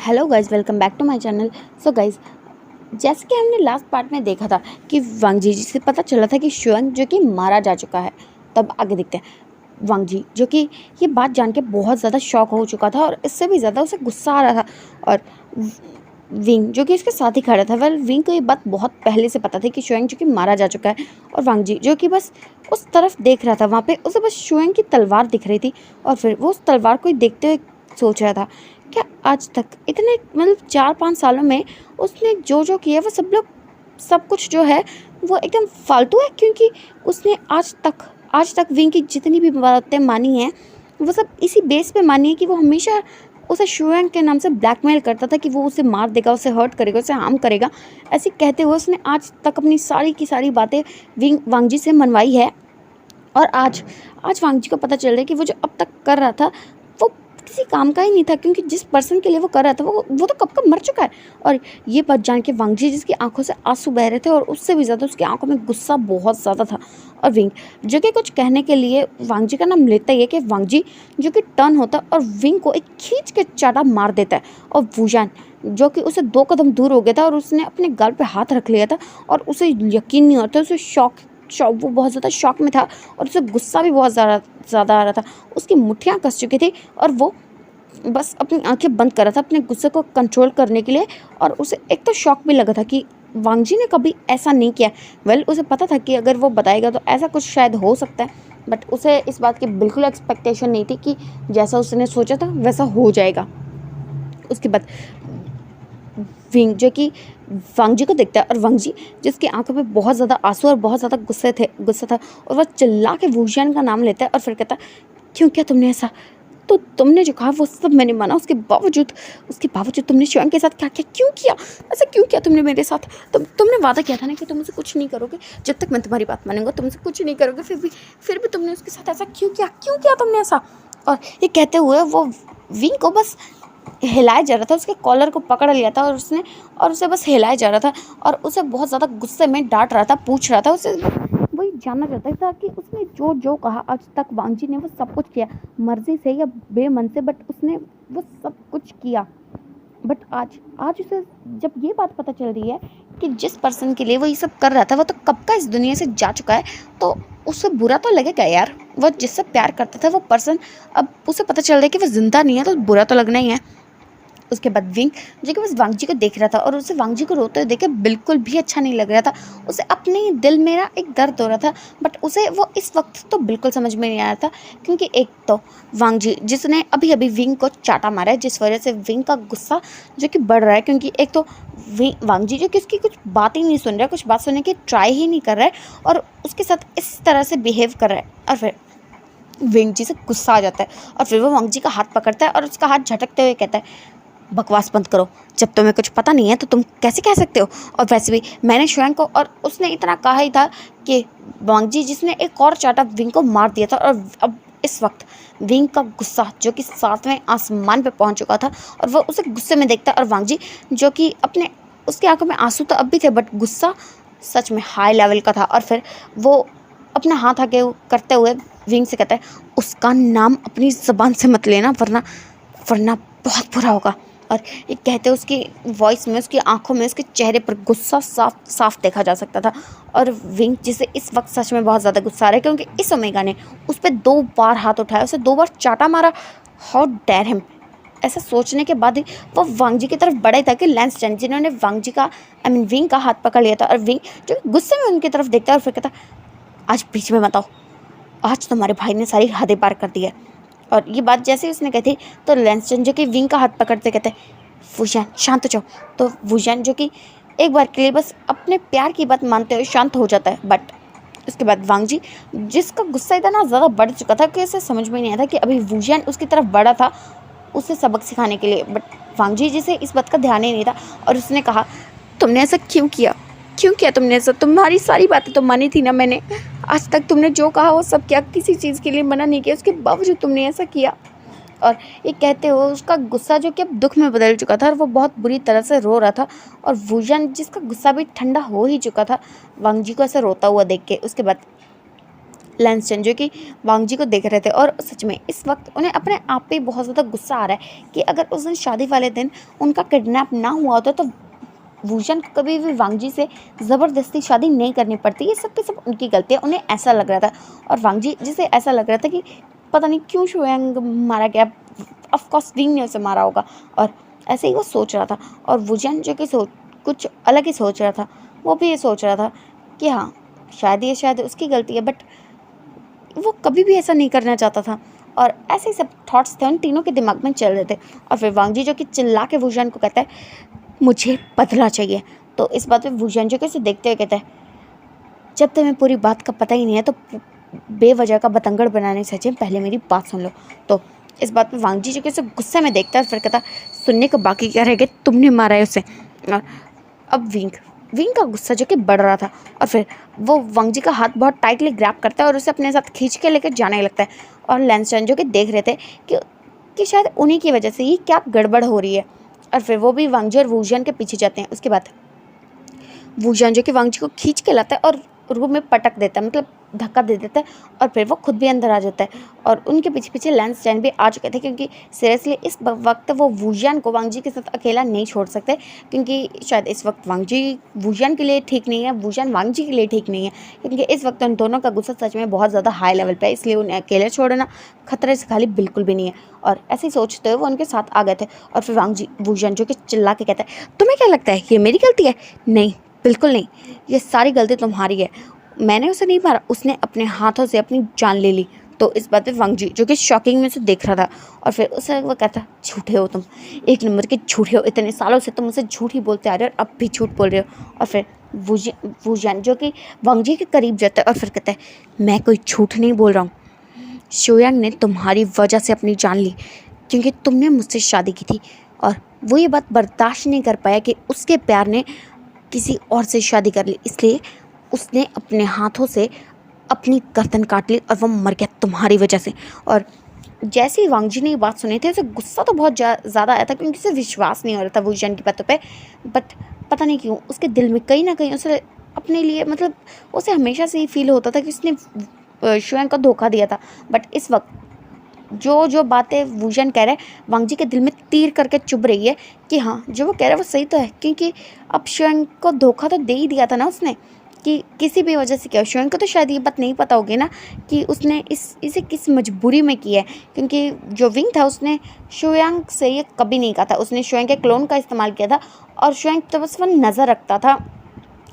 Hello guys, welcome back to my channel. So guys, जैसे कि हमने लास्ट पार्ट में देखा था कि वांग जी से पता चला था कि शुएंग जो कि मारा जा चुका है। तब आगे देखते हैं वांग जी जो कि ये बात जान के बहुत ज़्यादा शॉक हो चुका था और इससे भी ज़्यादा उसे गुस्सा आ रहा था। और विंग जो कि इसके साथ ही खड़ा था, वेल विंग को ये बात बहुत पहले से पता थी कि शुएंग जो कि मारा जा चुका है। और वांग जी जो कि बस उस तरफ देख रहा था, वहाँ पे उसे बस शुएंग की तलवार दिख रही थी और फिर वो उस तलवार को ही देखते हुए सोच रहा था क्या आज तक इतने 4-5 सालों में उसने जो जो किया वो सब कुछ जो है वो एकदम फालतू है, क्योंकि उसने आज तक विंग की जितनी भी बातें मानी हैं वो सब इसी बेस पे मानी है कि वो हमेशा उसे शुएंग के नाम से ब्लैकमेल करता था कि वो उसे मार देगा, उसे हर्ट करेगा, उसे हार्म करेगा। ऐसे कहते हुए उसने आज तक अपनी सारी की सारी बातें वांग जी से मनवाई है। और आज आज वांग जी को पता चल रहा है कि वो जो अब तक कर रहा था वो किसी काम का ही नहीं था, क्योंकि जिस पर्सन के लिए वो कर रहा था वो तो कब का मर चुका है। और ये बात जान के वांग जी जिसकी आंखों से आंसू बह रहे थे और उससे भी ज़्यादा उसकी आंखों में गुस्सा बहुत ज़्यादा था। और विंग जो कि कुछ कहने के लिए वांग जी का नाम लेता ही है कि वांग जी जो कि टर्न होता है और विंग को एक खींच के चाटा मार देता है। और वुजान जो कि उसे 2 कदम दूर हो गया था और उसने अपने गाल पे हाथ रख लिया था और उसे यकीन नहीं होता, उसे शॉक वो बहुत ज़्यादा शॉक में था और उसे गुस्सा भी बहुत ज़्यादा आ रहा था। उसकी मुट्ठियाँ कस चुकी थी और वो बस अपनी आंखें बंद कर रहा था अपने गुस्से को कंट्रोल करने के लिए। और उसे एक तो शॉक भी लगा था कि वांग जी ने कभी ऐसा नहीं किया। वेल उसे पता था कि अगर वो बताएगा तो ऐसा कुछ शायद हो सकता है, बट उसे इस बात की बिल्कुल एक्सपेक्टेशन नहीं थी कि जैसा उसने सोचा था वैसा हो जाएगा। उसके बाद विंग जो कि वांग जी को देखता है और वांग जी जिसकी आंखों में बहुत ज़्यादा आंसू और बहुत ज़्यादा गुस्सा था और वह चिल्ला के वुजियान का नाम लेता है और फिर कहता है क्यों किया तुमने ऐसा? तो तुमने जो कहा वो सब मैंने माना, उसके बावजूद तुमने शुएंग के साथ क्या किया? क्यों किया ऐसा? क्यों किया तुमने मेरे साथ? तुमने वादा किया था ना कि तुम मुझसे कुछ नहीं करोगे, जब तक मैं तुम्हारी बात मानूंगा तुमसे कुछ नहीं करोगे। फिर भी तुमने उसके साथ ऐसा क्यों किया तुमने ऐसा? और ये कहते हुए वो विंग को बस हिलाया जा रहा था, उसके कॉलर को पकड़ लिया था और उसे बस हिलाया जा रहा था और उसे बहुत ज़्यादा गुस्से में डांट रहा था, पूछ रहा था उसे। वही जानना चाहता था कि उसने जो जो कहा आज तक वांग जी ने वो सब कुछ किया, मर्जी से या बेमन से, बट उसने वो सब कुछ किया। बट आज उसे जब ये बात पता चल रही है कि जिस पर्सन के लिए वो ये सब कर रहा था वो तो कब का इस दुनिया से जा चुका है, तो उससे बुरा तो लगेगा यार। वो जिससे प्यार करता था वो पर्सन अब उसे पता चल रहा है कि वो जिंदा नहीं है, तो बुरा तो लगना ही है। उसके बाद विंग जो कि बस वांग जी को देख रहा था और उसे वांग जी को रोते हुए देख के बिल्कुल भी अच्छा नहीं लग रहा था। उसे अपने ही दिल में ना एक दर्द हो रहा था, बट उसे वो इस वक्त तो बिल्कुल समझ में नहीं आ रहा था, क्योंकि एक तो वांग जी जिसने अभी अभी विंग को चाटा मारा है, जिस वजह से विंग का गुस्सा जो कि बढ़ रहा है, क्योंकि एक तो वांग जी जो कि उसकी कुछ बात ही नहीं सुन रहा है, कुछ बात सुनने की ट्राई ही नहीं कर रहा है और उसके साथ इस तरह से बिहेव कर रहा है। और फिर विंग जी से गुस्सा आ जाता है और फिर वो वांग जी का हाथ पकड़ता है और उसका हाथ झटकते हुए कहता है बकवास बंद करो, जब तुम्हें कुछ पता नहीं है तो तुम कैसे कह सकते हो? और वैसे भी मैंने शुएंग को, और उसने इतना कहा ही था कि वांग जी जिसने एक और चाटा विंग को मार दिया था। और अब इस वक्त विंग का गुस्सा जो कि 7वें आसमान पे पहुंच चुका था और वह उसे गुस्से में देखता है। और वांग जी जो कि अपने उसकी आंखों में आंसू तो अब भी थे, बट गुस्सा सच में हाई लेवल का था। और फिर वो अपना हाथ आगे करते हुए विंग से कहता है उसका नाम अपनी ज़बान से मत लेना, वरना बहुत बुरा होगा। और ये कहते उसकी वॉइस में, उसकी आंखों में, उसके चेहरे पर गुस्सा साफ साफ देखा जा सकता था। और विंग जिसे इस वक्त सच में बहुत ज़्यादा गुस्सा आ रहा है, क्योंकि इस ओमेगा ने उस पर 2 बार हाथ उठाया, उसे 2 बार चाटा मारा। How dare him! ऐसा सोचने के बाद ही वो वांग जी की तरफ बढ़े था कि लैंस चैन जिन्होंने वांग जी का विंग का हाथ पकड़ लिया था। और विंग जो गुस्से में उनकी तरफ देखता है और फिर कहता आज बीच में मत आओ, आज तुम्हारे भाई ने सारी हदें पार कर दी है। और ये बात जैसे ही उसने कही थी तो लैंसटन जो कि विंग का हाथ पकड़ते कहते वुजान शांत हो जाओ। तो वुजान जो कि एक बार के लिए बस अपने प्यार की बात मानते हुए शांत हो जाता है। बट उसके बाद वांग जी जिसका गुस्सा इतना ज़्यादा बढ़ चुका था कि उसे समझ में नहीं आया था कि अभी वुजान उसकी तरफ बढ़ा था उसे सबक सिखाने के लिए, बट वांग जी जिसे इस बात का ध्यान ही नहीं था। और उसने कहा तुमने ऐसा क्यों किया तुमने ऐसा? तुम्हारी सारी बातें तो मानी थी ना मैंने, आज तक तुमने जो कहा वो सब किया, किसी चीज़ के लिए मना नहीं किया, उसके बावजूद तुमने ऐसा किया। और ये कहते हुए उसका गुस्सा जो कि अब दुख में बदल चुका था और वो बहुत बुरी तरह से रो रहा था। और वुजान जिसका गुस्सा भी ठंडा हो ही चुका था वांग जी को ऐसे रोता हुआ देख के। उसके बाद लैंसटन जो कि वांग जी को देख रहे थे, और सच में इस वक्त उन्हें अपने आप पे बहुत ज़्यादा गुस्सा आ रहा है कि अगर उस दिन शादी वाले दिन उनका किडनैप ना हुआ होता तो वूशन को कभी भी वांग जी से ज़बरदस्ती शादी नहीं करनी पड़ती। ये सब की सब उनकी गलती है, उन्हें ऐसा लग रहा था। और वांग जी जिसे ऐसा लग रहा था कि पता नहीं क्यों शुयांग मारा गया, ऑफकोर्स विंग ने उसे मारा होगा, और ऐसे ही वो सोच रहा था। और वूशन जो कि कुछ अलग ही सोच रहा था, वो भी ये सोच रहा था कि हाँ शायद उसकी गलती है, बट वो कभी भी ऐसा नहीं करना चाहता था। और ऐसे ही सब थॉट्स थे उन तीनों के दिमाग में चल रहे थे। और फिर वांग जी जो कि चिल्ला के वूशन को कहता है मुझे बदला चाहिए। तो इस बात पे वूशन जो कि उसे देखते हुए कहता है जब तुम्हें पूरी बात का पता ही नहीं है तो बेवजह का बतंगड़ बनाने से अच्छा पहले मेरी बात सुन लो। तो इस बात पे वांग जी जो कि उसे गुस्से में देखता है, फिर कहता सुनने को बाकी क्या रह गया, तुमने मारा है उसे। और अब विंग का गुस्सा जो कि बढ़ रहा था, और फिर वो वांग जी का हाथ बहुत टाइटली ग्रैब करता है और उसे अपने साथ खींच के लेकर जाने लगता है। और लैंसटन जो कि देख रहे थे कि शायद उन्हीं की वजह से ही क्या गड़बड़ हो रही है, और फिर वो भी वांग जी और वूशन के पीछे जाते हैं। उसके बाद वूशन जो कि वांग जी को खींच के लाता है और रूम में पटक देता है, मतलब धक्का दे देता है, और फिर वो खुद भी अंदर आ जाता है। और उनके पीछे पीछे लैंसटन भी आ चुके थे, क्योंकि सीरियसली इस वक्त वो वूशन को वांग जी के साथ अकेला नहीं छोड़ सकते, क्योंकि शायद इस वक्त वांग जी वूशन के लिए ठीक नहीं है, वूशन वांग जी के लिए ठीक नहीं है, क्योंकि इस वक्त उन दोनों का गुस्सा सच में बहुत ज़्यादा हाई लेवल पर है, इसलिए उन्हें अकेले छोड़ना खतरे से खाली बिल्कुल भी नहीं है। और ऐसे ही सोचते हुए वो उनके साथ आ गए थे। और फिर वांग जी वूशन जो कि चिल्ला के कहता है तुम्हें क्या लगता है ये मेरी गलती है? नहीं, बिल्कुल नहीं, ये सारी गलती तुम्हारी है। मैंने उसे नहीं मारा, उसने अपने हाथों से अपनी जान ले ली। तो इस बात पे वांग जी जो कि शॉकिंग में से देख रहा था, और फिर उसे वो कहता झूठे हो तुम, एक नंबर के झूठे हो, इतने सालों से तुम मुझसे झूठ ही बोलते आ रहे हो और अब भी झूठ बोल रहे हो। और फिर वूशन जो कि वांग जी के करीब जाता है और फिर कहता है मैं कोई झूठ नहीं बोल रहा हूँ, शुयांग ने तुम्हारी वजह से अपनी जान ली, क्योंकि तुमने मुझसे शादी की थी और वो ये बात बर्दाश्त नहीं कर पाया कि उसके प्यार ने किसी और से शादी कर ली, इसलिए उसने अपने हाथों से अपनी गर्दन काट ली और वो मर गया तुम्हारी वजह से। और जैसे ही वांग जी ने ये बात सुनी थी उसे गुस्सा तो बहुत ज़्यादा आया था, क्योंकि उसे विश्वास नहीं हो रहा था वूशन की बातों पे, बट पता नहीं क्यों उसके दिल में कहीं ना कहीं उसे अपने लिए, मतलब उसे हमेशा से ही फील होता था कि उसने शुयांग को धोखा दिया था। बट इस वक्त जो जो बातें वूशन कह रहे हैं वांग जी के दिल में तीर करके चुभ रही है कि हाँ जो वो कह रहा है वो सही तो है, क्योंकि अब शुयांग को धोखा तो दे ही दिया था ना उसने, कि किसी भी वजह से क्या। शुयांग को तो शायद ये बात नहीं पता होगी ना कि उसने इसे किस मजबूरी में किया है, क्योंकि जो विंग था उसने शुयांग से ये कभी नहीं कहा था, उसने शुयांग के क्लोन का इस्तेमाल किया था और शुयांग तो बस वो नज़र रखता था,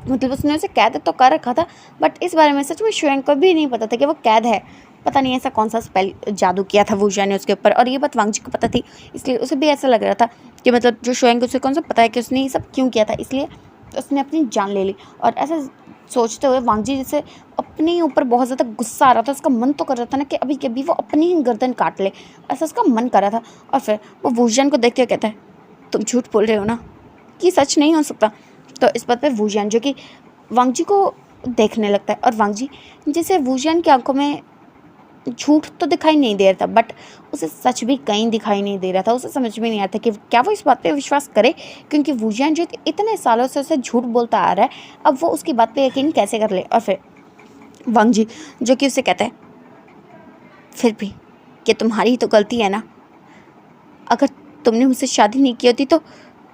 मतलब उसने उसे कैद तो कर रखा था, बट इस बारे में सच में शुयांग को भी नहीं पता था कि वो कैद है। पता नहीं ऐसा कौन सा स्पेल जादू किया था वूशन ने उसके ऊपर, और ये बात वांग जी को पता थी, इसलिए उसे भी ऐसा लग रहा था कि मतलब जो शुयांग उसे कौन सा पता है कि उसने ये सब क्यों किया था, इसलिए उसने अपनी जान ले ली। और ऐसा सोचते हुए वांग जी जैसे अपने ऊपर बहुत ज़्यादा गुस्सा आ रहा था, उसका मन तो कर रहा था ना कि अभी कभी वो अपनी ही गर्दन काट ले, ऐसा उसका मन कर रहा था। और फिर वो वूशन को देख के कहता है तुम झूठ बोल रहे हो ना, कि सच नहीं हो सकता। तो इस बात पे वूशन जो कि वांग जी को देखने लगता है, और वांग जी जैसे वूशन की आंखों में झूठ तो दिखाई नहीं दे रहा था, बट उसे सच भी कहीं दिखाई नहीं दे रहा था। उसे समझ में नहीं आता कि क्या वो इस बात पे विश्वास करे, क्योंकि वूशन जो इतने सालों से उसे झूठ बोलता आ रहा है, अब वो उसकी बात पे यकीन कैसे कर ले। और फिर वांग जी जो कि उसे कहता है फिर भी कि तुम्हारी ही तो गलती है ना, अगर तुमने मुझसे शादी नहीं की होती तो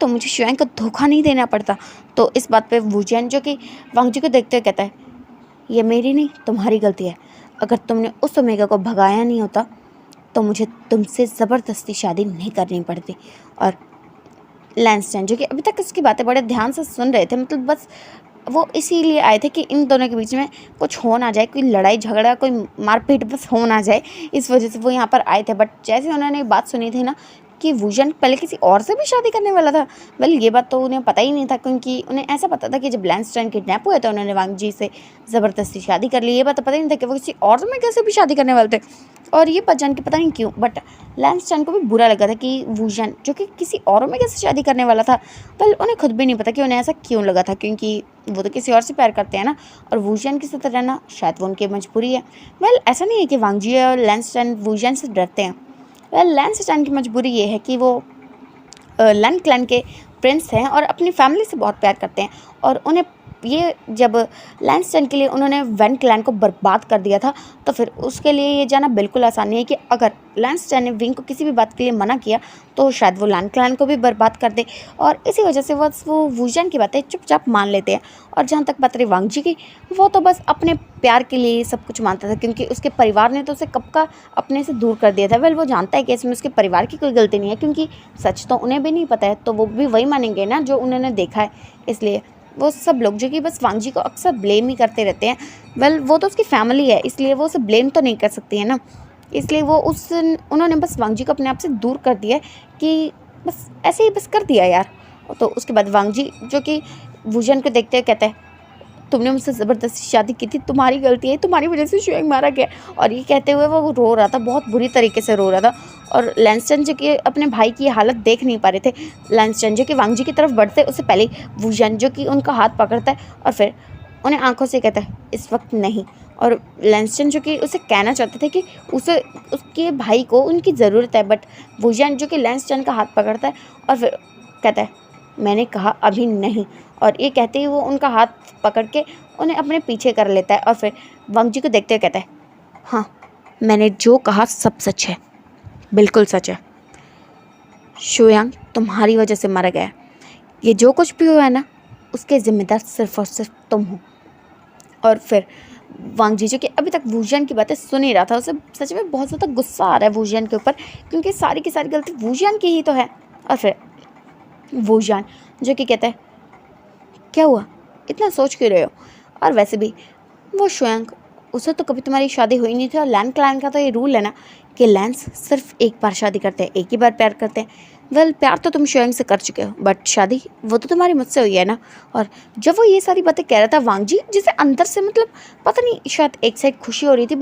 मुझे शुयांग को धोखा नहीं देना पड़ता। तो इस बात पे वूशन जो कि वांग जी को देखते हुए कहता है ये मेरी नहीं तुम्हारी गलती है, अगर तुमने उस ओमेगा को भगाया नहीं होता तो मुझे तुमसे ज़बरदस्ती शादी नहीं करनी पड़ती। और लैंसटन जो कि अभी तक इसकी बातें बड़े ध्यान से सुन रहे थे, मतलब बस वो इसीलिए आए थे कि इन दोनों के बीच में कुछ हो ना जाए, कोई लड़ाई झगड़ा कोई मारपीट बस हो ना जाए, इस वजह से वो यहाँ पर आए थे। बट जैसे उन्होंने बात सुनी थी ना कि वूशन पहले किसी और से भी शादी करने वाला था, वेल ये बात तो उन्हें पता ही नहीं था, क्योंकि उन्हें ऐसा पता था कि जब लैंसटन किडनैप हुए तो उन्होंने वांग जी से ज़बरदस्ती शादी कर ली। ये बात तो पता ही नहीं था कि वो किसी और में कैसे भी शादी करने वाले थे। और ये बात जान के पता नहीं क्यों बट लैंसटन को भी बुरा लगा था कि वूशन जो कि किसी और में कैसे शादी करने वाला था। वेल उन्हें खुद भी नहीं पता कि उन्हें ऐसा क्यों लगा था, क्योंकि वो तो किसी और से प्यार करते हैं ना, और वूशन के साथ रहना शायद वो उनकी मजबूरी है। वेल ऐसा नहीं है कि वांग जी और लैंसटन वूशन से डरते हैं। वेल लैंसटन की मजबूरी ये है कि वो लन क्लैन के प्रिंस हैं और अपनी फैमिली से बहुत प्यार करते हैं, और उन्हें ये जब लैंसटन के लिए उन्होंने वैन क्लैन को बर्बाद कर दिया था, तो फिर उसके लिए ये जाना बिल्कुल आसान नहीं है कि अगर लैंसटन ने विंग को किसी भी बात के लिए मना किया तो शायद वो लैन क्लैन को भी बर्बाद कर दे। और इसी वजह से बस वो वुजन की बातें चुपचाप मान लेते हैं। और जहाँ तक बात रही वांग जी की, वो तो बस अपने प्यार के लिए सब कुछ मानता था, क्योंकि उसके परिवार ने तो उसे कब का अपने से दूर कर दिया था। वेल वो जानता है कि इसमें उसके परिवार की कोई गलती नहीं है, क्योंकि सच तो उन्हें भी नहीं पता है, तो वो भी वही मानेंगे ना जो उन्होंने देखा है। इसलिए वो सब लोग जो कि बस वांग जी को अक्सर ब्लेम ही करते रहते हैं। वेल वो तो उसकी फैमिली है, इसलिए वो उसे ब्लेम तो नहीं कर सकती है ना। इसलिए वो उन्होंने बस वांग जी को अपने आप से दूर कर दिया है कि बस ऐसे ही बस कर दिया यार। तो उसके बाद वांग जी जो कि वुजन को देखते हुए कहते हैं, तुमने मुझसे ज़बरदस्ती शादी की थी, तुम्हारी गलती है, तुम्हारी वजह से शुएंग मारा गया। और ये कहते हुए वो रो रहा था, बहुत बुरी तरीके से रो रहा था। और लैंसटन जो कि अपने भाई की हालत देख नहीं पा रहे थे। लैंसटन जो कि वांग जी की तरफ बढ़ते उससे पहले वुजन जो कि उनका हाथ पकड़ता है और फिर उन्हें आंखों से कहता है इस वक्त नहीं। और लैंसटन जो कि उसे कहना चाहते थे कि उसे उसके भाई को उनकी ज़रूरत है, बट वुजन जो कि लैंसटन का हाथ पकड़ता है और फिर कहता है मैंने कहा अभी नहीं। और ये कहते ही वो उनका हाथ पकड़ के उन्हें अपने पीछे कर लेता है और फिर वांग जी को देखते हुए कहता है, हाँ मैंने जो कहा सब सच है, बिल्कुल सच है। शुयांग तुम्हारी वजह से मारा गया। ये जो कुछ भी हुआ है ना, उसके ज़िम्मेदार सिर्फ और सिर्फ तुम हो। और फिर वांग जी जो कि अभी तक वुजन की बातें सुन ही रहा था, उसे सच में बहुत ज़्यादा गुस्सा आ रहा है वुजन के ऊपर, क्योंकि सारी की सारी गलती वुजन की ही तो है। और फिर वुजन जो कि कहता है क्या हुआ, इतना सोच क्यों रहे हो। और वैसे भी वो शुयांग, उसे तो कभी तुम्हारी शादी हुई नहीं थी। और लैन क्लैन का तो ये रूल है ना कि लैंस सिर्फ एक बार शादी करते हैं, एक ही बार प्यार करते हैं। वेल प्यार तो तुम शुयांग से कर चुके हो, बट शादी वो तो तुम्हारी मुझसे हुई है ना। और जब वो ये सारी बातें कह रहा था वांग जी, जिसे अंदर से मतलब पता नहीं शायद एक साइड खुशी हो रही थी,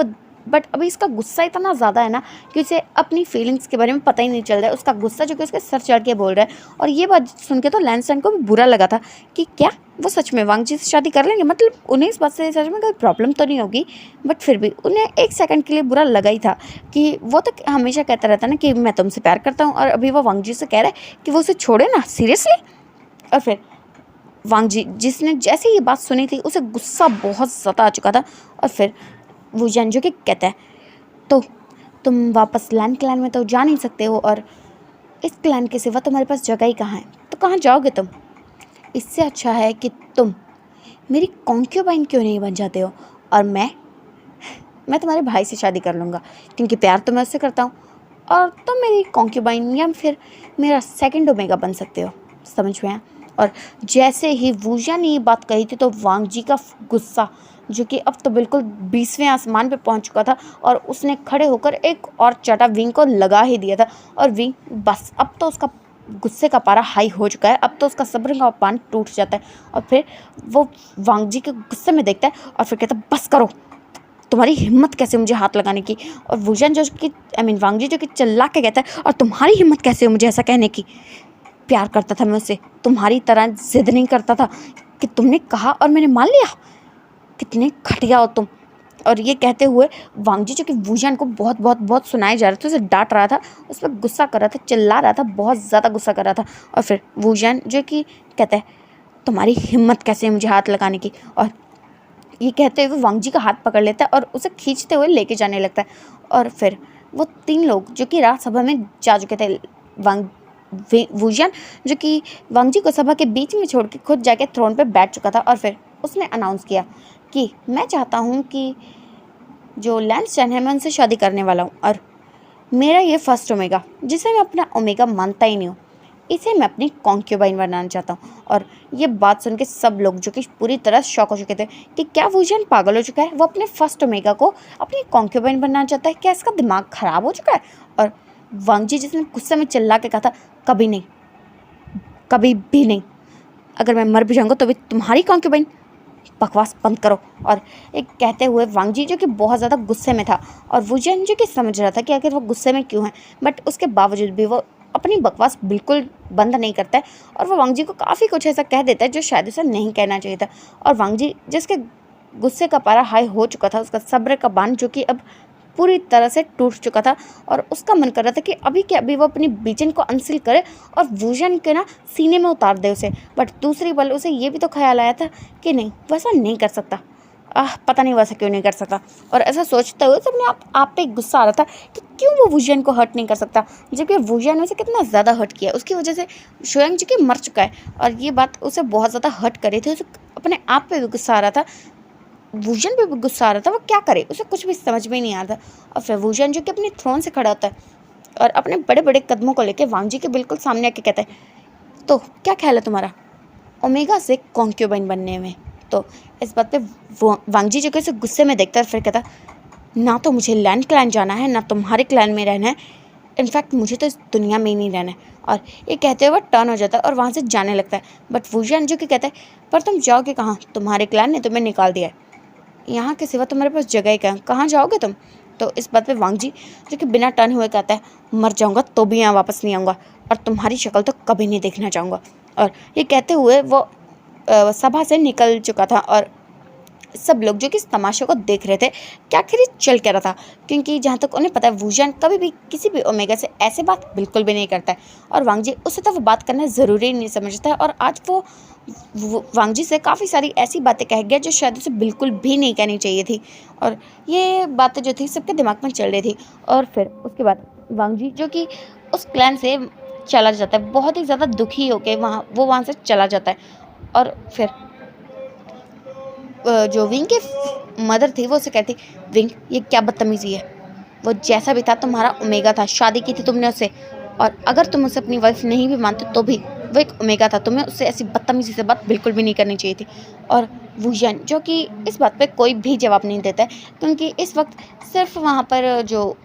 बट अभी इसका गुस्सा इतना ज़्यादा है ना कि उसे अपनी फीलिंग्स के बारे में पता ही नहीं चल रहा है। उसका गुस्सा जो कि उसके सर चढ़ के बोल रहा है। और ये बात सुन के तो लैंसटन को भी बुरा लगा था कि क्या वो सच में वांग जी से शादी कर लेंगे, मतलब उन्हें इस बात से सच में कोई प्रॉब्लम तो नहीं होगी। बट फिर भी उन्हें एक सेकंड के लिए बुरा लगा ही था कि वो तो हमेशा कहता रहता ना कि मैं तुमसे प्यार करता हूँ, और अभी वो वांग जी से कह रहा है कि वो उसे छोड़े ना, सीरियसली। और फिर वांग जी जिसने जैसे ये बात सुनी थी, उसे गुस्सा बहुत ज़्यादा आ चुका था। और फिर वुजन जो कि कहता है तो तुम वापस लैन क्लैन में तो जा नहीं सकते हो, और इस क्लैन के सिवा तुम्हारे पास जगह ही कहाँ है, तो कहाँ जाओगे तुम। इससे अच्छा है कि तुम मेरी कॉन्क्यूबाइन क्यों नहीं बन जाते हो, और मैं तुम्हारे भाई से शादी कर लूँगा, क्योंकि प्यार तो मैं उससे करता हूँ, और तुम मेरी कॉन्क्यूबाइन या फिर मेरा सेकंड ओमेगा बन सकते हो। समझ में आया। और जैसे ही वुजन ने ये बात कही थी, तो वांग जी का गुस्सा जो कि अब तो बिल्कुल 20वें आसमान पे पहुंच चुका था, और उसने खड़े होकर एक और चाटा विंग को लगा ही दिया था। और विंग बस अब तो उसका गुस्से का पारा हाई हो चुका है, अब तो उसका सब्र का बांध टूट जाता है। और फिर वो वांग जी के गुस्से में देखता है और फिर कहता है बस करो, तुम्हारी हिम्मत कैसे मुझे हाथ लगाने की। और वुजन जो कि वांग जी जो कि चिल्ला के कहता है और तुम्हारी हिम्मत कैसे हो मुझे ऐसा कहने की। प्यार करता था मैं उससे, तुम्हारी तरह जिद नहीं करता था कि तुमने कहा और मैंने मान लिया। कितने घटिया हो तुम। और ये कहते हुए वांग जी जो कि वुजन को बहुत बहुत बहुत सुनाए जा रहा था, उसे डांट रहा था, उस पर गुस्सा कर रहा था, चिल्ला रहा था, बहुत ज़्यादा गुस्सा कर रहा था। और फिर वुजन जो कि कहता है तुम्हारी हिम्मत कैसे है मुझे हाथ लगाने की। और ये कहते हुए वांग जी का हाथ पकड़ लेता है और उसे खींचते हुए लेके जाने लगता है। और फिर वो 3 लोग जो कि राज्यसभा में जा चुके थे, वुजन जो कि वांग जी को सभा के बीच में छोड़ के खुद जाके थ्रोन पे बैठ चुका था। और फिर उसने अनाउंस किया कि मैं चाहता हूँ कि जो लैंसटन है मैं उनसे शादी करने वाला हूँ, और मेरा ये फर्स्ट ओमेगा जिसे मैं अपना ओमेगा मानता ही नहीं हूँ, इसे मैं अपनी कॉन्क्यूबाइन बनाना चाहता हूँ। और ये बात सुन के सब लोग जो कि पूरी तरह शॉक हो चुके थे कि क्या वुजन पागल हो चुका है, वो अपने फर्स्ट ओमेगा को अपनी कॉन्क्यूबाइन बनाना चाहता है, क्या इसका दिमाग ख़राब हो चुका है। और वांग जी जिसने गुस्से में चिल्ला के कहा था कभी नहीं, कभी भी नहीं, अगर मैं मर भी जाऊँगा तो भी तुम्हारी कॉन्क्यूबाइन, बकवास बंद करो। और एक कहते हुए वांग जी जो कि बहुत ज़्यादा गुस्से में था, और वुजन जो कि समझ रहा था कि आखिर वो गुस्से में क्यों है, बट उसके बावजूद भी वो अपनी बकवास बिल्कुल बंद नहीं करता है। और वो वांग जी को काफ़ी कुछ ऐसा कह देता है जो शायद उसे नहीं कहना चाहिए था। और वांग जी जिसके गुस्से का पारा हाई हो चुका था, उसका सब्र का बांध जो कि अब पूरी तरह से टूट चुका था और उसका मन कर रहा था कि अभी के अभी वो अपनी बीजन को अनसील करे और वुजन के ना सीने में उतार दे उसे। बट दूसरी पल उसे ये भी तो ख्याल आया था कि नहीं, वैसा नहीं कर सकता। पता नहीं वैसा क्यों नहीं कर सकता। और ऐसा सोचते हुए अपने आप पे गुस्सा आ रहा था कि क्यों वो वुजन को हर्ट नहीं कर सकता, जबकि वुजन ने उसे कितना ज़्यादा हर्ट किया। उसकी वजह से शुएंग जी के मर चुका है और ये बात उसे बहुत ज़्यादा हर्ट करी थी। उसे अपने आप पे भी गुस्सा आ रहा था, वुजन पे भी गुस्सा आ रहा था। वो क्या करे, उसे कुछ भी समझ में नहीं आ रहा था। और फिर वुजन जो कि अपने थ्रोन से खड़ा होता है और अपने बड़े बड़े कदमों को लेकर वांग जी के बिल्कुल सामने आके कहता है, तो क्या ख्याल है तुम्हारा ओमेगा से कॉन्क्यूबाइन बनने में? तो इस बात पे वांग जी जो कि उसे गुस्से में देखता है, फिर कहता, ना तो मुझे लैंड क्लैन जाना है, ना तुम्हारे क्लैन में रहना है, इनफैक्ट मुझे तो इस दुनिया में ही नहीं रहना है। और ये कहते हुए वो टर्न हो जाता है और वहाँ से जाने लगता है। बट वुजन जो कि कहता है, पर तुम जाओगे कहाँ? तुम्हारे क्लैन ने तुम्हें निकाल दिया है, यहाँ के सिवा तुम्हारे पास जगह ही कहाँ जाओगे तुम? तो इस बात पे वांग जी जो कि बिना टर्न हुए कहता है, मर जाऊँगा तो भी यहाँ वापस नहीं आऊँगा और तुम्हारी शक्ल तो कभी नहीं देखना चाहूँगा। और ये कहते हुए वो सभा से निकल चुका था और सब लोग जो कि इस तमाशे को देख रहे थे कि आखिर ये चल क्या रहा था, क्योंकि जहाँ तक उन्हें पता है वुजन कभी भी किसी भी ओमेगा से ऐसे बात बिल्कुल भी नहीं करता है और वांग जी उससे तो वो बात करना ज़रूरी नहीं समझता है। और आज वो वांग जी से काफ़ी सारी ऐसी बातें कह गया जो शायद उसे बिल्कुल भी नहीं कहनी चाहिए थी। और ये बातें जो थी सबके दिमाग में चल रही थी। और फिर उसके बाद वांग जी जो कि उस क्लैन से चला जाता है, बहुत ही ज़्यादा दुखी होकर वहाँ से चला जाता है। और फिर जो विंग की मदर थी वो उसे कहती, विंग ये क्या बदतमीज़ी है, वो जैसा भी था तुम्हारा ओमेगा था, शादी की थी तुमने उससे, और अगर तुम उसे अपनी वाइफ नहीं भी मानते तो भी वो एक ओमेगा था, तुम्हें उससे ऐसी बदतमीज़ी से बात बिल्कुल भी नहीं करनी चाहिए थी। और वुजन जो कि इस बात पे कोई भी जवाब नहीं देता है, क्योंकि इस वक्त सिर्फ वहाँ पर जो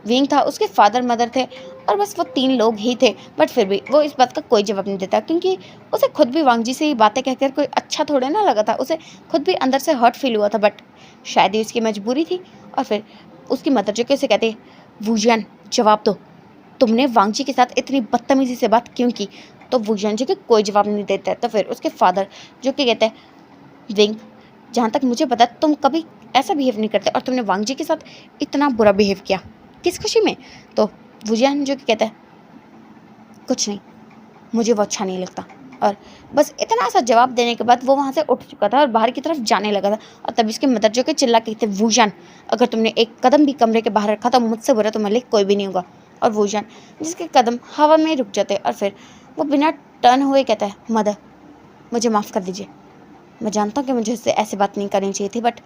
विंग था उसके फादर मदर थे और बस वो 3 लोग ही थे। बट फिर भी वो इस बात का कोई जवाब नहीं देता, क्योंकि उसे खुद भी वांग जी से ये बातें कहकर कोई अच्छा थोड़े ना लगा था। उसे खुद भी अंदर से हर्ट फील हुआ था, बट शायद ही उसकी मजबूरी थी। और फिर उसकी मदर जो कि उसे कहते, वुजन जवाब दो, तुमने वांग जी के साथ इतनी बदतमीज़ी से बात क्यों की? तो वुजन जो कि कोई जवाब नहीं देता है। तो फिर उसके फादर जो कि कहते हैं, विंग जहाँ तक मुझे पता है तुम कभी ऐसा बिहेव नहीं करते और तुमने वांग जी के साथ इतना बुरा बिहेव किया, किस खुशी में? तो वुजन जो कि कहता है, कुछ नहीं, मुझे वो अच्छा नहीं लगता। और बस इतना सा जवाब देने के बाद वो वहाँ से उठ चुका था और बाहर की तरफ जाने लगा था। और तभी उसकी मदर जो कि चिल्ला के कहते, वुजन अगर तुमने एक कदम भी कमरे के बाहर रखा तो मुझसे बुरा तुम्हारे लिए कोई भी नहीं होगा। और वुजन जिसके कदम हवा में रुक जाते और फिर वो बिना टर्न हुए कहता है, मदर मुझे माफ़ कर दीजिए, मैं जानता हूँ कि मुझे उससे ऐसी बात नहीं करनी चाहिए थी, बट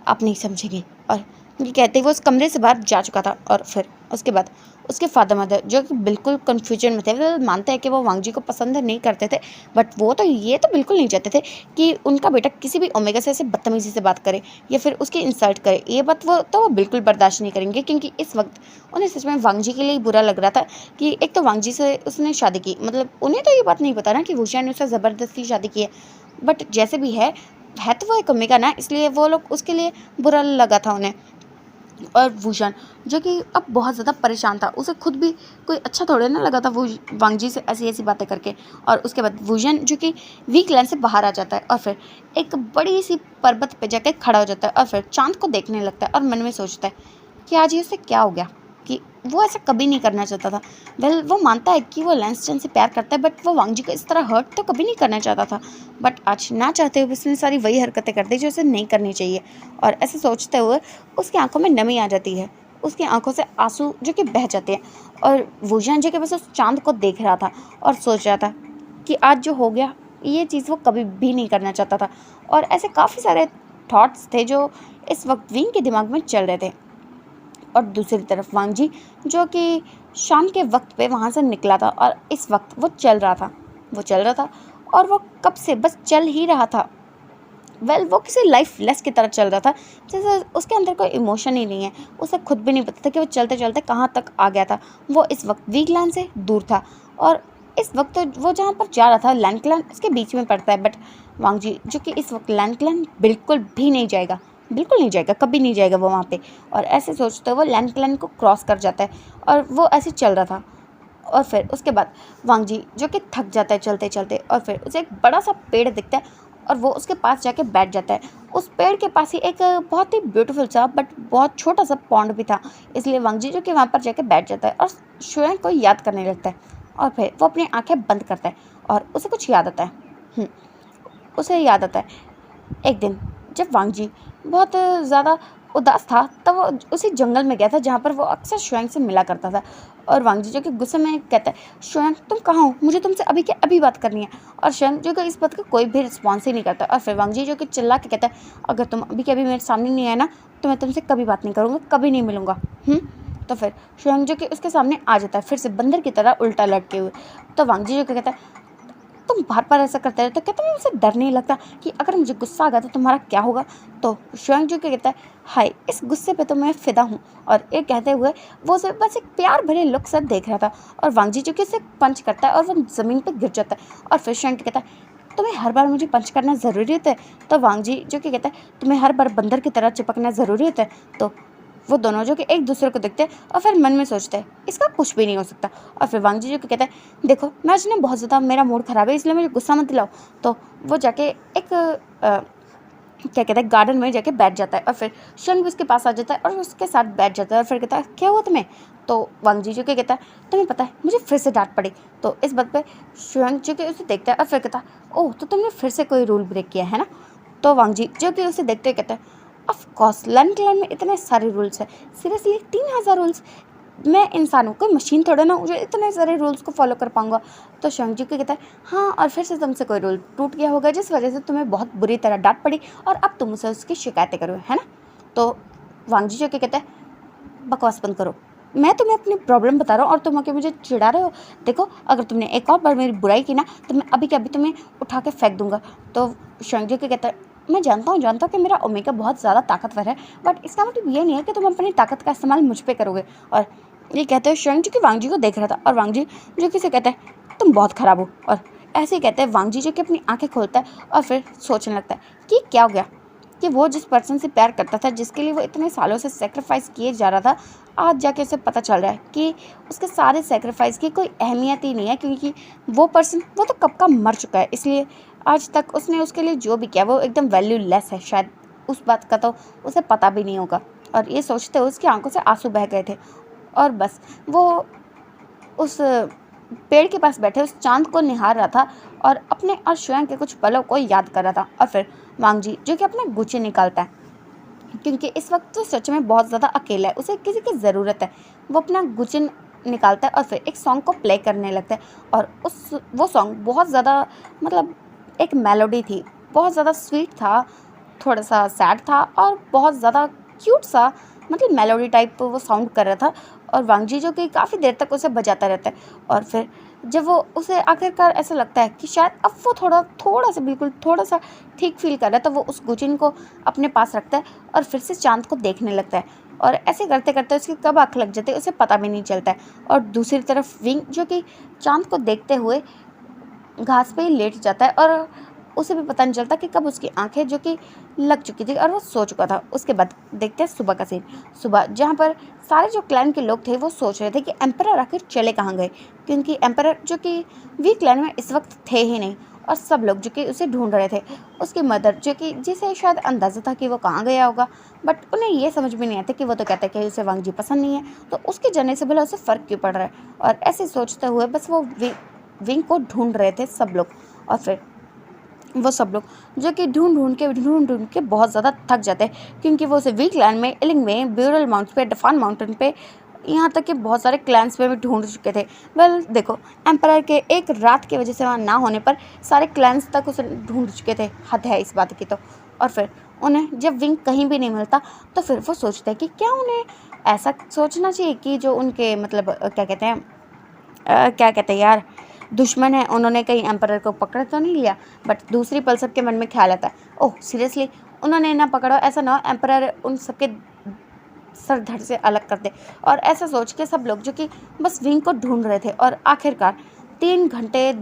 आप नहीं समझेंगे। और ये कहते ही वो उस कमरे से बाहर जा चुका था। और फिर उसके बाद उसके फादर मदर जो कि बिल्कुल कन्फ्यूजन में थे, वो मानते हैं कि वो वांग जी को पसंद नहीं करते थे, बट वो तो ये तो बिल्कुल नहीं चाहते थे कि उनका बेटा किसी भी ओमेगा से ऐसे बदतमीज़ी से बात करे या फिर उसकी इंसल्ट करे। ये बात वो बिल्कुल बर्दाश्त नहीं करेंगे, क्योंकि इस वक्त उन्हें सच में वांग जी के लिए बुरा लग रहा था कि एक तो वांग जी से उसने शादी की, मतलब उन्हें तो ये बात नहीं पता ना कि वुशियान ने उससे ज़बरदस्ती शादी की है। बट जैसे भी है तो वो एक ओमेगा ना, इसलिए वो लोग उसके लिए बुरा लगा था उन्हें। और वुशन जो कि अब बहुत ज़्यादा परेशान था, उसे खुद भी कोई अच्छा थोड़े ना लगा था वो वांग जी से ऐसी ऐसी बातें करके। और उसके बाद वुशन जो कि वीक लैंड से बाहर आ जाता है और फिर एक बड़ी सी पर्वत पे जाकर खड़ा हो जाता है और फिर चांद को देखने लगता है और मन में सोचता है कि आज ये उससे क्या हो गया कि वो ऐसा कभी नहीं करना चाहता था। वेल वो मानता है कि वो लैंसटन से प्यार करता है, बट वो वांग जी को इस तरह हर्ट तो कभी नहीं करना चाहता था। बट आज ना चाहते हुए उसने सारी वही हरकतें कर दी जो उसे नहीं करनी चाहिए। और ऐसे सोचते हुए उसकी आंखों में नमी आ जाती है, उसकी आंखों से आंसू जो कि बह जाते हैं। और वुशन जो कि बस उस चांद को देख रहा था और सोच रहा था कि आज जो हो गया ये चीज़ वो कभी भी नहीं करना चाहता था। और ऐसे काफ़ी सारे थॉट्स थे जो इस वक्त विंग के दिमाग में चल रहे थे। और दूसरी तरफ वांग जी जो कि शाम के वक्त पे वहाँ से निकला था और इस वक्त वो चल रहा था और वो कब से बस चल ही रहा था। वेल वो किसी लाइफ लेस की तरह चल रहा था, जैसे उसके अंदर कोई इमोशन ही नहीं है। उसे खुद भी नहीं पता था कि वो चलते चलते कहाँ तक आ गया था। वो इस वक्त वीकलैंड से दूर था और इस वक्त वो जहाँ पर जा रहा था लैंडक्लैन इसके बीच में पड़ता है। बट वांग जी जो कि इस वक्त लैंडक्लैन बिल्कुल भी नहीं जाएगा, बिल्कुल नहीं जाएगा, कभी नहीं जाएगा वो वहाँ पे। और ऐसे सोचते वो लैंडक्लैन को क्रॉस कर जाता है और वो ऐसे चल रहा था। और फिर उसके बाद वांग जी जो कि थक जाता है चलते चलते और फिर उसे एक बड़ा सा पेड़ दिखता है और वो उसके पास जाके बैठ जाता है। उस पेड़ के पास ही एक बहुत ही ब्यूटीफुल सा बट बहुत छोटा सा पॉन्ड भी था, इसलिए वांग जी जो कि वहाँ पर जाके बैठ जाता है और शुएंग को याद करने लगता है। और फिर वो अपनी आंखें बंद करता है और उसे कुछ याद आता है। उसे याद आता है एक दिन जब वांग जी बहुत ज़्यादा उदास था, तब वो उसी जंगल में गया था जहाँ पर वो अक्सर शुएंग से मिला करता था। और वांग जी जो कि गुस्से में कहता है, शुएंग तुम कहाँ हो, मुझे तुमसे अभी के अभी बात करनी है। और शुएंग जो कि इस बात का कोई भी रिस्पॉन्स ही नहीं करता। और फिर वांग जी जो कि चिल्ला के कहता है, अगर तुम अभी के अभी मेरे सामने नहीं आए ना, तो मैं तुमसे कभी बात नहीं करूँगा, कभी नहीं मिलूँगा। तो फिर शुएंग जो कि उसके सामने आ जाता है, फिर से बंदर की तरह उल्टा लटके हुए। तो वांग जी जो कि कहता है, तुम बार बार ऐसा करते रहते हो, क्या तुम्हें मुझसे डर नहीं लगता कि अगर मुझे गुस्सा आ गया तो तुम्हारा क्या होगा। तो शुएंग जो कहता है, हाय इस गुस्से पे तो मैं फिदा हूँ। और ये कहते हुए वो उसे बस एक प्यार भरे लुक से देख रहा था। और वांग जी जो कि उसे पंच करता है और वो ज़मीन पर गिर जाता है। और फिर शुएंग कहता है, तुम्हें हर बार मुझे पंच करना ज़रूरी होता है। तो वांग जी जो कि कहता है, तुम्हें हर बार बंदर की तरह चिपकना ज़रूरी होता है। तो वो दोनों जो कि एक दूसरे को देखते हैं और फिर मन में सोचते हैं, इसका कुछ भी नहीं हो सकता। और फिर वांग जी जो कि कहता है, देखो मैं आज ना बहुत ज़्यादा मेरा मूड ख़राब है, इसलिए मुझे गुस्सा मत दिलाओ। तो वो जाके एक क्या कहते हैं गार्डन में जाके बैठ जाता है। और फिर शुएंग भी उसके पास आ जाता है और उसके साथ बैठ जाता है। और फिर कहता है, क्या हुआ तुम्हें। तो वांग जी जो कि कहता है, तुम्हें पता है मुझे फिर से डांट पड़ी। तो इस बात पे शुएंग जो कि उसे देखता है और फिर कहता है, ओह तो तुमने फिर से कोई रूल ब्रेक किया है ना। तो वांग जी जो कि उसे देखते हुए कहता है, ऑफ कोर्स लर्न क्लैन में इतने सारे रूल्स हैं, सीरियसली 3000 रूल्स। मैं इंसान हूँ, कोई मशीन थोड़ा ना मुझे इतने सारे रूल्स को फॉलो कर पाऊंगा। तो शुएंग जी को कहता है, हाँ और फिर से तुमसे कोई रूल टूट गया होगा जिस वजह से तुम्हें बहुत बुरी तरह डांट पड़ी और अब तुम उसे उसकी शिकायतें करो, है ना। तो वांग जी जो कहता है, बकवास बंद करो, मैं तुम्हें अपनी प्रॉब्लम बता रहा हूँ और तुम आके मुझे चिढ़ा रहे हो। देखो अगर तुमने एक और बार मेरी बुराई की ना, तो मैं अभी के अभी तुम्हें उठा के फेंक दूंगा। तो शुएंग जी कहता है, मैं जानता हूँ कि मेरा ओमेगा बहुत ज़्यादा ताकतवर है, बट इसका मतलब ये नहीं है कि तुम अपनी ताकत का इस्तेमाल मुझ पर करोगे। और ये कहते हैं शुएंग जी कि वांग जी को देख रहा था और वांग जी जो किसे कहता है, तुम बहुत ख़राब हो। और ऐसे ही कहते हैं वांग जी जो कि अपनी आंखें खोलता है और फिर सोचने लगता है कि क्या हो गया, कि वो जिस पर्सन से प्यार करता था, जिसके लिए वो इतने सालों से सेक्रीफाइस किए जा रहा था, आज जाके उसे पता चल रहा है कि उसके सारे सेक्रीफाइस की कोई अहमियत ही नहीं है, क्योंकि वो पर्सन वो तो कब का मर चुका है। इसलिए आज तक उसने उसके लिए जो भी किया वो एकदम वैल्यूलेस है। शायद उस बात का तो उसे पता भी नहीं होगा। और ये सोचते हुए उसकी आंखों से आंसू बह गए थे और बस वो उस पेड़ के पास बैठे उस चांद को निहार रहा था और अपने और शुएंग के कुछ पलों को याद कर रहा था। और फिर वांग जी जो कि अपने गुच्छे निकालता है, क्योंकि इस वक्त तो सच में बहुत ज़्यादा अकेला है, उसे किसी की ज़रूरत है। वो अपना गुच्छे निकालता है और फिर एक सॉन्ग को प्ले करने लगता है। और वो सॉन्ग बहुत ज़्यादा मतलब एक मेलोडी थी, बहुत ज़्यादा स्वीट था, थोड़ा सा सैड था और बहुत ज़्यादा क्यूट सा मतलब मेलोडी टाइप वो साउंड कर रहा था। और वांग जी जो कि काफ़ी देर तक उसे बजाता रहता है। और फिर जब वो उसे आखिरकार ऐसा लगता है कि शायद अब वो थोड़ा सा बिल्कुल थोड़ा सा ठीक फील कर रहा है, तो वो उस गुचिन को अपने पास रखता है और फिर से चांद को देखने लगता है। और ऐसे करते करते उसकी कब आँख लग जाती है उसे पता भी नहीं चलता है। और दूसरी तरफ विंग जो कि चांद को देखते हुए घास पे ही लेट जाता है और उसे भी पता नहीं चलता कि कब उसकी आंखें जो कि लग चुकी थी और वो सो चुका था। उसके बाद देखते हैं सुबह का सीन। सुबह जहाँ पर सारे जो क्लैन के लोग थे वो सोच रहे थे कि एम्परर आखिर चले कहाँ गए, क्योंकि एम्परर जो कि वी क्लैन में इस वक्त थे ही नहीं और सब लोग जो कि उसे ढूंढ रहे थे। उसकी मदर जो कि जिसे शायद अंदाज़ा था कि वो कहाँ गया होगा, बट उन्हें ये समझ में नहीं आता कि वो तो कहता है कि उसे वांग जी पसंद नहीं है, तो उसके जाने से भला उसे फ़र्क क्यों पड़ रहा है। और ऐसे सोचते हुए बस वो विंग को ढूंढ रहे थे सब लोग। और फिर वो सब लोग जो कि ढूंढ ढूंढ के बहुत ज़्यादा थक जाते हैं, क्योंकि वो उसे वीक लैंड में, इलिंग में, ब्यूरल माउंट पे, डफान माउंटेन पे, यहाँ तक कि बहुत सारे क्लैंस पे भी ढूंढ चुके थे। वेल देखो, एम्परर के एक रात की वजह से वहाँ ना होने पर सारे क्लैंस तक उसे ढूंढ चुके थे। हद है इस बात की तो। और फिर उन्हें जब विंग कहीं भी नहीं मिलता तो फिर वो सोचते हैं कि क्या उन्हें ऐसा सोचना चाहिए कि जो उनके मतलब क्या कहते हैं यार, दुश्मन है, उन्होंने कहीं एम्परर को पकड़ तो नहीं लिया। बट दूसरी पल सबके मन में ख्याल आता है, ओह सीरियसली उन्होंने ना पकड़ा, ऐसा ना हो एम्परर उन सबके सर धड़ से अलग कर दे। और ऐसा सोच के सब लोग जो कि बस विंग को ढूंढ रहे थे। और आखिरकार 3 घंटे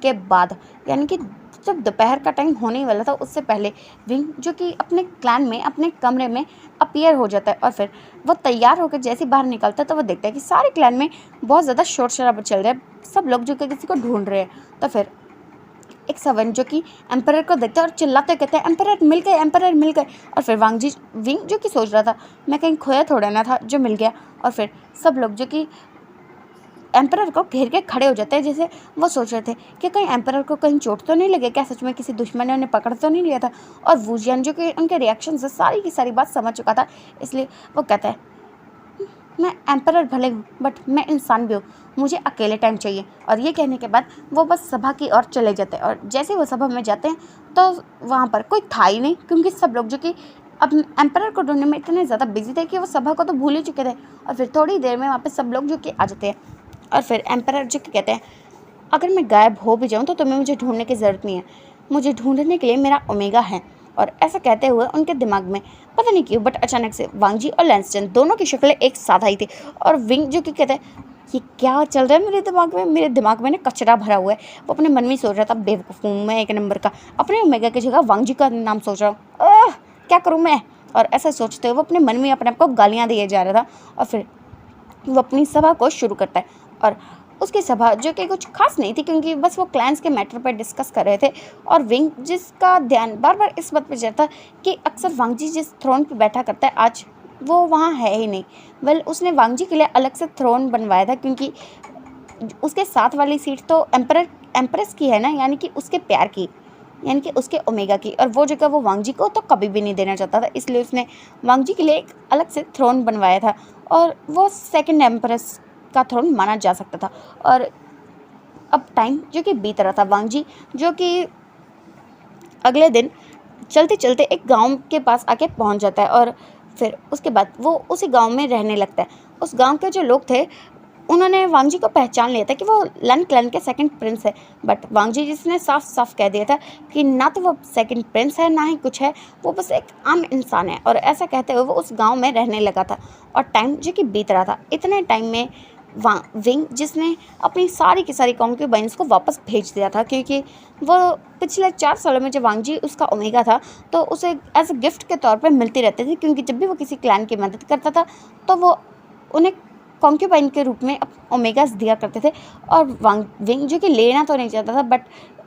के बाद, यानी कि जब दोपहर का टाइम होने वाला था उससे पहले, विंग जो कि अपने क्लैन में अपने कमरे में अपीयर हो जाता है। और फिर वो तैयार होकर जैसे बाहर निकलता है तो वो देखता है कि सारे क्लैन में बहुत ज़्यादा शोर शराबा चल रहा है, सब लोग जो कि किसी को ढूंढ रहे हैं। तो फिर एक सर्वेंट जो कि एम्परर को देखते हैं और चिल्लाते कहते हैं एम्परर मिल गए, एम्परर मिल गए। और फिर विंग जो कि सोच रहा था मैं कहीं खोया थोड़ा ना था जो मिल गया। और फिर सब लोग जो कि एम्परर को घेर के खड़े हो जाते हैं, जैसे वो सोच रहे थे कि कहीं एम्परर को कहीं चोट तो नहीं लगे, क्या सच में किसी दुश्मन ने उन्हें पकड़ तो नहीं लिया था। और वूजियान जो कि उनके रिएक्शन से सारी की सारी बात समझ चुका था, इसलिए वो कहता है मैं एम्परर भले हूँ बट मैं इंसान भी हूँ, मुझे अकेले टाइम चाहिए। और ये कहने के बाद वो बस सभा की ओर चले जाते हैं। और जैसे वो सभा में जाते हैं तो वहाँ पर कोई था ही नहीं, क्योंकि सब लोग जो कि अब एम्परर को ढूंढने में इतने ज़्यादा बिजी थे कि वो सभा को तो भूल ही चुके थे। और फिर थोड़ी देर में वहाँ पे सब लोग जो कि आ जाते हैं। और फिर एम्परर जो कि कहते हैं अगर मैं गायब हो भी जाऊँ तो तुम्हें मुझे ढूंढने की ज़रूरत नहीं है, मुझे ढूंढने के लिए मेरा ओमेगा है। और ऐसा कहते हुए उनके दिमाग में पता नहीं क्यों बट अचानक से वांग जी और लैंसटन दोनों की शक्लें एक साथ आई थी। और विंग जो कि कहते हैं ये क्या चल रहा है मेरे दिमाग में ना कचरा भरा हुआ है। वो अपने मन में सोच रहा था बेवकूफ़ हूँ मैं एक नंबर का, अपने ओमेगा की जगह वांग जी का नाम सोच रहा हूँ, क्या करूँ मैं। और ऐसा सोचते हुए वो अपने मन में अपने आप को गालियाँ दिए जा रहा था। और फिर वो अपनी सभा को शुरू करता है। और उसकी सभा जो कि कुछ खास नहीं थी, क्योंकि बस वो क्लैंस के मैटर पर डिस्कस कर रहे थे। और विंग जिसका ध्यान बार बार इस बात पर जाता कि अक्सर वांग जी जिस थ्रोन पर बैठा करता है आज वो वहाँ है ही नहीं। वेल उसने वांग जी के लिए अलग से थ्रोन बनवाया था, क्योंकि उसके साथ वाली सीट तो एम्प्रेस की है ना, यानी कि उसके प्यार की, यानी कि उसके ओमेगा की। और वो जगह वो वांग जी को तो कभी भी नहीं देना चाहता था, इसलिए उसने वांग जी के लिए एक अलग से थ्रोन बनवाया था। और वो सेकंड एम्प्रेस का थ्रोन माना जा सकता था। और अब टाइम जो कि बीत रहा था, वांग जी जो कि अगले दिन चलते चलते एक गांव के पास आके पहुंच जाता है। और फिर उसके बाद वो उसी गांव में रहने लगता है। उस गांव के जो लोग थे उन्होंने वांग जी को पहचान लिया था कि वो लन क्लैन के सेकंड प्रिंस है। बट वांग जी जिसने साफ साफ कह दिया था कि ना तो वो सेकंड प्रिंस है ना ही कुछ है, वो बस एक आम इंसान है। और ऐसा कहते हुए वो उस गांव में रहने लगा था। और टाइम जो कि बीत रहा था, इतने टाइम में विंग जिसने अपनी सारी की सारी कॉन्क्यूबाइंस को वापस भेज दिया था, क्योंकि वो पिछले 4 सालों में जब वांग जी उसका ओमेगा था तो उसे एज अ गिफ्ट के तौर पे मिलती रहती थी, क्योंकि जब भी वो किसी क्लैन की मदद करता था तो वो उन्हें कॉन्क्यूबाइन के रूप में ओमेगास दिया करते थे। और विंग जो कि लेना तो नहीं चाहता था, बट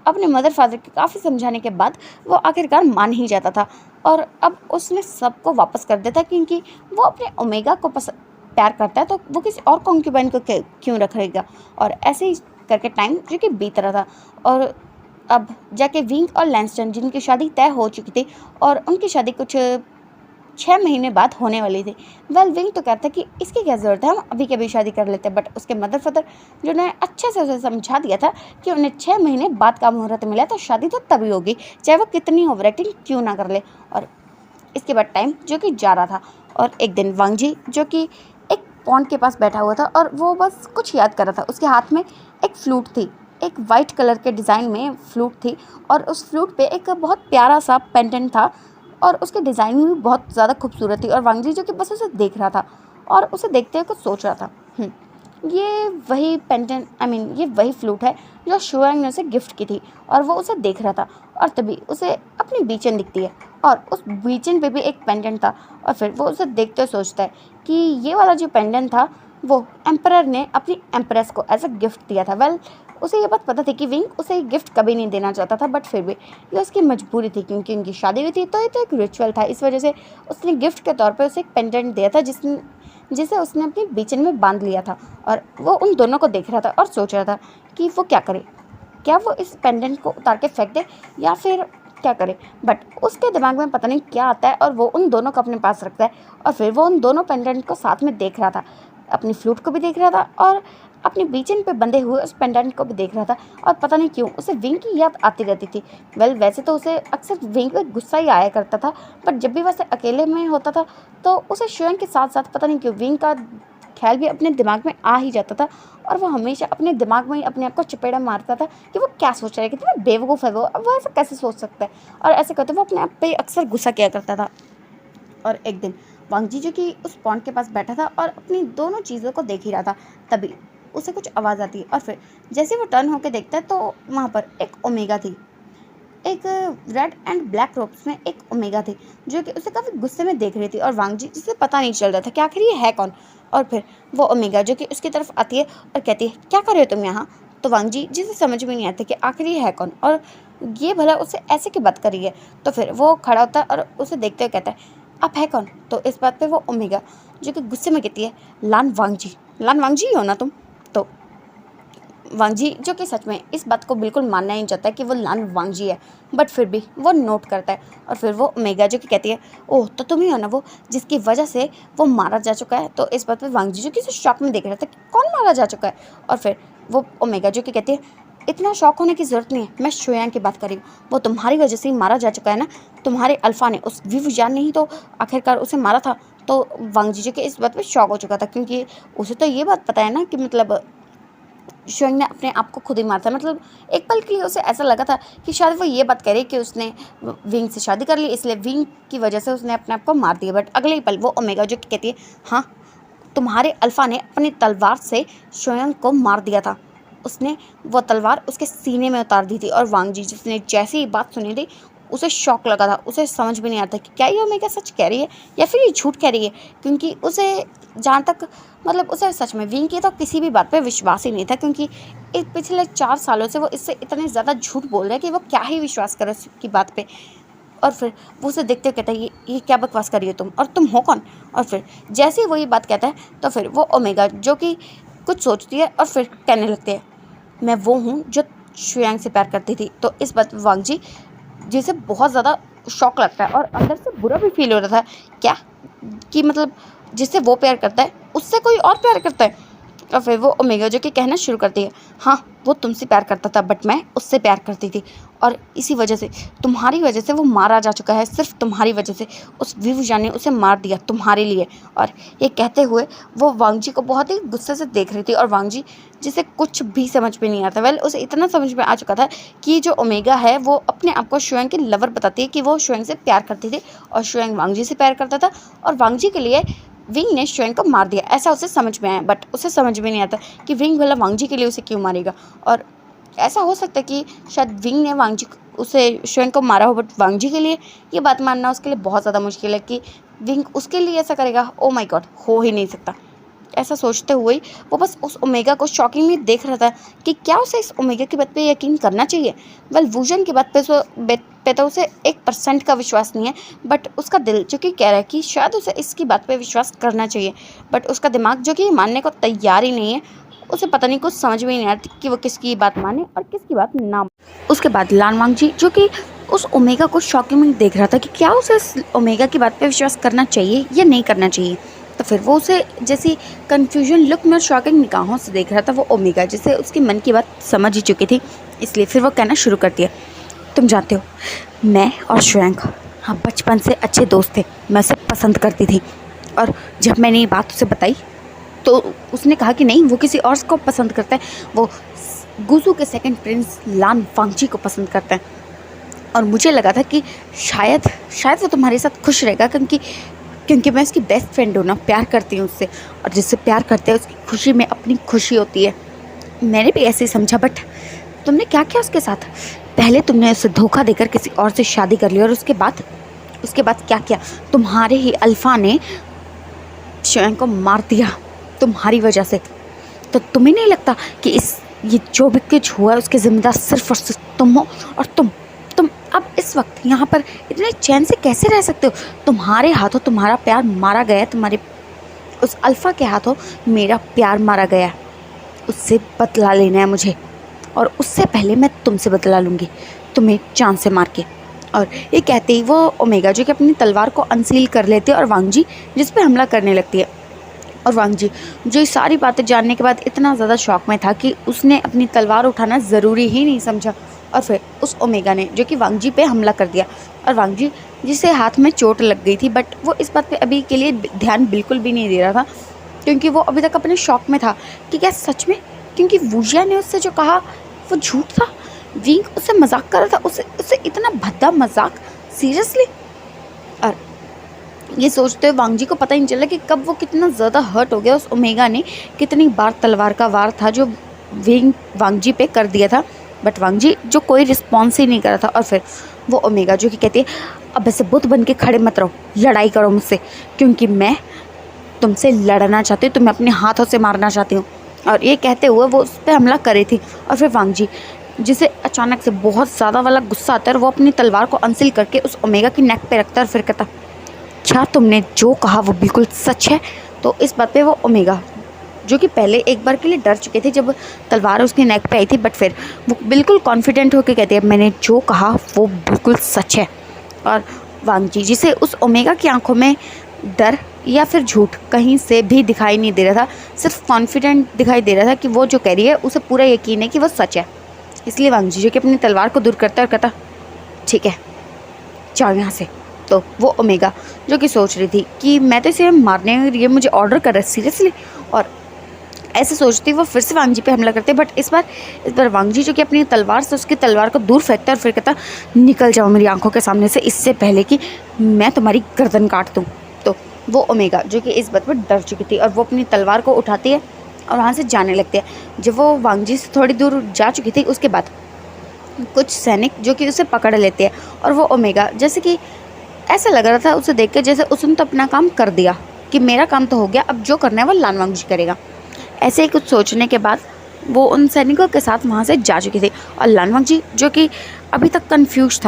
अपने मदर फादर के काफ़ी समझाने के बाद वो आखिरकार मान ही जाता था। और अब उसने सबको वापस कर दिया था, क्योंकि वो अपने ओमेगा को प्यार करता है तो वो किसी और कॉन्क्यूबाइन को क्यों रखेगा। और ऐसे ही करके टाइम जो कि बीत रहा था। और अब जाके विंग और लैंसटन जिनकी शादी तय हो चुकी थी और उनकी शादी कुछ 6 महीने बाद होने वाली थी। वेल विंग तो कहता है कि इसकी क्या ज़रूरत है, हम अभी के अभी शादी कर लेते हैं। बट उसके मदर फादर जो ने अच्छे से उसे समझा दिया था कि उन्हें 6 महीने बाद का मुहूर्त मिला तो शादी तो तभी होगी, चाहे वो कितनी ओवर एक्टिंग क्यों ना कर ले। और इसके बाद टाइम जो कि जा रहा था। और एक दिन वांग जी जो कि एक पॉन्ड के पास बैठा हुआ था और वो बस कुछ याद कर रहा था। उसके हाथ में एक फ्लूट थी, एक वाइट कलर के डिज़ाइन में फ्लूट थी। और उस फ्लूट पे एक बहुत प्यारा सा पेंडेंट था और उसके डिज़ाइन भी बहुत ज़्यादा खूबसूरत थी। और वांग जी जो कि बस उसे देख रहा था और उसे देखते हुए कुछ सोच रहा था, ये वही पेंडेंट ये वही फ्लूट है जो शुआंग ने उसे गिफ्ट की थी। और वो उसे देख रहा था और तभी उसे अपनी बीचन दिखती है और उस बीचन पे भी एक पेंडेंट था। और फिर वो उसे देखते हुए सोचता है कि ये वाला जो पेंडेंट था वो एम्परर ने अपनी एम्प्रेस को एज अ गिफ्ट दिया था। वेल उसे ये बात पता थी कि विंग उसे गिफ्ट कभी नहीं देना चाहता था, बट फिर भी ये उसकी मजबूरी थी, क्योंकि उनकी शादी हुई थी तो ये तो एक रिचुअल था। इस वजह से उसने गिफ्ट के तौर पे उसे एक पेंडेंट दिया था जिसे उसने अपनी बीचन में बांध लिया था। और वो उन दोनों को देख रहा था और सोच रहा था कि वो क्या करे, क्या वो इस पेंडेंट को उतार के फेंक दे या फिर क्या करे। बट उसके दिमाग में पता नहीं क्या आता है और वो उन दोनों को अपने पास रखता है। और फिर वो उन दोनों पेंडेंट को साथ में देख रहा था, अपनी फ्लूट को भी देख रहा था और अपनी बीचन पे बंधे हुए उस पेंडेंट को भी देख रहा था। और पता नहीं क्यों उसे विंग की याद आती रहती थी। वेल वैसे तो उसे अक्सर विंग पे गुस्सा ही आया करता था, बट जब भी वैसे अकेले में होता था तो उसे शुआंग के साथ साथ पता नहीं क्यों विंग का ख्याल भी अपने दिमाग में आ ही जाता था। और वो हमेशा अपने दिमाग में ही अपने आप को चपेड़ा मारता था कि वो क्या सोच रहा है, कितना बेवकूफ़ है वो, अब वो ऐसा कैसे सोच सकता है। और ऐसे करते वो अपने आप पे अक्सर गुस्सा किया करता था। और एक दिन वांग जी जो कि उस पॉन्ड के पास बैठा था और अपनी दोनों चीज़ों को देख ही रहा था, तभी उसे कुछ आवाज़ आती है। और फिर जैसे वो टर्न होकर देखता है तो वहाँ पर एक ओमेगा थी, एक रेड एंड ब्लैक रोब्स में एक ओमेगा थी जो कि उसे काफ़ी गुस्से में देख रही थी। और वांग जी जिसे पता नहीं चल रहा था कि आखिर ये है कौन। और फिर वो ओमेगा जो कि उसकी तरफ आती है और कहती है क्या कर रहे हो तुम यहाँ, तो वांग जी जिसे समझ में नहीं आता कि आखिर ये है कौन और ये भला उससे ऐसे की बात करी है। तो फिर वो खड़ा होता है और उसे देखते हुए कहता है आप है कौन। तो इस बात पे वो ओमेगा जो कि गुस्से में कहती है लान वांग जी हो ना तुम। तो वांग जी जो कि सच में इस बात को बिल्कुल मानना ही नहीं चाहता है कि वो लान वांग जी है, बट फिर भी वो नोट करता है। और फिर वो ओमेगा जो कि कहती है ओह तो तुम ही हो ना वो जिसकी वजह से वो मारा जा चुका है। तो इस बात पे वांग जी जो कि शॉक में देख रहा था कि कौन मारा जा चुका है। और फिर वो ओमेगा जो कि कहती है इतना शौक होने की ज़रूरत नहीं है, मैं शुयांग की बात कर रही हूँ। वो तुम्हारी वजह से ही मारा जा चुका है ना, तुम्हारे अल्फ़ा ने उस विवुजान ने ही तो आखिरकार उसे मारा था। तो वांग जी जो कि इस बात पे शॉक हो चुका था क्योंकि उसे तो ये बात पता है ना कि मतलब शुयांग ने अपने आप को खुद ही मारा था। मतलब एक पल के लिए उसे ऐसा लगा था कि शायद वो ये बात कह रही कि उसने विंग से शादी कर ली इसलिए विंग की वजह से उसने अपने आप को मार दिया। बट अगले ही पल वो ओमेगा जो कि कहती है हाँ तुम्हारे अल्फ़ा ने अपनी तलवार से शुयांग को मार दिया था, उसने वो तलवार उसके सीने में उतार दी थी। और वांग जी जिसने जैसे ही बात सुनी थी उसे शौक लगा था, उसे समझ में नहीं आता कि क्या ये ओमेगा सच कह रही है या फिर ये झूठ कह रही है क्योंकि उसे जहाँ तक मतलब उसे सच में विंग की तो किसी भी बात पे विश्वास ही नहीं था क्योंकि पिछले 4 सालों से वो इससे इतने ज़्यादा झूठ बोल रहा है कि वो क्या ही विश्वास करे उसकी बात पे। और फिर वो उसे देखते हुए कहता है ये क्या बकवास करी हो तुम और तुम हो कौन। और फिर जैसे ही वो ये बात कहता है तो फिर वो ओमेगा जो कि कुछ सोचती है और फिर कहने लगती है मैं वो हूँ जो शुयांग से प्यार करती थी। तो इस बात वांग जी जिसे बहुत ज़्यादा शौक लगता है और अंदर से बुरा भी फील हो रहा था क्या कि मतलब जिससे वो प्यार करता है उससे कोई और प्यार करता है। और फिर वो ओमेगा जो कि कहना शुरू करती है हाँ वो तुमसे प्यार करता था बट मैं उससे प्यार करती थी और इसी वजह से तुम्हारी वजह से वो मारा जा चुका है, सिर्फ तुम्हारी वजह से उस विवुजान ने उसे मार दिया तुम्हारे लिए। और ये कहते हुए वो वांग जी को बहुत ही गुस्से से देख रही थी और वांग जी जिसे कुछ भी समझ में नहीं आता। वेल उसे इतना समझ में आ चुका था कि जो ओमेगा है वो अपने आप को शुयांग की लवर बताती है कि वो शुयांग से प्यार करती थी और शुयांग वांग जी से प्यार करता था और वांग जी के लिए विंग ने शुयांग को मार दिया ऐसा उसे समझ में आया। बट उसे समझ में नहीं आता कि विंग भला वांग जी के लिए उसे क्यों मारेगा। और ऐसा हो सकता है कि शायद विंग ने वांग जी उसे शुयांग को मारा हो बट वांग जी के लिए ये बात मानना उसके लिए बहुत ज़्यादा मुश्किल है कि विंग उसके लिए ऐसा करेगा। ओ माय गॉड हो ही नहीं सकता। ऐसा सोचते हुए ही वो बस उस ओमेगा को शॉकिंग में देख रहा था कि क्या उसे इस ओमेगा की बात पे यकीन करना चाहिए। वेल वुजन की बात पे तो उसे 1% का विश्वास नहीं है बट उसका दिल जो कि कह रहा है कि शायद उसे इसकी बात पे विश्वास करना चाहिए बट उसका दिमाग जो कि मानने को तैयार ही नहीं है। उसे पता नहीं कुछ समझ में ही नहीं आता कि वो किसकी बात माने और किसकी बात ना माने। उसके बाद लान वांग जी जो कि उस ओमेगा को शॉकिंग में देख रहा था कि क्या उसे इस ओमेगा की बात पे विश्वास करना चाहिए या नहीं करना चाहिए। तो फिर वो उसे जैसी कन्फ्यूजन लुक में और शॉकिंग निगाहों से देख रहा था वो ओमेगा जिसे उसकी मन की बात समझ ही चुकी थी। इसलिए फिर वो कहना शुरू कर दिया तुम जानते हो मैं और शुयांग हाँ बचपन से अच्छे दोस्त थे, मैं उसे पसंद करती थी और जब मैंने ये बात उसे बताई तो उसने कहा कि नहीं वो किसी और को पसंद करता है, वो गुजू के सेकंड प्रिंस लान वांगजी को पसंद करता है। और मुझे लगा था कि शायद वो तुम्हारे साथ खुश रहेगा क्योंकि मैं उसकी बेस्ट फ्रेंड हूँ ना, प्यार करती हूँ उससे और जिससे प्यार करते हैं उसकी खुशी में अपनी खुशी होती है। मैंने भी ऐसे ही समझा बट तुमने क्या किया उसके साथ, पहले तुमने उसे धोखा देकर किसी और से शादी कर ली और उसके बाद क्या किया, तुम्हारे ही अल्फ़ा ने शुयांग को मार दिया तुम्हारी वजह से। तो तुम्हें नहीं लगता कि ये जो भी कुछ हुआ है उसके ज़िम्मेदार सिर्फ और सिर्फ तुम हो और तुम अब इस वक्त यहाँ पर इतने चैन से कैसे रह सकते हो। तुम्हारे हाथों तुम्हारा प्यार मारा गया है, तुम्हारे उस अल्फ़ा के हाथों मेरा प्यार मारा गया है, उससे बदला लेना है मुझे और उससे पहले मैं तुमसे बदला लूँगी तुम्हें जान से मार के। और ये कहते ही वो ओमेगा जो कि अपनी तलवार को अनसील कर लेती है और वांग जी जिस पर हमला करने लगती है। और वांग जी जो ये सारी बातें जानने के बाद इतना ज़्यादा शौक में था कि उसने अपनी तलवार उठाना ज़रूरी ही नहीं समझा और फिर उस ओमेगा ने जो कि वांग जी पे हमला कर दिया। और वांग जी जिसे हाथ में चोट लग गई थी बट वो इस बात पे अभी के लिए ध्यान बिल्कुल भी नहीं दे रहा था क्योंकि वो अभी तक अपने शौक में था कि क्या सच में, क्योंकि वुजिया ने उससे जो कहा वो झूठ था, विंग उससे मजाक कर रहा था, उससे इतना भद्दा मजाक सीरियसली। और ये सोचते हुए वांग जी को पता ही नहीं चला कि कब वो कितना ज़्यादा हर्ट हो गया। उस ओमेगा ने कितनी बार तलवार का वार था जो वांग जी पे कर दिया था बट वांग जी जो कोई रिस्पॉन्स ही नहीं कर रहा था। और फिर वो ओमेगा जो कि कहती है अब ऐसे बुत बन के खड़े मत रहो, लड़ाई करो मुझसे क्योंकि मैं तुमसे लड़ना चाहती हूँ, तुम्हें अपने हाथों से मारना चाहती हूँ। और ये कहते हुए वो उस पर हमला करे थी। और फिर वांग जी जिसे अचानक से बहुत ज़्यादा वाला गुस्सा आता है और वो अपनी तलवार को अनसील करके उस ओमेगा की नेक पे रखता है और फिर कहता, अच्छा तुमने जो कहा वो बिल्कुल सच है। तो इस बात पे वो ओमेगा जो कि पहले एक बार के लिए डर चुके थे जब तलवार उसकी नेक पे आई थी, बट फिर वो बिल्कुल कॉन्फिडेंट होकर कहते हैं, मैंने जो कहा वो बिल्कुल सच है। और वांग जी जिसे उस ओमेगा की आंखों में डर या फिर झूठ कहीं से भी दिखाई नहीं दे रहा था, सिर्फ कॉन्फिडेंट दिखाई दे रहा था कि वो जो कह रही है उसे पूरा यकीन है कि वो सच है। इसलिए वांग जी जो कि अपनी तलवार को दूर करता और कहता, ठीक है जाओ यहाँ से। तो वो ओमेगा जो कि सोच रही थी कि मैं तो इसे मारने ये मुझे ऑर्डर कर रहा है सीरियसली, और ऐसे सोचती वो फिर से वांग जी पे हमला करते, बट इस बार वांग जी जो कि अपनी तलवार से उसकी तलवार को दूर फेंकता और फिर कहता, निकल जाओ मेरी आंखों के सामने से इससे पहले कि मैं तुम्हारी गर्दन काट दूँ। तो वो ओमेगा जो कि इस बात पर डर चुकी थी और वो अपनी तलवार को उठाती है और वहाँ से जाने लगती है। जब वो वांग जी से थोड़ी दूर जा चुकी थी उसके बाद कुछ सैनिक जो कि उसे पकड़ लेते हैं और वो ओमेगा जैसे कि ऐसा लग रहा था उसे देख के जैसे उसने तो अपना काम कर दिया कि मेरा काम तो हो गया, अब जो करना है वो लान वांग जी करेगा। ऐसे ही कुछ सोचने के बाद वो उन सैनिकों के साथ वहाँ से जा चुकी थी और लान वांग जी जो कि अभी तक कंफ्यूज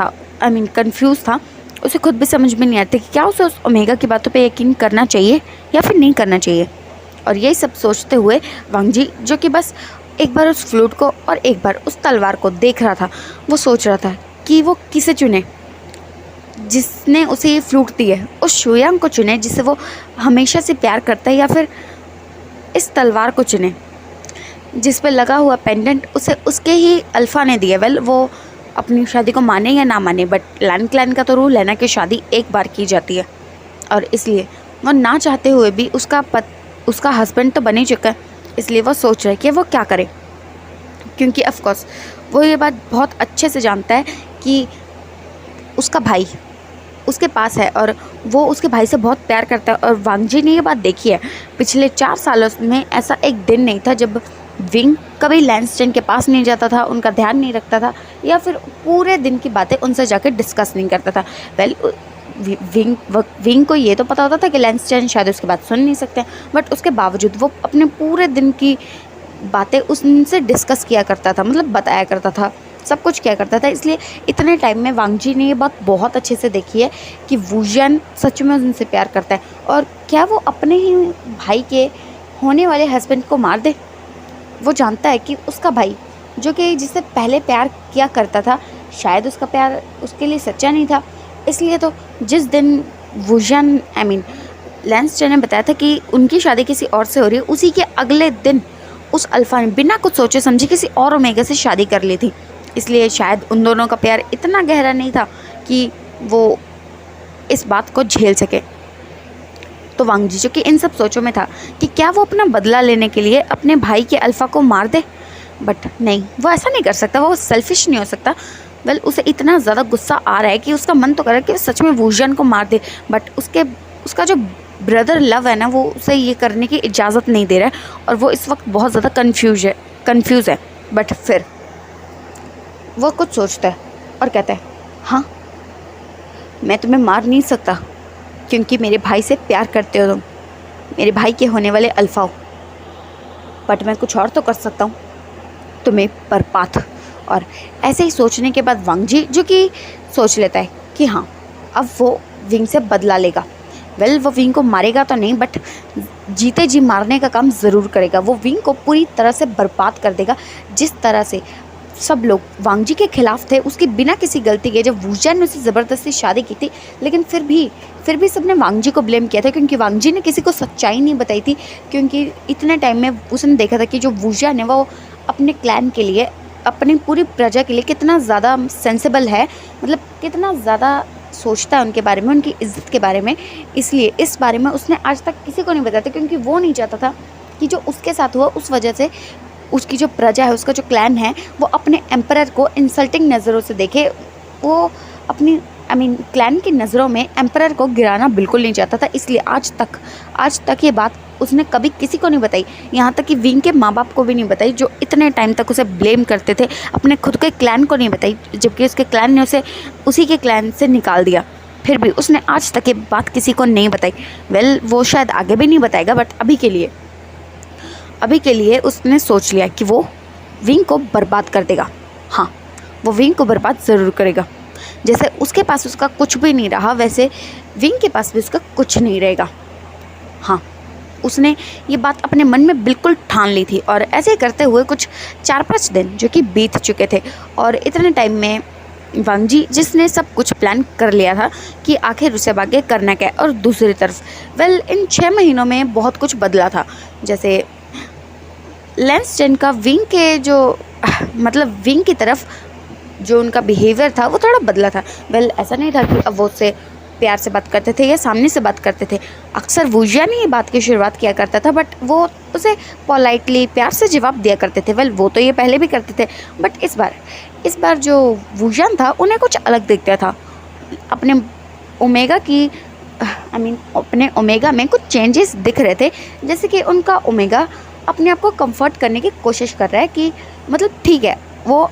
था, उसे खुद भी समझ में नहीं आता कि क्या उसे उस ओमेगा की बातों पे यकीन करना चाहिए या फिर नहीं करना चाहिए। और यही सब सोचते हुए वांग जी जो कि बस एक बार उस फ्लूट को और एक बार उस तलवार को देख रहा था, वो सोच रहा था कि वो किसे चुने, जिसने उसे ये फ्लूट दी है उस शुयांग को चुने जिसे वो हमेशा से प्यार करता है, या फिर इस तलवार को चुने जिस पे लगा हुआ पेंडेंट उसे उसके ही अल्फ़ा ने दिया। वेल वो अपनी शादी को माने या ना माने, बट लान क्लैन का तो रूल है ना कि शादी एक बार की जाती है, और इसलिए वो ना चाहते हुए भी उसका हस्बैंड तो बन ही चुका है, इसलिए वो सोच रहा है कि वो क्या करे, क्योंकि ऑफ कोर्स वो ये बात बहुत अच्छे से जानता है कि उसका भाई उसके पास है और वो उसके भाई से बहुत प्यार करता है। और वांग जी ने ये बात देखी है, पिछले 4 सालों में ऐसा एक दिन नहीं था जब विंग कभी लैंसस्टन के पास नहीं जाता था, उनका ध्यान नहीं रखता था या फिर पूरे दिन की बातें उनसे जाकर डिस्कस नहीं करता था। वेल विंग को ये तो पता होता था कि लैंसस्टन शायद उसके बात सुन नहीं सकते, बट उसके बावजूद वो अपने पूरे दिन की बातें उनसे डिस्कस किया करता था, मतलब बताया करता था, सब कुछ किया करता था। इसलिए इतने टाइम में वांग जी ने ये बात बहुत अच्छे से देखी है कि वुजियान सच में उनसे प्यार करता है, और क्या वो अपने ही भाई के होने वाले हस्बैंड को मार दे। वो जानता है कि उसका भाई जो कि जिससे पहले प्यार किया करता था, शायद उसका प्यार उसके लिए सच्चा नहीं था। इसलिए तो जिस दिन वुजियान लैंसस्टन ने बताया था कि उनकी शादी किसी और से हो रही है, उसी के अगले दिन उस अल्फ़ा ने बिना कुछ सोचे समझे किसी और ओमेगा से शादी कर ली थी। इसलिए शायद उन दोनों का प्यार इतना गहरा नहीं था कि वो इस बात को झेल सके। तो वांग जी जो कि इन सब सोचों में था कि क्या वो अपना बदला लेने के लिए अपने भाई के अल्फ़ा को मार दे, बट नहीं, वो ऐसा नहीं कर सकता, वो सेल्फिश नहीं हो सकता। वेल उसे इतना ज़्यादा गुस्सा आ रहा है कि उसका मन तो कर रहा है कि वो सच में वुजियान को मार दे, बट उसका जो ब्रदर लव है ना, वो उसे ये करने की इजाज़त नहीं दे रहा है और वो इस वक्त बहुत ज़्यादा कन्फ्यूज़ है। बट फिर वो कुछ सोचता है और कहता है, हाँ मैं तुम्हें मार नहीं सकता क्योंकि मेरे भाई से प्यार करते हो तुम, मेरे भाई के होने वाले अल्फ़ा हो, बट मैं कुछ और तो कर सकता हूँ, तुम्हें बर्बाद। और ऐसे ही सोचने के बाद वांग जी जो कि सोच लेता है कि हाँ अब वो विंग से बदला लेगा। वेल वो विंग को मारेगा तो नहीं, बट जीते जी मारने का काम ज़रूर करेगा। वो विंग को पूरी तरह से बर्बाद कर देगा। जिस तरह से सब लोग वांग जी के खिलाफ थे, उसकी बिना किसी गलती के, जब वुजियान ने उससे ज़बरदस्ती शादी की थी, लेकिन फिर भी सबने वांग जी को ब्लेम किया था क्योंकि वांग जी ने किसी को सच्चाई नहीं बताई थी। क्योंकि इतने टाइम में उसने देखा था कि जो वुजियान है वो अपने क्लैन के लिए, अपनी पूरी प्रजा के लिए कितना ज़्यादा सेंसिबल है, मतलब कितना ज़्यादा सोचता है उनके बारे में, उनकी इज्जत के बारे में। इसलिए इस बारे में उसने आज तक किसी को नहीं बताया था क्योंकि वो नहीं चाहता था कि जो उसके साथ हुआ उस वजह से उसकी जो प्रजा है, उसका जो क्लैन है, वो अपने एम्परर को इंसल्टिंग नज़रों से देखे। वो अपनी क्लैन की नज़रों में एम्परर को गिराना बिल्कुल नहीं चाहता था। इसलिए आज तक ये बात उसने कभी किसी को नहीं बताई, यहाँ तक कि विंग के माँ बाप को भी नहीं बताई, जो इतने टाइम तक उसे ब्लेम करते थे। अपने खुद के क्लैन को नहीं बताई, जबकि उसके क्लैन ने उसे उसी के क्लैन से निकाल दिया। फिर भी उसने आज तक ये बात किसी को नहीं बताई। वेल वो शायद आगे भी नहीं बताएगा, बट अभी के लिए अभी के लिए उसने सोच लिया कि वो विंग को बर्बाद कर देगा। हाँ, वो विंग को बर्बाद ज़रूर करेगा। जैसे उसके पास उसका कुछ भी नहीं रहा, वैसे विंग के पास भी उसका कुछ नहीं रहेगा। हाँ, उसने ये बात अपने मन में बिल्कुल ठान ली थी। और ऐसे करते हुए कुछ 4-5 दिन जो कि बीत चुके थे, और इतने टाइम में वांग जी जिसने सब कुछ प्लान कर लिया था कि आखिर उसे आगे करना क्या है। और दूसरी तरफ इन 6 महीनों में बहुत कुछ बदला था। जैसे लैंस टेन का विंग के जो मतलब विंग की तरफ जो उनका बिहेवियर था वो थोड़ा बदला था। ऐसा नहीं था कि अब वो उससे प्यार से बात करते थे या सामने से बात करते थे। अक्सर वुजियान ही बात की शुरुआत किया करता था, बट वो उसे पोलाइटली प्यार से जवाब दिया करते थे। वो तो ये पहले भी करते थे, बट इस बार जो वुजियान था उन्हें कुछ अलग दिखता था। अपने ओमेगा की अपने ओमेगा में कुछ चेंजेस दिख रहे थे। जैसे कि उनका ओमेगा अपने आप को कंफर्ट करने की कोशिश कर रहा है कि मतलब ठीक है, वो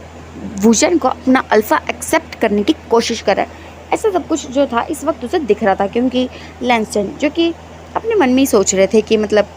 वुजियान को अपना अल्फ़ा एक्सेप्ट करने की कोशिश कर रहा है। ऐसा सब कुछ जो था इस वक्त उसे दिख रहा था, क्योंकि लैंस टेन जो कि अपने मन में ही सोच रहे थे कि मतलब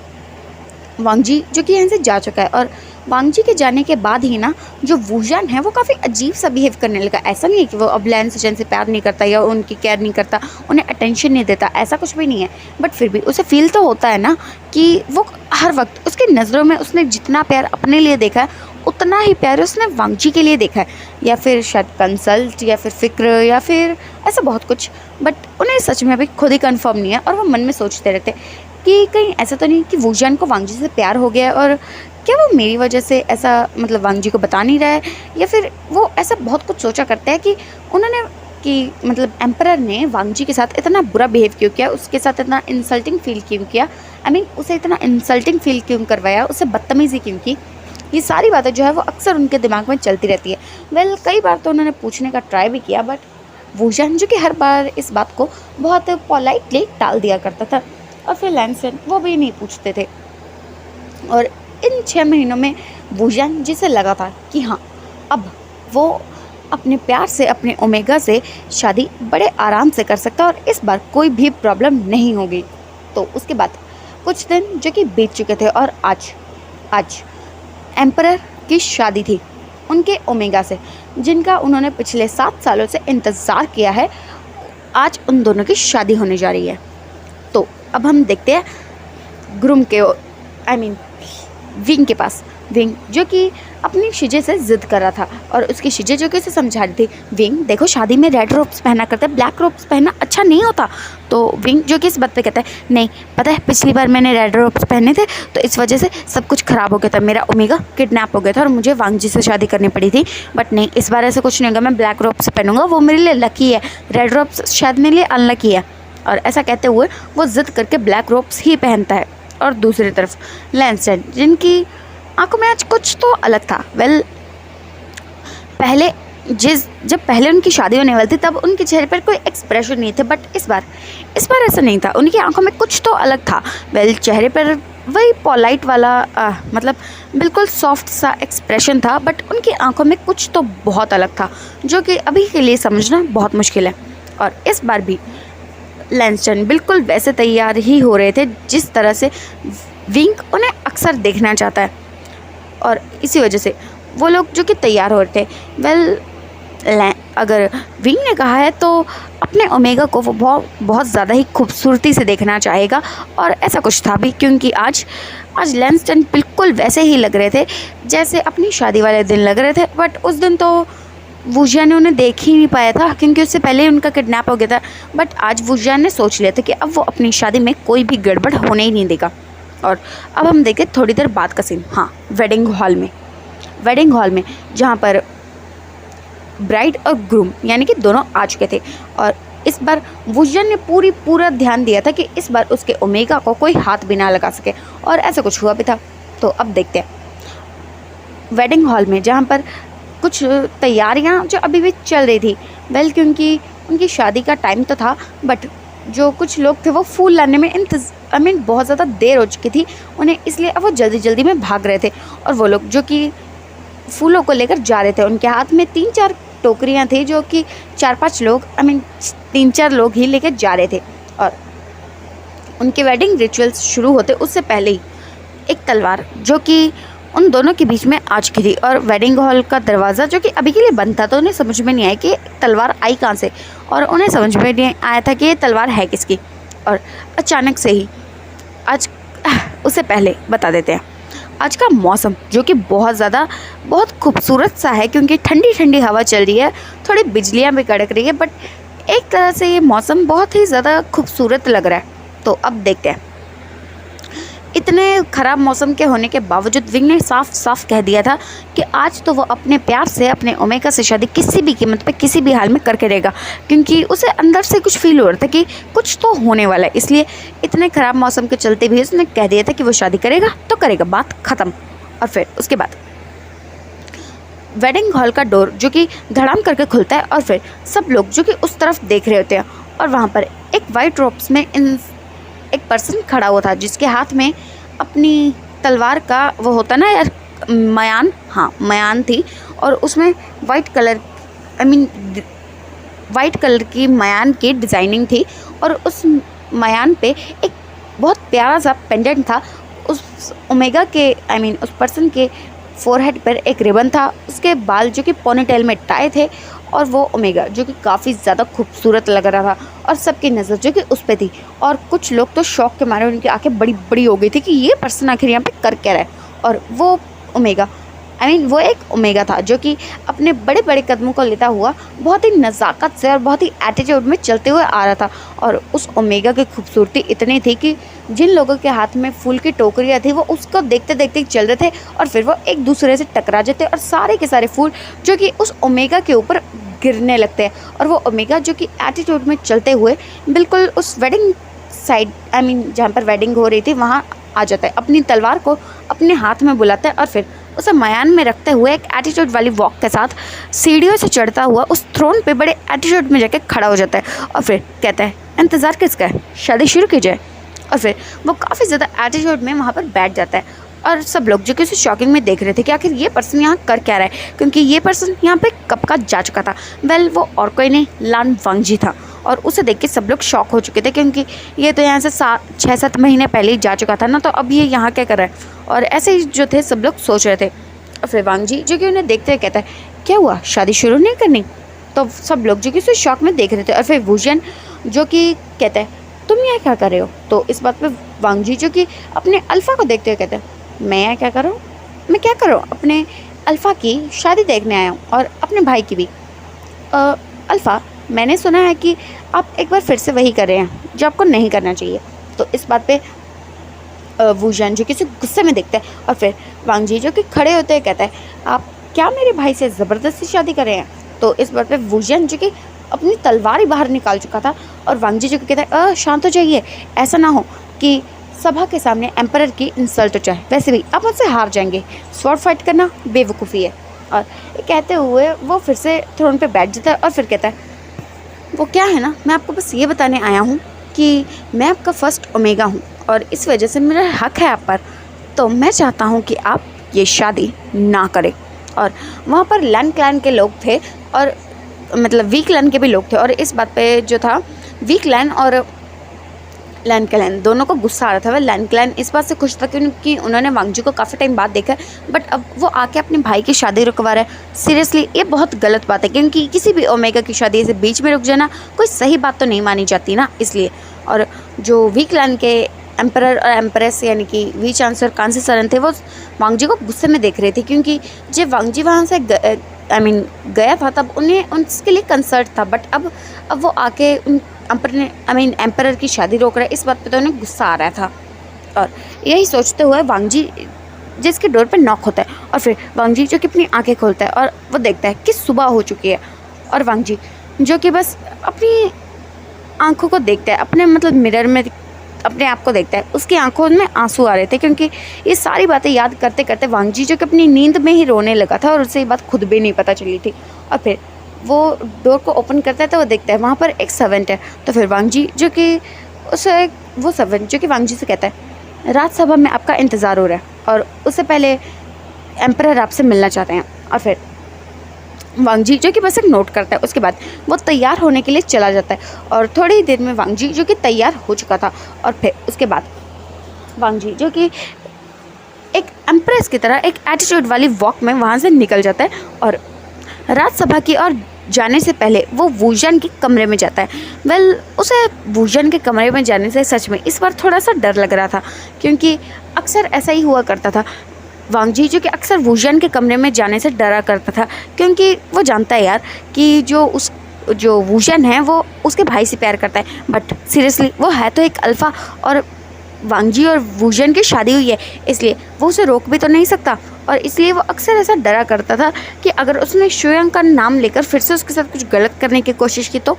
वांग जी जो कि यहाँ से जा चुका है, और वांग जी के जाने के बाद ही ना जो वुजियान है वो काफ़ी अजीब सा बिहेव करने लगा। ऐसा नहीं है कि वो अब लैंस टेन से प्यार नहीं करता या उनकी केयर नहीं करता, उन्हें अटेंशन नहीं देता, ऐसा कुछ भी नहीं है। बट फिर भी उसे फील तो होता है ना कि वो हर वक्त उसकी नज़रों में उसने जितना प्यार अपने लिए देखा है उतना ही प्यार उसने वांग जी के लिए देखा है, या फिर शायद कंसल्ट या फिर फिक्र या फिर ऐसा बहुत कुछ। बट उन्हें सच में अभी खुद ही कंफर्म नहीं है, और वो मन में सोचते रहते कि कहीं ऐसा तो नहीं कि वुजियान को वांग जी से प्यार हो गया है, और क्या वो मेरी वजह से ऐसा मतलब वांग जी को बता नहीं रहा है, या फिर वो ऐसा बहुत कुछ सोचा करता है कि उन्होंने कि मतलब एम्परर ने वांग जी के साथ इतना बुरा बिहेव क्यों किया, उसके साथ इतना इंसल्टिंग फील क्यों किया, उसे इतना इंसल्टिंग फील क्यों करवाया, उसे बदतमीज़ी क्यों की। ये सारी बातें जो है वो अक्सर उनके दिमाग में चलती रहती है। कई बार तो उन्होंने पूछने का ट्राई भी किया, बट वुजियान जो कि हर बार इस बात को बहुत पोलाइटली टाल दिया करता था, और फिर लैंस टेन वो भी नहीं पूछते थे। और इन 6 महीनों में वुजियान जिसे लगा था कि हाँ, अब वो अपने प्यार से अपने ओमेगा से शादी बड़े आराम से कर सकता है, और इस बार कोई भी प्रॉब्लम नहीं होगी। तो उसके बाद कुछ दिन जो कि बीत चुके थे, और आज एम्परर की शादी थी उनके ओमेगा से, जिनका उन्होंने पिछले 7 सालों से इंतज़ार किया है। आज उन दोनों की शादी होने जा रही है। तो अब हम देखते हैं ग्रूम के विंग के पास। विंग जो कि अपनी शिजे से ज़िद कर रहा था, और उसकी शिजे जो कि उसे समझा रही थी, विंग देखो शादी में रेड रोब्स पहना करते हैं, ब्लैक रोब्स पहनना अच्छा नहीं होता। तो विंग जो कि इस बात पे कहता है, नहीं पता है पिछली बार मैंने रेड रोब्स पहने थे तो इस वजह से सब कुछ ख़राब हो गया था, मेरा ओमेगा किडनैप हो गया था और मुझे वांग जी से शादी करनी पड़ी थी। बट नहीं, इस बार ऐसा कुछ नहीं होगा, मैं ब्लैक रोब्स पहनूंगा, वो मेरे लिए लकी है, रेड रोब्स शायद मेरे लिए अनलकी है। और ऐसा कहते हुए वो ज़िद करके ब्लैक रोब्स ही पहनता है। और दूसरी तरफ लैंस टेन जिनकी आंखों में आज कुछ तो अलग था। जब पहले उनकी शादी होने वाली थी तब उनके चेहरे पर कोई एक्सप्रेशन नहीं थे, बट इस बार ऐसा नहीं था, उनकी आंखों में कुछ तो अलग था। चेहरे पर वही पोलाइट वाला मतलब बिल्कुल सॉफ्ट सा एक्सप्रेशन था, बट उनकी आंखों में कुछ तो बहुत अलग था जो कि अभी के लिए समझना बहुत मुश्किल है। और इस बार भी लैंस टेन बिल्कुल वैसे तैयार ही हो रहे थे जिस तरह से विंग उन्हें अक्सर देखना चाहता है, और इसी वजह से वो लोग जो कि तैयार हो रहे थे। अगर विंग ने कहा है तो अपने ओमेगा को वो बहुत ज़्यादा ही खूबसूरती से देखना चाहेगा, और ऐसा कुछ था भी, क्योंकि आज लैंस टेन बिल्कुल वैसे ही लग रहे थे जैसे अपनी शादी वाले दिन लग रहे थे। बट उस दिन तो वुजियान ने उन्हें देख ही नहीं पाया था, क्योंकि उससे पहले ही उनका किडनैप हो गया था। बट आज वुजियान ने सोच लिया था कि अब वो अपनी शादी में कोई भी गड़बड़ होने ही नहीं देगा। और अब हम देखें थोड़ी देर बाद का सीन। हाँ, वेडिंग हॉल में जहाँ पर ब्राइड और ग्रूम यानी कि दोनों आ चुके थे, और इस बार वुजियान ने पूरा ध्यान दिया था कि इस बार उसके ओमेगा को कोई हाथ भी ना लगा सके, और ऐसा कुछ हुआ भी था। तो अब देखते हैं वेडिंग हॉल में, जहाँ पर कुछ तैयारियाँ जो अभी भी चल रही थी। क्योंकि उनकी शादी का टाइम तो था, बट जो कुछ लोग थे वो फूल लाने में बहुत ज़्यादा देर हो चुकी थी उन्हें, इसलिए अब वो जल्दी में भाग रहे थे। और वो लोग जो कि फूलों को लेकर जा रहे थे, उनके हाथ में 3-4 टोकरियाँ थी जो कि 4-5 लोग 3-4 लोग ही लेकर जा रहे थे। और उनके वेडिंग रिचुअल्स शुरू होते उससे पहले ही एक तलवार जो कि उन दोनों के बीच में आ चुकी थी और वेडिंग हॉल का दरवाज़ा जो कि अभी के लिए बंद था, तो उन्हें समझ में नहीं आया कि तलवार आई कहाँ से, और उन्हें समझ में नहीं आया था कि ये तलवार है किसकी। और अचानक से ही आज उससे पहले बता देते हैं, आज का मौसम जो कि बहुत खूबसूरत सा है, क्योंकि ठंडी ठंडी हवा चल रही है, थोड़ी बिजलियाँ भी कड़क रही है, बट एक तरह से ये मौसम बहुत ही ज़्यादा खूबसूरत लग रहा है। तो अब देखते हैं, इतने ख़राब मौसम के होने के बावजूद विंग ने साफ साफ कह दिया था कि आज तो वो अपने प्यार से अपने ओमेगा से शादी किसी भी कीमत पे किसी भी हाल में करके रहेगा, क्योंकि उसे अंदर से कुछ फील हो रहा था कि कुछ तो होने वाला है। इसलिए इतने ख़राब मौसम के चलते भी उसने कह दिया था कि वो शादी करेगा तो करेगा, बात ख़त्म। और फिर उसके बाद वेडिंग हॉल का डोर जो कि धड़ाम करके खुलता है और फिर सब लोग जो कि उस तरफ देख रहे होते हैं, और वहाँ पर एक वाइट रोब्स में एक पर्सन खड़ा हुआ था जिसके हाथ में अपनी तलवार का वो होता ना यार, मयान, हाँ मयान थी, और उसमें वाइट कलर की मयान की डिज़ाइनिंग थी, और उस मयान पे एक बहुत प्यारा सा पेंडेंट था। उस ओमेगा के उस पर्सन के फोरहेड पर एक रिबन था, उसके बाल जो कि पोनीटेल में टाए थे, और वो ओमेगा जो कि काफ़ी ज़्यादा खूबसूरत लग रहा था, और सबकी नज़र जो कि उस पर थी। और कुछ लोग तो शौक के मारे उनकी आंखें बड़ी बड़ी हो गई थी कि ये पर्सन आखिर यहाँ पे कर क्या रहा है। और वो ओमेगा वो एक ओमेगा था जो कि अपने बड़े बड़े कदमों को लेता हुआ बहुत ही नज़ाकत से और बहुत ही एटीट्यूड में चलते हुए आ रहा था। और उस ओमेगा की खूबसूरती इतनी थी कि जिन लोगों के हाथ में फूल की टोकरियाँ थी वो उसको देखते देखते चल रहे थे, और फिर वो एक दूसरे से टकरा जाते और सारे के सारे फूल जो कि उस ओमेगा के ऊपर गिरने लगते हैं। और वो ओमेगा जो कि एटीट्यूड में चलते हुए बिल्कुल उस वेडिंग साइड जहाँ पर वेडिंग हो रही थी वहाँ आ जाता है, अपनी तलवार को अपने हाथ में बुलाता है, और फिर उसे मयान में रखते हुए एक एटीट्यूड वाली वॉक के साथ सीढ़ियों से चढ़ता हुआ उस थ्रोन पे बड़े एटीट्यूड में जाके खड़ा हो जाता है, और फिर कहता है इंतज़ार किसका है, शादी शुरू की जाए। और फिर वो काफ़ी ज़्यादा एटीट्यूड में वहाँ पर बैठ जाता है, और सब लोग जो कि उसे शॉकिंग में देख रहे थे कि आखिर ये पर्सन यहाँ कर क्या रहा है, क्योंकि ये पर्सन यहाँ पे कब का जा चुका था। वेल वो और कोई नहीं, लान वांगजी था, और उसे देख के सब लोग शॉक हो चुके थे, क्योंकि ये तो यहाँ से 6-7 महीने पहले ही जा चुका था ना, तो अब ये यहाँ क्या कर रहा है। और ऐसे ही जो थे सब लोग सोच रहे थे। और फिर वांगजी जो कि उन्हें देखते हुए कहता है, क्या हुआ, शादी शुरू नहीं करनी? तो सब लोग जो कि उसे शॉक में देख रहे थे। और फिर वुजियन जो कि कहता है, तुम यहाँ क्या कर रहे हो? तो इस बात पे वांगजी जो कि अपने अल्फ़ा को देखते हुए कहता है, मैं यहाँ क्या कर रहा हूँ? मैं क्या कर रहा हूँ? अपने अल्फ़ा की शादी देखने आया हूँ, और अपने भाई की भी। अल्फ़ा, मैंने सुना है कि आप एक बार फिर से वही कर रहे हैं जो आपको नहीं करना चाहिए। तो इस बात पे वुजियन जो कि उसे गुस्से में देखता है, और फिर वांगजी जो कि खड़े होते हुए कहता है, आप क्या मेरे भाई से ज़बरदस्ती शादी कर रहे हैं? तो इस बात पे वुजियन जो कि अपनी तलवार ही बाहर निकाल चुका था, और वांगजी जो कि कहता है, शांत हो जाइए, ऐसा ना हो कि सभा के सामने एम्परर की इंसल्ट हो जाए, वैसे भी आप मुझसे हार जाएंगे, स्वॉर्ड फाइट करना बेवकूफ़ी है। और कहते हुए वो फिर से थ्रोन पे बैठ जाता है, और फिर कहता है, वो क्या है ना, मैं आपको बस ये बताने आया हूँ कि मैं आपका फर्स्ट ओमेगा हूँ, और इस वजह से मेरा हक है आप पर, तो मैं चाहता हूँ कि आप ये शादी ना करें। और वहाँ पर लैन क्लैन के लोग थे, और मतलब वीक लैन के भी लोग थे, और इस बात पे जो था वीक लैन और लैन क्लैन दोनों को गुस्सा आ रहा था। वह लैन क्लैन इस बात से खुश था क्योंकि उन्होंने वांगजी को काफ़ी टाइम बाद देखा, बट अब वो आके अपने भाई की शादी रुकवा रहा है। सीरियसली ये बहुत गलत बात है, क्योंकि किसी भी ओमेगा की शादी ऐसे बीच में रुक जाना कोई सही बात तो नहीं मानी जाती ना, इसलिए। और जो वीक लैन के एम्परर और एम्प्रेस यानी कि वी चांसलर कांसी सरन थे, वो वांगजी को गुस्से में देख रहे थे, क्योंकि जब वांगजी वहाँ से गया था तब उन्हें उसके लिए कंसर्ट था, बट अब वो आके एम्परर की शादी रोक रहा है, इस बात पे तो उन्हें गुस्सा आ रहा था। और यही सोचते हुए वांगजी जिसके डोर पे नॉक होता है, और फिर वांगजी जो कि अपनी आंखें खोलता है और वो देखता है कि सुबह हो चुकी है, और वांगजी जो कि बस अपनी आंखों को देखता है, अपने मिरर में अपने आप को देखता है, उसकी आंखों में आंसू आ रहे थे, क्योंकि ये सारी बातें याद करते करते वांगजी जो कि अपनी नींद में ही रोने लगा था, और उसे ये बात खुद भी नहीं पता चली थी। और फिर वो डोर को ओपन करता है तो वो देखता है वहाँ पर एक सर्वेंट है। तो फिर वांगजी जो कि वो सर्वेंट जो कि वांगजी से कहता है, राजसभा में आपका इंतज़ार हो रहा है, और उससे पहले एम्परर आपसे मिलना चाहते हैं। और फिर वांगजी जो कि बस एक नोट करता है, उसके बाद वो तैयार होने के लिए चला जाता है, और थोड़ी ही देर में वांगजी जो कि तैयार हो चुका था। और फिर उसके बाद वांगजी जो कि एक एम्प्रेस की तरह एक एटीट्यूड वाली वॉक में वहाँ से निकल जाता है और राज्यसभा की ओर जाने से पहले वो वूजन के कमरे में जाता है। उसे वूजन के कमरे में जाने से सच में इस बार थोड़ा सा डर लग रहा था, क्योंकि अक्सर ऐसा ही हुआ करता था। वांग जी जो कि अक्सर वूजन के कमरे में जाने से डरा करता था, क्योंकि वो जानता है यार कि जो वूजन है वो उसके भाई से प्यार करता है, बट सीरियसली वो है तो एक अल्फ़ा, और वांग जी और वूजन की शादी हुई है, इसलिए वो उसे रोक भी तो नहीं सकता। और इसलिए वो अक्सर ऐसा डरा करता था कि अगर उसने शुयांग का नाम लेकर फिर से उसके साथ कुछ गलत करने की कोशिश की तो।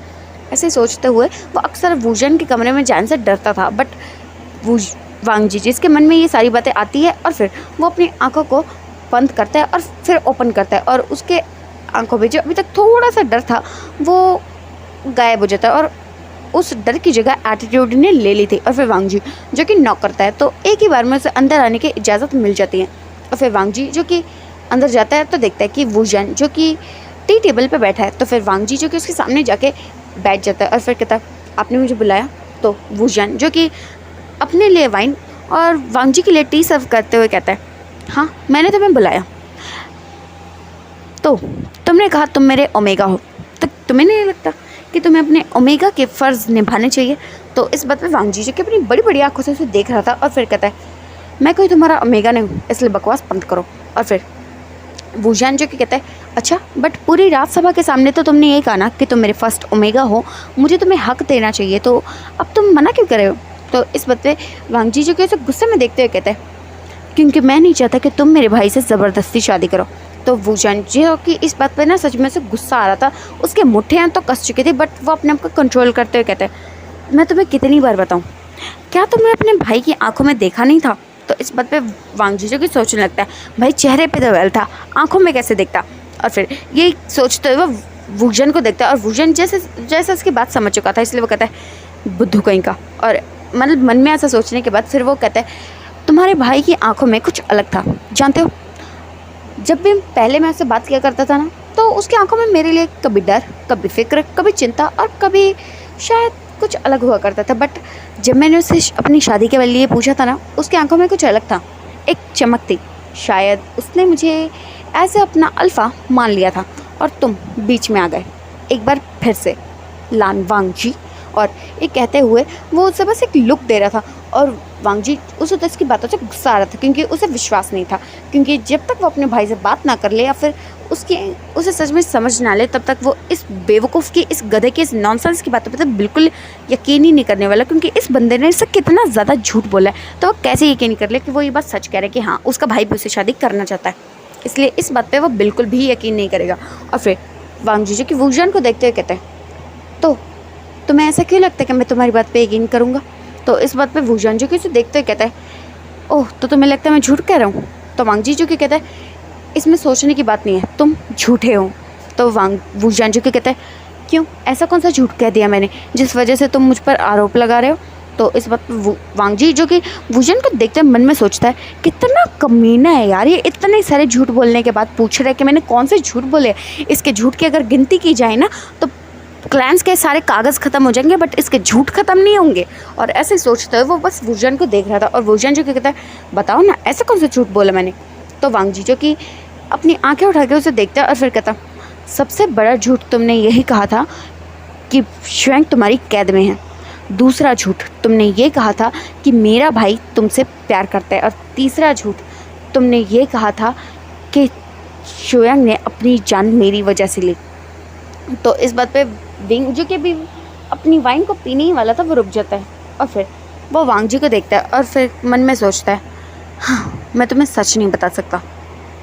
ऐसे सोचते हुए वो अक्सर वूजन के कमरे में जाने से डरता था। बट वांग जी जिसके मन में ये सारी बातें आती है और फिर वो अपनी आंखों को बंद करता है और फिर ओपन करता है, और उसके आंखों में जो अभी तक थोड़ा सा डर था वो गायब हो जाता है, और उस डर की जगह एटीट्यूड ने ले ली थी। और फिर वांग जी जो कि नॉक करता है तो एक ही बार में उसे अंदर आने की इजाज़त मिल जाती है। और फिर वांग जी जो कि अंदर जाता है तो देखता है कि वूजन जो कि टी टेबल पे बैठा है। तो फिर वांग जी जो कि उसके सामने जाके बैठ जाता है और फिर कहता है आपने मुझे बुलाया? तो वूजन जो कि अपने लिए वाइन और वांग जी के लिए टी सर्व करते हुए कहता है हाँ मैंने तुम्हें बुलाया, तो तुमने कहा तुम मेरे ओमेगा हो, तो तुम्हें नहीं लगता कि तुम्हें अपने ओमेगा के फ़र्ज़ निभाने चाहिए? तो इस बात पे वांग जी जो कि अपनी बड़ी बड़ी आंखों से उसे देख रहा था और फिर कहता है मैं कोई तुम्हारा ओमेगा नहीं हूँ, इसलिए बकवास बंद करो। और फिर वूजन जो कि कहता है अच्छा बट पूरी राज्यसभा के सामने तो तुमने ये कहा ना कि तुम मेरे फर्स्ट ओमेगा हो, मुझे तुम्हें हक देना चाहिए, तो अब तुम मना क्यों कर रहे हो? तो इस बात पे वांग जी जो कि उसे गुस्से में देखते हुए कहते हैं क्योंकि मैं नहीं चाहता कि तुम मेरे भाई से ज़बरदस्ती शादी करो। तो वूजन जो कि इस बात पे ना सच में से गुस्सा आ रहा था, उसके मुट्ठियाँ तो कस चुकी थी, बट वो अपने आप को कंट्रोल करते हुए कहते हैं मैं तुम्हें कितनी बार बताऊँ, क्या तुमने अपने भाई की आंखों में देखा नहीं था? तो इस बात पे वांग जी जो कि सोचने लगता है भाई चेहरे पे तो वेल था, आंखों में कैसे देखता? और फिर यही सोचते हुए वो वूजन को देखता है, और वूजन जैसे उसकी बात समझ चुका था, इसलिए वो कहता है बुद्धू कहीं का। और मतलब मन में ऐसा सोचने के बाद फिर वो कहता है तुम्हारे भाई की आंखों में कुछ अलग था, जानते हो जब भी पहले मैं उससे बात किया करता था ना तो उसकी आंखों में मेरे लिए कभी डर, कभी फिक्र, कभी चिंता और कभी शायद कुछ अलग हुआ करता था, बट जब मैंने उससे अपनी शादी के लिए पूछा था ना उसकी आंखों में कुछ अलग था, एक चमक थी, शायद उसने मुझे ऐसे अपना अल्फ़ा मान लिया था और तुम बीच में आ गए एक बार फिर से लान वांग जी। और ये कहते हुए वो उसे बस एक लुक दे रहा था, और वांग जी उसे तो इसकी बातों से गुस्सा आ रहा था क्योंकि उसे विश्वास नहीं था, क्योंकि जब तक वो अपने भाई से बात ना कर ले या फिर उसे सच में समझ ना ले तब तक वो इस बेवकूफ़ की, इस गधे की, इस नॉनसेंस की बातों पर तो बिल्कुल यकीन ही नहीं करने वाला, क्योंकि इस बंदे ने इससे कितना ज़्यादा झूठ बोला है, तो वो कैसे यकीन कर ले कि वो ये बात सच कह रहा है कि हाँ उसका भाई भी उससे शादी करना चाहता है, इसलिए इस बात पर वो बिल्कुल भी यकीन नहीं करेगा। और फिर वांग जी जो कि वूजन को देखते हुए कहते हैं तो तुम्हें ऐसा क्यों लगता है कि मैं तुम्हारी बात पे यकीन करूँगा? तो इस बात पे वूजन जो कि उसे देखते हुए कहता है ओह तो तुम्हें लगता है मैं झूठ कह रहा हूँ? तो वांग जी जो कि कहता है इसमें सोचने की बात नहीं है, तुम झूठे हो। तो वूजन जो कि कहता है क्यों, ऐसा कौन सा झूठ कह दिया मैंने जिस वजह से तुम मुझ पर आरोप लगा रहे हो? तो इस बात पर वांग जी जो कि वूजन को देखते मन में सोचता है कितना कमीना है यार, ये इतने सारे झूठ बोलने के बाद पूछ रहा है कि मैंने कौन से झूठ बोले। इसके झूठ की अगर गिनती की जाए ना तो क्लैंस के सारे कागज़ ख़त्म हो जाएंगे, बट इसके झूठ ख़त्म नहीं होंगे। और ऐसे सोचते हुए वो बस वूजन को देख रहा था, और वूजन जो कि कहता है बताओ ना ऐसा कौन सा झूठ बोला मैंने? तो वांग जी जो कि अपनी आंखें उठा के उसे देखता है और फिर कहता सबसे बड़ा झूठ तुमने यही कहा था कि शुयांग तुम्हारी कैद में है। दूसरा झूठ तुमने ये कहा था कि मेरा भाई तुमसे प्यार करता है। और तीसरा झूठ तुमने ये कहा था कि शुयांग ने अपनी जान मेरी वजह से ली। तो इस बात पे विंग जो कि अभी अपनी वाइन को पीने ही वाला था वो रुक जाता है, और फिर वो वांग जी को देखता है और फिर मन में सोचता है हाँ मैं तुम्हें सच नहीं बता सकता।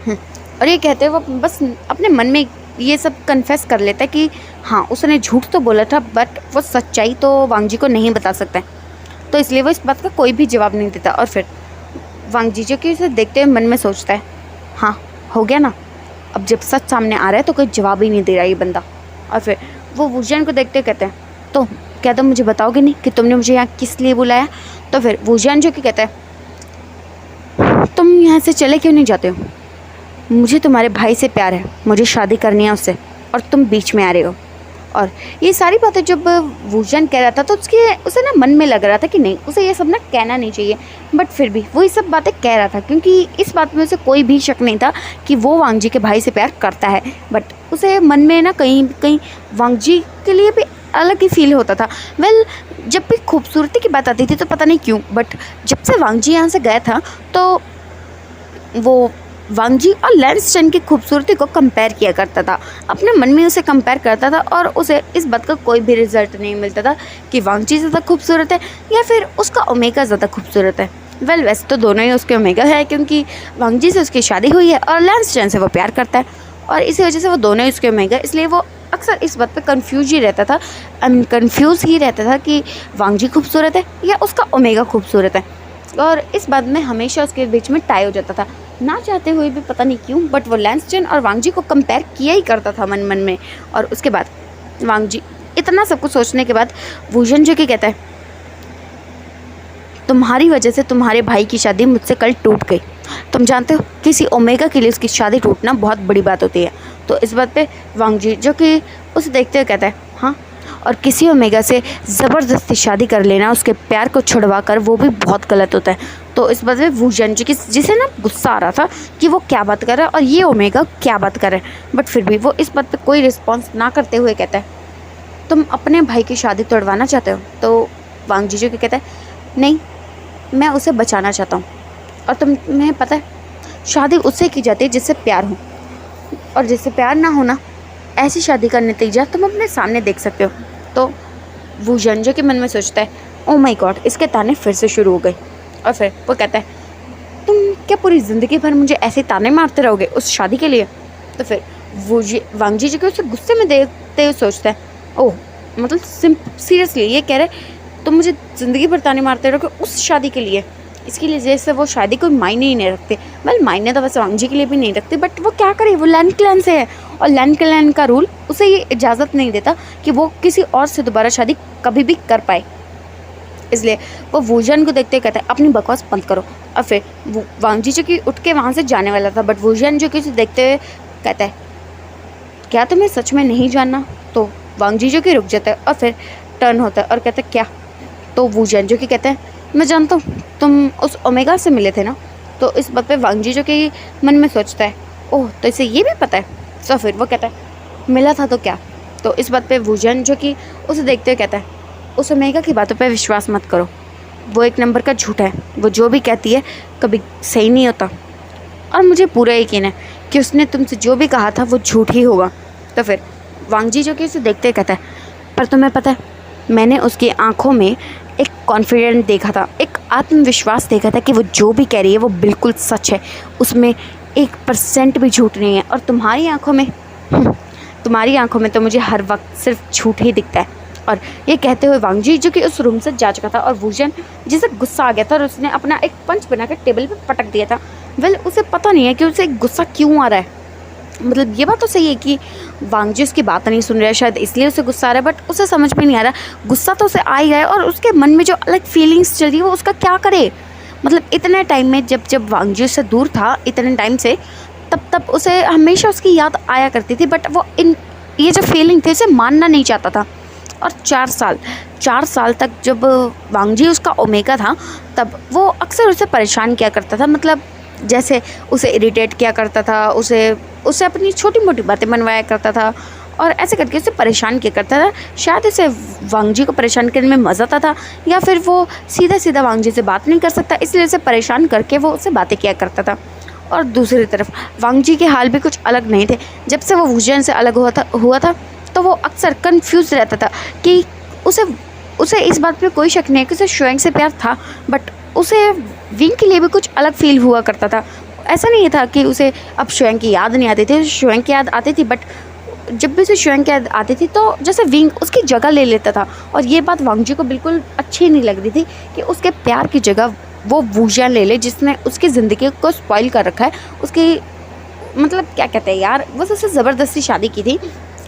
और ये कहते हुए वो बस अपने मन में ये सब कन्फेस कर लेता है कि हाँ उसने झूठ तो बोला था, बट वो सच्चाई तो वांग जी को नहीं बता सकता है, तो इसलिए वो इस बात का कोई भी जवाब नहीं देता। और फिर वांग जी जो कि उसे देखते हुए मन में सोचता है हाँ हो गया ना, अब जब सच सामने आ रहा है तो कोई जवाब ही नहीं दे रहा ये बंदा। और फिर वो वूजन को देखते कहते हैं तो क्या तुम मुझे बताओगे नहीं कि तुमने मुझे यहाँ किस लिए बुलाया? तो फिर वूजन जो कि कहता है तुम यहाँ से चले क्यों नहीं जाते हो? मुझे तुम्हारे भाई से प्यार है, मुझे शादी करनी है उससे, और तुम बीच में आ रहे हो। और ये सारी बातें जब वूजन कह रहा था तो उसे ना मन में लग रहा था कि नहीं, उसे ये सब ना कहना नहीं चाहिए, बट फिर भी वो ये सब बातें कह रहा था क्योंकि इस बात में उसे कोई भी शक नहीं था कि वो वांग जी के भाई से प्यार करता है। बट उसे मन में ना कहीं कहीं वांग जी के लिए भी अलग ही फील होता था। जब भी खूबसूरती की बात आती थी तो पता नहीं क्यों, बट जब से वांग जी यहाँ से गया था तो वो वांग जी और लैंस चैन की खूबसूरती को कंपेयर किया करता था, अपने मन में उसे कंपेयर करता था और उसे इस बात का कोई भी रिजल्ट नहीं मिलता था कि वांग जी ज़्यादा खूबसूरत है या फिर उसका ओमेगा ज़्यादा खूबसूरत है। वैसे तो दोनों ही उसके ओमेगा है क्योंकि वांग जी से उसकी शादी हुई है और लैंस चैन से वो प्यार करता है और इसी वजह से वो दोनों ही उसके ओमेगा, इसलिए वो अक्सर इस बात पे कंफ्यूज ही रहता था कि वांग जी खूबसूरत है या उसका ओमेगा खूबसूरत है। और इस बात में हमेशा उसके बीच में टाई हो जाता था, ना चाहते हुए भी पता नहीं क्यों, बट वो लैंस चैन और वांग जी को कंपेयर किया ही करता था मन मन में। और उसके बाद वांग जी इतना सब कुछ सोचने के बाद वूजन जो कि कहता है, तुम्हारी वजह से तुम्हारे भाई की शादी मुझसे कल टूट गई। तुम जानते हो किसी ओमेगा के लिए उसकी शादी टूटना बहुत बड़ी बात होती है। तो इस बात पे वांग जी जो कि उसे देखते हुए कहता है, हाँ, और किसी ओमेगा से ज़बरदस्ती शादी कर लेना, उसके प्यार को छुड़वा कर, वो भी बहुत गलत होता है। तो इस बात पे वूजन जी जिसे ना गुस्सा आ रहा था कि वो क्या बात कर रहा है और ये ओमेगा क्या बात कर रहा है, बट फिर भी वो इस बात पे कोई रिस्पॉन्स ना करते हुए कहता है, तुम अपने भाई की शादी तोड़वाना चाहते हो। तो वांग जी जो कि कहता है, नहीं, मैं उसे बचाना चाहता हूँ और तुम्हें पता है शादी उससे की जाती है जिससे प्यार हो, और जिससे प्यार ना होना, ऐसी शादी का नतीजा तुम अपने सामने देख सकते हो। तो वूजन जो के मन में सोचता है, ओ माय गॉड, इसके ताने फिर से शुरू हो गए। और फिर वो कहता है, तुम क्या पूरी ज़िंदगी भर मुझे ऐसे ताने मारते रहोगे उस शादी के लिए। तो फिर वांग जी जो कि उसे गुस्से में देखते हुए सोचता है, ओह, मतलब सीरियसली ये कह रहे तुम मुझे ज़िंदगी भर ताने मारते रहोगे उस शादी के लिए। इसकी वजह से वो शादी कोई मायने ही नहीं रखते। मायने तो वैसे वांग जी के लिए भी नहीं रखते, बट वो क्या करे, वो लैन क्लैन से है और लैन क्लैन का रूल उसे ये इजाज़त नहीं देता कि वो किसी और से दोबारा शादी कभी भी कर पाए। इसलिए वो वूजन को देखते कहता है, अपनी बकवास बंद करो। और फिर वांग जी जो कि उठ के वहाँ से जाने वाला था, बट वूजन जो कि उसे देखते हुए कहता है, क्या तुम्हें सच में नहीं जानना। तो वांग जी जो कि रुक जाता है और फिर टर्न होता है और कहता है, क्या। तो वूजन जो कि कहता है, मैं जानता हूँ, तुम उस ओमेगा से मिले थे ना। तो इस बात पे वांग जी जो कि मन में सोचता है, ओह, तो इसे ये भी पता है। तो फिर वो कहता है, मिला था तो क्या। तो इस बात पे वूजन जो कि उसे देखते हुए कहता है, उस ओमेगा की बातों पे विश्वास मत करो, वो एक नंबर का झूठ है। वो जो भी कहती है कभी सही नहीं होता, और मुझे पूरा यकीन है कि उसने तुमसे जो भी कहा था वो झूठ ही होगा। तो फिर वांग जी जो कि उसे देखते कहता है, पर तुम्हें पता है, मैंने उसकी आंखों में एक कॉन्फिडेंस देखा था, एक आत्मविश्वास देखा था कि वो जो भी कह रही है वो बिल्कुल सच है, उसमें 1% भी झूठ नहीं है। और तुम्हारी आंखों में तो मुझे हर वक्त सिर्फ झूठ ही दिखता है। और ये कहते हुए वांग जी जो कि उस रूम से जा चुका था और वूजन जिसे गुस्सा आ गया था और उसने अपना एक पंच बनाकर टेबल पे पटक दिया था। उसे पता नहीं है कि उसे गुस्सा क्यों आ रहा है। मतलब ये बात तो सही है कि वांग जी उसकी बात नहीं सुन रहा है, शायद इसलिए उसे गुस्सा आ रहा है, बट उसे समझ में नहीं आ रहा, गुस्सा तो उसे आ ही रहा है और उसके मन में जो अलग फीलिंग्स चल रही है वो उसका क्या करे। मतलब इतने टाइम में जब वांग जी उससे दूर था, इतने टाइम से, तब उसे हमेशा उसकी याद आया करती थी, बट वो ये जो फीलिंग थी उसे मानना नहीं चाहता था। और 4 साल तक जब वांग जी उसका ओमेगा था, तब वो अक्सर उसे परेशान किया करता था। मतलब जैसे उसे इरिटेट किया करता था, उसे अपनी छोटी मोटी बातें मनवाया करता था और ऐसे करके उसे परेशान किया करता था। शायद उसे वांग जी को परेशान करने में मज़ा आता था, या फिर वो सीधा वांग जी से बात नहीं कर सकता, इसलिए उसे परेशान करके वो उससे बातें किया करता था। और दूसरी तरफ वांग जी के हाल भी कुछ अलग नहीं थे। जब से वो वूजन से अलग हुआ था तो वो अक्सर कन्फ्यूज़ रहता था कि उसे इस बात पे कोई शक नहीं है कि उसे शुएंग से प्यार था, बट उसे विंग के लिए भी कुछ अलग फील हुआ करता था। ऐसा नहीं था कि उसे अब शुएंग की याद नहीं आती थी, शुएंग की याद आती थी, बट जब भी उसे शुएंग की याद आती थी तो जैसे विंग उसकी जगह ले लेता था। और ये बात वांग जी को बिल्कुल अच्छी नहीं लग रही थी कि उसके प्यार की जगह वो वूजन ले ले, जिसने उसकी ज़िंदगी को स्पॉइल कर रखा है। उसकी मतलब क्या कहते हैं यार, वो उससे ज़बरदस्ती शादी की थी।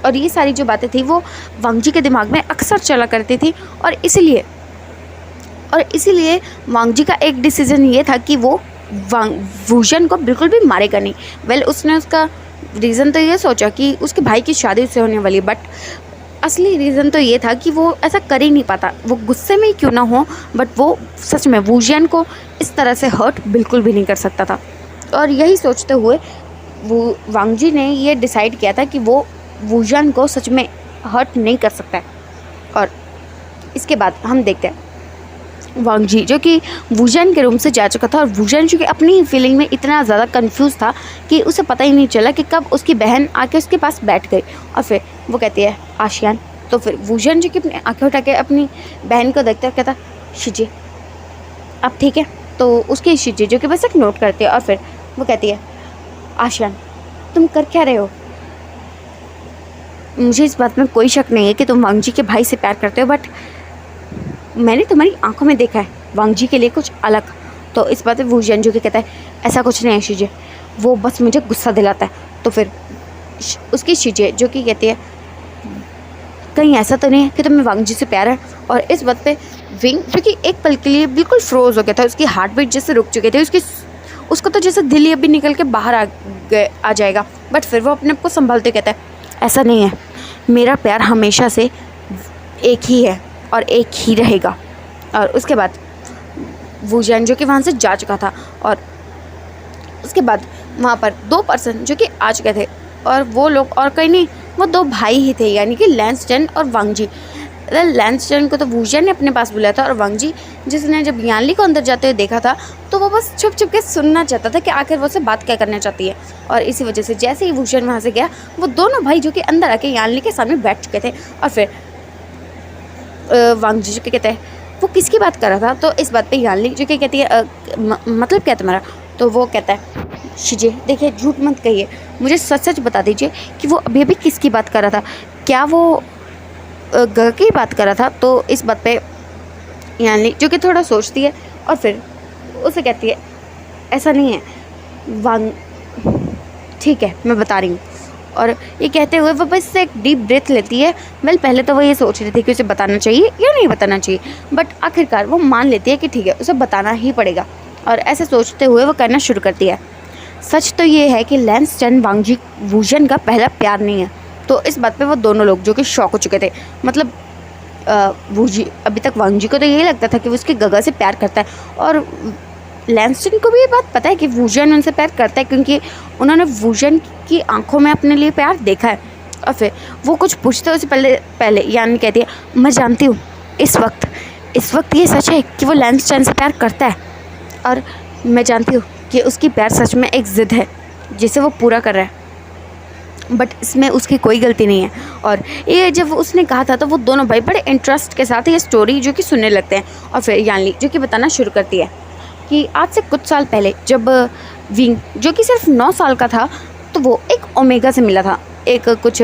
और ये सारी जो बातें थी वो वांग जी के दिमाग में अक्सर चला करती थी। और इसीलिए वांग जी का एक डिसीज़न ये था कि वो वूजन को बिल्कुल भी मारेगा नहीं। उसने उसका रीज़न तो ये सोचा कि उसके भाई की शादी उससे होने वाली, बट असली रीज़न तो ये था कि वो ऐसा कर ही नहीं पाता, वो गुस्से में ही क्यों ना हो, बट वो सच में वूजियन को इस तरह से हर्ट बिल्कुल भी नहीं कर सकता था। और यही सोचते हुए वो वांग जी ने ये डिसाइड किया था कि वो वूजियन को सच में हर्ट नहीं कर सकता है। और इसके बाद हम देखते हैं वांग जी जो कि वूजियन के रूम से जा चुका था, और वूजियन जो कि अपनी ही फीलिंग में इतना ज़्यादा कंफ्यूज था कि उसे पता ही नहीं चला कि कब उसकी बहन आके उसके पास बैठ गई। और फिर वो कहती है आशियान। तो फिर वूजियन जो कि अपनी आँखें उठा के अपनी बहन को देखता है, कहता शिजी अब ठीक है। तो उसकी शिजी जो कि बस एक नोट करती है, और फिर वो कहती है आशियान तुम कर क्या रहे हो? मुझे इस बात में कोई शक नहीं है कि तुम वांग जी के भाई से प्यार करते हो, बट मैंने तुम्हारी आंखों में देखा है वांग जी के लिए कुछ अलग। तो इस बात पे वूजियन जो कि कहता है ऐसा कुछ नहीं है शिजे, वो बस मुझे गुस्सा दिलाता है। तो फिर उसकी शिजे जो कि कहती है कहीं ऐसा तो नहीं है कि तुम्हें वांग जी से प्यार है? और इस बात पे विंग जो कि एक पल के लिए बिल्कुल फ्रोज हो गया था, उसकी हार्ट बीट जैसे रुक चुके थे, उसको तो जैसे दिल ही अभी निकल के बाहर आ जाएगा। बट फिर वो अपने आप को संभालते कहता है ऐसा नहीं है, मेरा प्यार हमेशा से एक ही है और एक ही रहेगा। और उसके बाद वूजियन जो कि वहाँ से जा चुका था, और उसके बाद वहाँ पर 2 पर्सन जो कि आ चुके थे, और वो लोग और कहीं नहीं, वो 2 भाई ही थे, यानी कि लैंस चेन और वांग जी। लैंस चेन को तो वूजियन ने अपने पास बुलाया था, और वांग जी जिसने जब यानली को अंदर जाते हुए देखा था तो वो बस छुप छुप के सुनना चाहता था कि आखिर वो उससे बात क्या करना चाहती है। और इसी वजह से जैसे ही वूजियन वहाँ से गया, वो दोनों भाई जो कि अंदर आके यानली के सामने बैठ चुके थे। और फिर वांग जी जो कि कहते हैं वो किसकी बात कर रहा था? तो इस बात पे यानली जो कि कहती है मतलब क्या तुम्हारा? तो वो कहता है शिजे देखिए झूठ मत कहिए, मुझे सच सच बता दीजिए कि वो अभी अभी किसकी बात कर रहा था, क्या वो ग की बात कर रहा था? तो इस बात पे यानली जो कि थोड़ा सोचती है, और फिर उसे कहती है ऐसा नहीं है वांग, ठीक है मैं बता रही हूँ। और ये कहते हुए वो बस एक डीप ब्रेथ लेती है। पहले तो वो ये सोच रही थी कि उसे बताना चाहिए या नहीं बताना चाहिए, बट आखिरकार वो मान लेती है कि ठीक है उसे बताना ही पड़ेगा। और ऐसे सोचते हुए वो करना शुरू करती है सच तो ये है कि लैंस चेन वांग जी वूजियन का पहला प्यार नहीं है। तो इस बात पे वो दोनों लोग जो कि शॉक हो चुके थे, मतलब वूजी अभी तक वांग जी को तो यही लगता था कि वो उसके गगा से प्यार करता है, और लैंस चेन को भी ये बात पता है कि वूजियन उनसे प्यार करता है, क्योंकि उन्होंने वूजियन की आंखों में अपने लिए प्यार देखा है। और फिर वो कुछ पूछते उससे पहले यानी कहती है मैं जानती हूँ इस वक्त ये सच है कि वो लैंस चेन से प्यार करता है, और मैं जानती हूँ कि उसकी प्यार सच में एक ज़िद है जिसे वो पूरा कर रहा है, बट इसमें उसकी कोई गलती नहीं है। और ये जब उसने कहा था तो वो दोनों भाई बड़े इंटरेस्ट के साथ ये स्टोरी जो कि सुनने लगते हैं। और फिर यानली जो कि बताना शुरू करती है कि आज से कुछ साल पहले जब विंग जो कि सिर्फ 9 साल का था, तो वो एक ओमेगा से मिला था, एक कुछ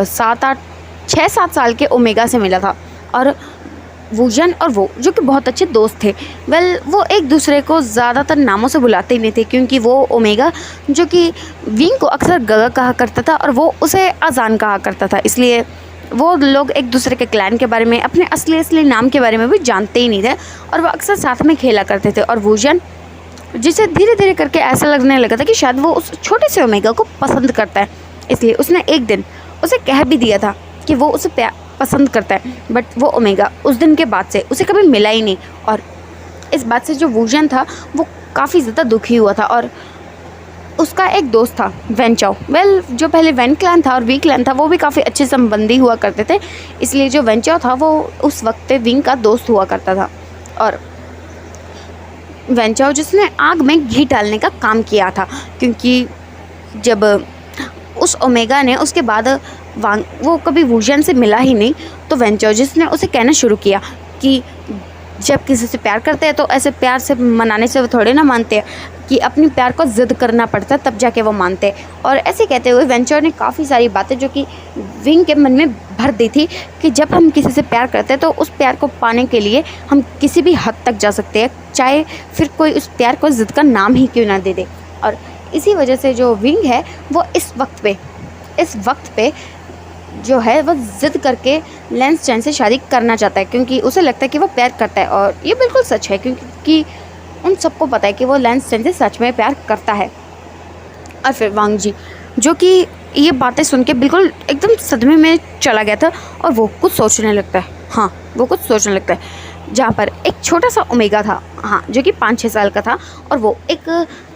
6-7 साल के ओमेगा से मिला था। और वूजियन और वो जो कि बहुत अच्छे दोस्त थे, वो एक दूसरे को ज़्यादातर नामों से बुलाते ही नहीं थे, क्योंकि वो ओमेगा जो कि विंग को अक्सर गगा कहा करता था और वो उसे अजान कहा करता था, इसलिए वो लोग एक दूसरे के क्लैन के बारे में, अपने असली नाम के बारे में भी जानते ही नहीं थे, और वो अक्सर साथ में खेला करते थे। और वूजियन जिसे धीरे धीरे करके ऐसा लगने लगा था कि शायद वो उस छोटे से ओमेगा को पसंद करता है, इसलिए उसने एक दिन उसे कह भी दिया था कि वो उसे पसंद करता है, बट वो ओमेगा उस दिन के बाद से उसे कभी मिला ही नहीं। और इस बात से जो वूजियन था वो काफ़ी ज़्यादा दुखी हुआ था। और उसका एक दोस्त था वेंचाओ, जो पहले वेन क्लैन था और वी क्लैन था वो भी काफ़ी अच्छे संबंधी हुआ करते थे, इसलिए जो वेंचाओ था वो उस वक्त पे विंग का दोस्त हुआ करता था। और वेंचाओ जिसने आग में घी डालने का काम किया था, क्योंकि जब उस ओमेगा ने उसके बाद वो कभी वूजियन से मिला ही नहीं, तो वेंचाओ जिसने उसे कहना शुरू किया कि जब किसी से प्यार करते हैं तो ऐसे प्यार से मनाने से वो थोड़े ना मानते हैं, कि अपनी प्यार को ज़िद करना पड़ता है तब जाके वो मानते हैं। और ऐसे कहते हुए वेंचाओ ने काफ़ी सारी बातें जो कि विंग के मन में भर दी थी कि जब हम किसी से प्यार करते हैं तो उस प्यार को पाने के लिए हम किसी भी हद तक जा सकते हैं, चाहे फिर कोई उस प्यार को ज़िद का नाम ही क्यों ना दे दे। और इसी वजह से जो विंग है वो इस वक्त पे जो है वो ज़िद करके लैंस चेन से शादी करना चाहता है, क्योंकि उसे लगता है कि वो प्यार करता है। और ये बिल्कुल सच है, क्योंकि उन सबको पता है कि वो लैंस चेन से सच में प्यार करता है। और फिर वांग जी जो कि ये बातें सुन के बिल्कुल एकदम सदमे में चला गया था और वो कुछ सोचने लगता है। हाँ, वो कुछ सोचने लगता है। जहाँ पर एक छोटा सा ओमेगा था, हाँ, जो कि 5-6 साल का था, और वो एक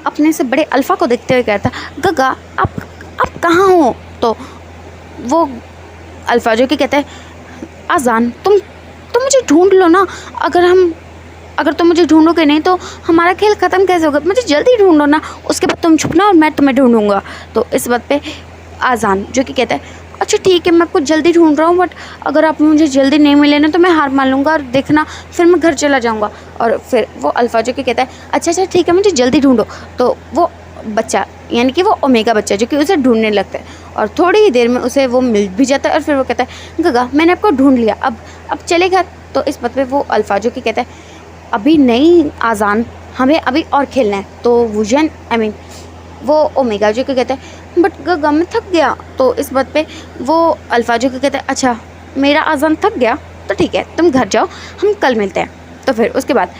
अपने से बड़े अल्फ़ा को देखते हुए कहता, गगा आप कहाँ हो? तो वो अल्फ़ा जो कि कहता है, आज़ान तुम मुझे ढूंढ लो ना। अगर तुम मुझे ढूंढोगे नहीं तो हमारा खेल ख़त्म कैसे होगा? मुझे जल्दी ढूंढो ना, उसके बाद तुम छुपना और मैं तुम्हें ढूंढूंगा। तो इस बात पे आज़ान जो कि कहता है, अच्छा ठीक है, मैं आपको जल्दी ढूंढ रहा हूँ, बट अगर आप मुझे जल्दी नहीं मिले ना तो मैं हार मान लूँगा और देखना फिर मैं घर चला जाऊँगा। और फिर वो अल्फ़ा जो कि कहता है, अच्छा ठीक है, मुझे जल्दी ढूंढो। तो वो बच्चा यानी कि वो ओमेगा बच्चा जो कि उसे ढूंढने लगता है और थोड़ी ही देर में उसे वो मिल भी जाता है। और फिर वो कहता है, गगा मैंने आपको ढूंढ लिया, अब चले घर। तो इस बात पे वो अल्फ़ा जो कि कहता है, अभी नहीं आज़ान, हमें अभी और खेलना है। तो वुजन वो ओमेगा जो कि कहता है, बट गगा मैं थक गया। तो इस बात पे वो अल्फ़ा जो कि कहता है, अच्छा मेरा आज़ान थक गया तो ठीक है, तुम घर जाओ, हम कल मिलते हैं। तो फिर उसके बाद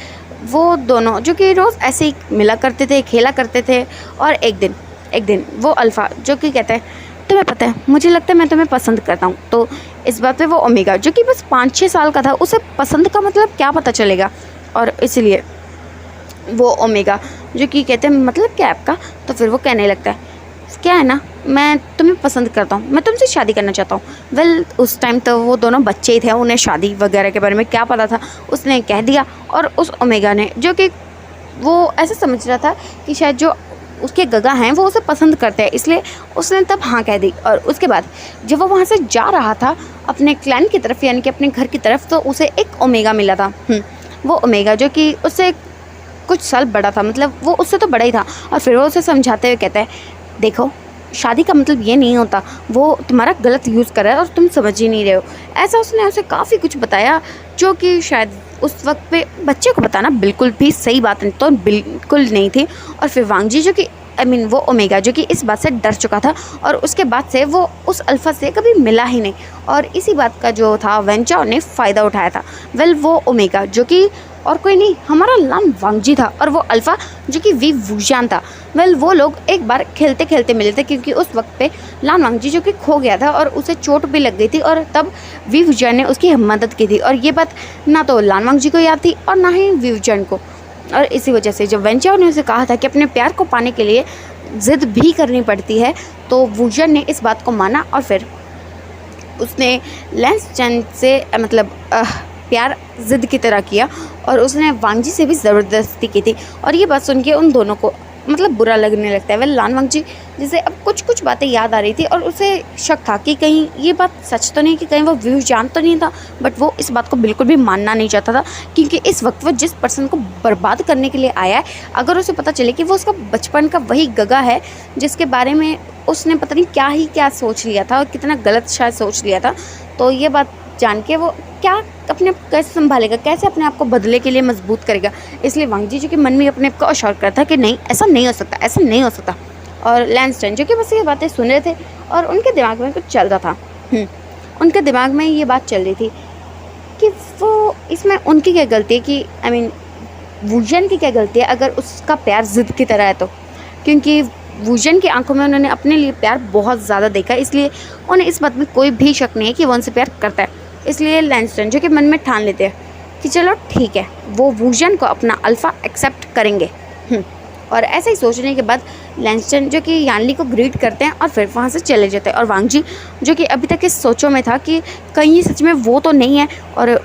वो दोनों जो कि रोज़ ऐसे ही मिला करते थे, खेला करते थे। और एक दिन वो अल्फ़ा जो कि कहता है, तुम्हें पता है मुझे लगता है मैं तुम्हें पसंद करता हूँ। तो इस बात पे वो ओमेगा जो कि बस 5-6 साल का था, उसे पसंद का मतलब क्या पता चलेगा, और इसलिए वो ओमेगा जो कि कहते हैं मतलब क्या आपका। तो फिर वो कहने लगता है, क्या है ना, मैं तुम्हें पसंद करता हूँ, मैं तुमसे शादी करना चाहता हूँ। वेल उस टाइम तो वो दोनों बच्चे ही थे, उन्हें शादी वगैरह के बारे में क्या पता था, उसने कह दिया। और उस ओमेगा ने जो कि वो ऐसा समझ रहा था कि शायद जो उसके गगा हैं वो उसे पसंद करते हैं, इसलिए उसने तब हाँ कह दी। और उसके बाद जब वो वहाँ से जा रहा था अपने क्लैन की तरफ यानी कि अपने घर की तरफ, तो उसे एक ओमेगा मिला था। वो ओमेगा जो कि उससे कुछ साल बड़ा था, मतलब वो उससे तो बड़ा ही था। और फिर वो उसे समझाते हुए कहता है, देखो शादी का मतलब ये नहीं होता, वो तुम्हारा गलत यूज़ कर रहा है और तुम समझ ही नहीं रहे हो। ऐसा उसने उसे काफ़ी कुछ बताया जो कि शायद उस वक्त पे बच्चे को बताना बिल्कुल भी सही बात नहीं तो बिल्कुल नहीं थी। और फिर वांगजी जो कि वो ओमेगा जो कि इस बात से डर चुका था और उसके बाद से वो उस अल्फ़ा से कभी मिला ही नहीं। और इसी बात का जो था वेंचाओ ने फ़ायदा उठाया था। वेल वो ओमेगा जो कि और कोई नहीं, हमारा नाम वांगजी था, और वो अल्फ़ा जो कि वी वुजान था। वेल वो लोग एक बार खेलते खेलते मिले थे, क्योंकि उस वक्त पे लान वांगजी जो कि खो गया था और उसे चोट भी लग गई थी, और तब वी वुजान ने उसकी मदद की थी। और ये बात ना तो लान वांगजी को याद थी और ना ही वी वुजान को। और इसी वजह से जब वेंचाओ ने उसे कहा था कि अपने प्यार को पाने के लिए ज़िद भी करनी पड़ती है, तो वुजान ने इस बात को माना। और फिर उसने लैंस चैन से मतलब प्यार ज़िद की तरह किया और उसने वांगजी से भी ज़बरदस्ती की थी। और ये बात सुन के उन दोनों को मतलब बुरा लगने लगता है। वह लान वांगजी जिसे अब कुछ बातें याद आ रही थी और उसे शक था कि कहीं ये बात सच तो नहीं, कि कहीं वो व्यू जान तो नहीं था, बट वो इस बात को बिल्कुल भी मानना नहीं चाहता था, क्योंकि इस वक्त वो जिस पर्सन को बर्बाद करने के लिए आया है, अगर उसे पता चले कि वो उसका बचपन का वही गगा है जिसके बारे में उसने पता नहीं क्या सोच लिया था और कितना गलत शायद सोच लिया था, तो ये बात जान के वो क्या अपने आप कैसे संभालेगा, कैसे अपने आप को बदले के लिए मजबूत करेगा। इसलिए वांगजी जो कि मन में अपने आप को अश्योर करता कि नहीं, ऐसा नहीं हो सकता, ऐसा नहीं हो सकता। और लैंसटन जो कि बस ये बातें सुन रहे थे और उनके दिमाग में कुछ चल रहा था। उनके दिमाग में ये बात चल रही थी कि वो इसमें उनकी क्या गलती है, कि वुजन की क्या गलती है अगर उसका प्यार ज़िद की तरह है तो, क्योंकि वुजन की आंखों में उन्होंने अपने लिए प्यार बहुत ज़्यादा देखा, इसलिए उन्हें इस बात में कोई भी शक नहीं है कि वो उनसे प्यार करता है। इसलिए लैंसटन जो कि मन में ठान लेते हैं कि चलो ठीक है, वो वुजन को अपना अल्फ़ा एक्सेप्ट करेंगे। और ऐसे ही सोचने के बाद लैंसटन जो कि यानली को ग्रीट करते हैं और फिर वहाँ से चले जाते हैं। और वांगजी जो कि अभी तक इस सोचों में था कि कहीं सच में वो तो नहीं है, और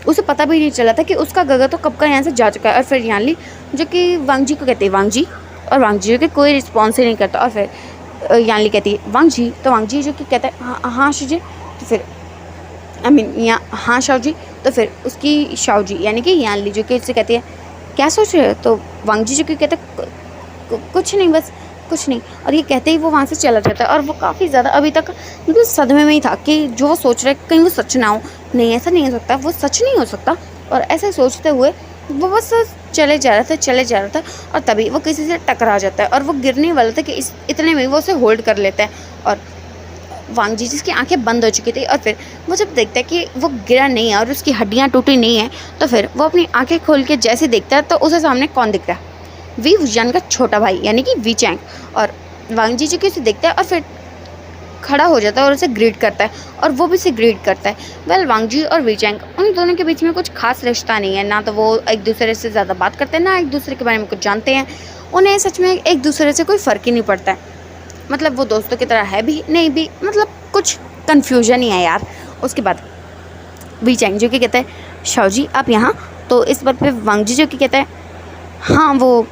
उसे पता भी नहीं चला था कि उसका गगा तो कब का यहाँ से जा चुका है। और फिर यानली जो कि वांगजी को कहते हैं वांगजी, और वांगजी जो कि कोई रिस्पॉन्स ही नहीं करता। और फिर यानली कहती है वांगजी, तो वांगजी जो कि कहता है हाँ शाओजी, तो फिर हाँ शाओजी, तो फिर उसकी शाओजी यानी कि यानली जो कि उससे कहती है क्या सोच रहे हो, तो वांगजी जो कि कहता है कुछ नहीं, बस कुछ नहीं। और ये कहते ही वो वहाँ से चला जाता है। और वो काफ़ी ज़्यादा अभी तक मतलब सदमे में ही था कि जो वो सोच रहा है कहीं वो सच ना हो, नहीं ऐसा नहीं हो सकता, वो सच नहीं हो सकता। और ऐसे सोचते हुए वो बस चले जा रहा था और तभी वो किसी से टकरा जाता है और वो गिरने वाला था कि इतने में वो उसे होल्ड कर लेता है। और वांगजी जिसकी आंखें बंद हो चुकी थी, और फिर वो जब देखता है कि वो गिरा नहीं है और उसकी हड्डियाँ टूटी नहीं हैं, तो फिर वो अपनी आंखें खोल के जैसे देखता है तो उसे सामने कौन दिखता है, वी वुजान का छोटा भाई यानी कि वी चैंग। और वांगजी जो कि उसे देखता है और फिर खड़ा हो जाता है और उसे ग्रीट करता है और वो भी उसे ग्रीट करता है। वेल वांग जी और वी चैंग उन दोनों के बीच में कुछ खास रिश्ता नहीं है, ना तो वो एक दूसरे से ज़्यादा बात करते हैं, ना एक दूसरे के बारे में कुछ जानते हैं। उन्हें सच में एक दूसरे से कोई फ़र्क ही नहीं पड़ता है। मतलब वो दोस्तों की तरह है भी नहीं भी, मतलब कुछ कन्फ्यूजन ही है यार। उसके बाद वी चैंग जो कि कहता है शाओ जी आप यहाँ, तो इस बात पे वांग जी जो कि कहता है हाँ वो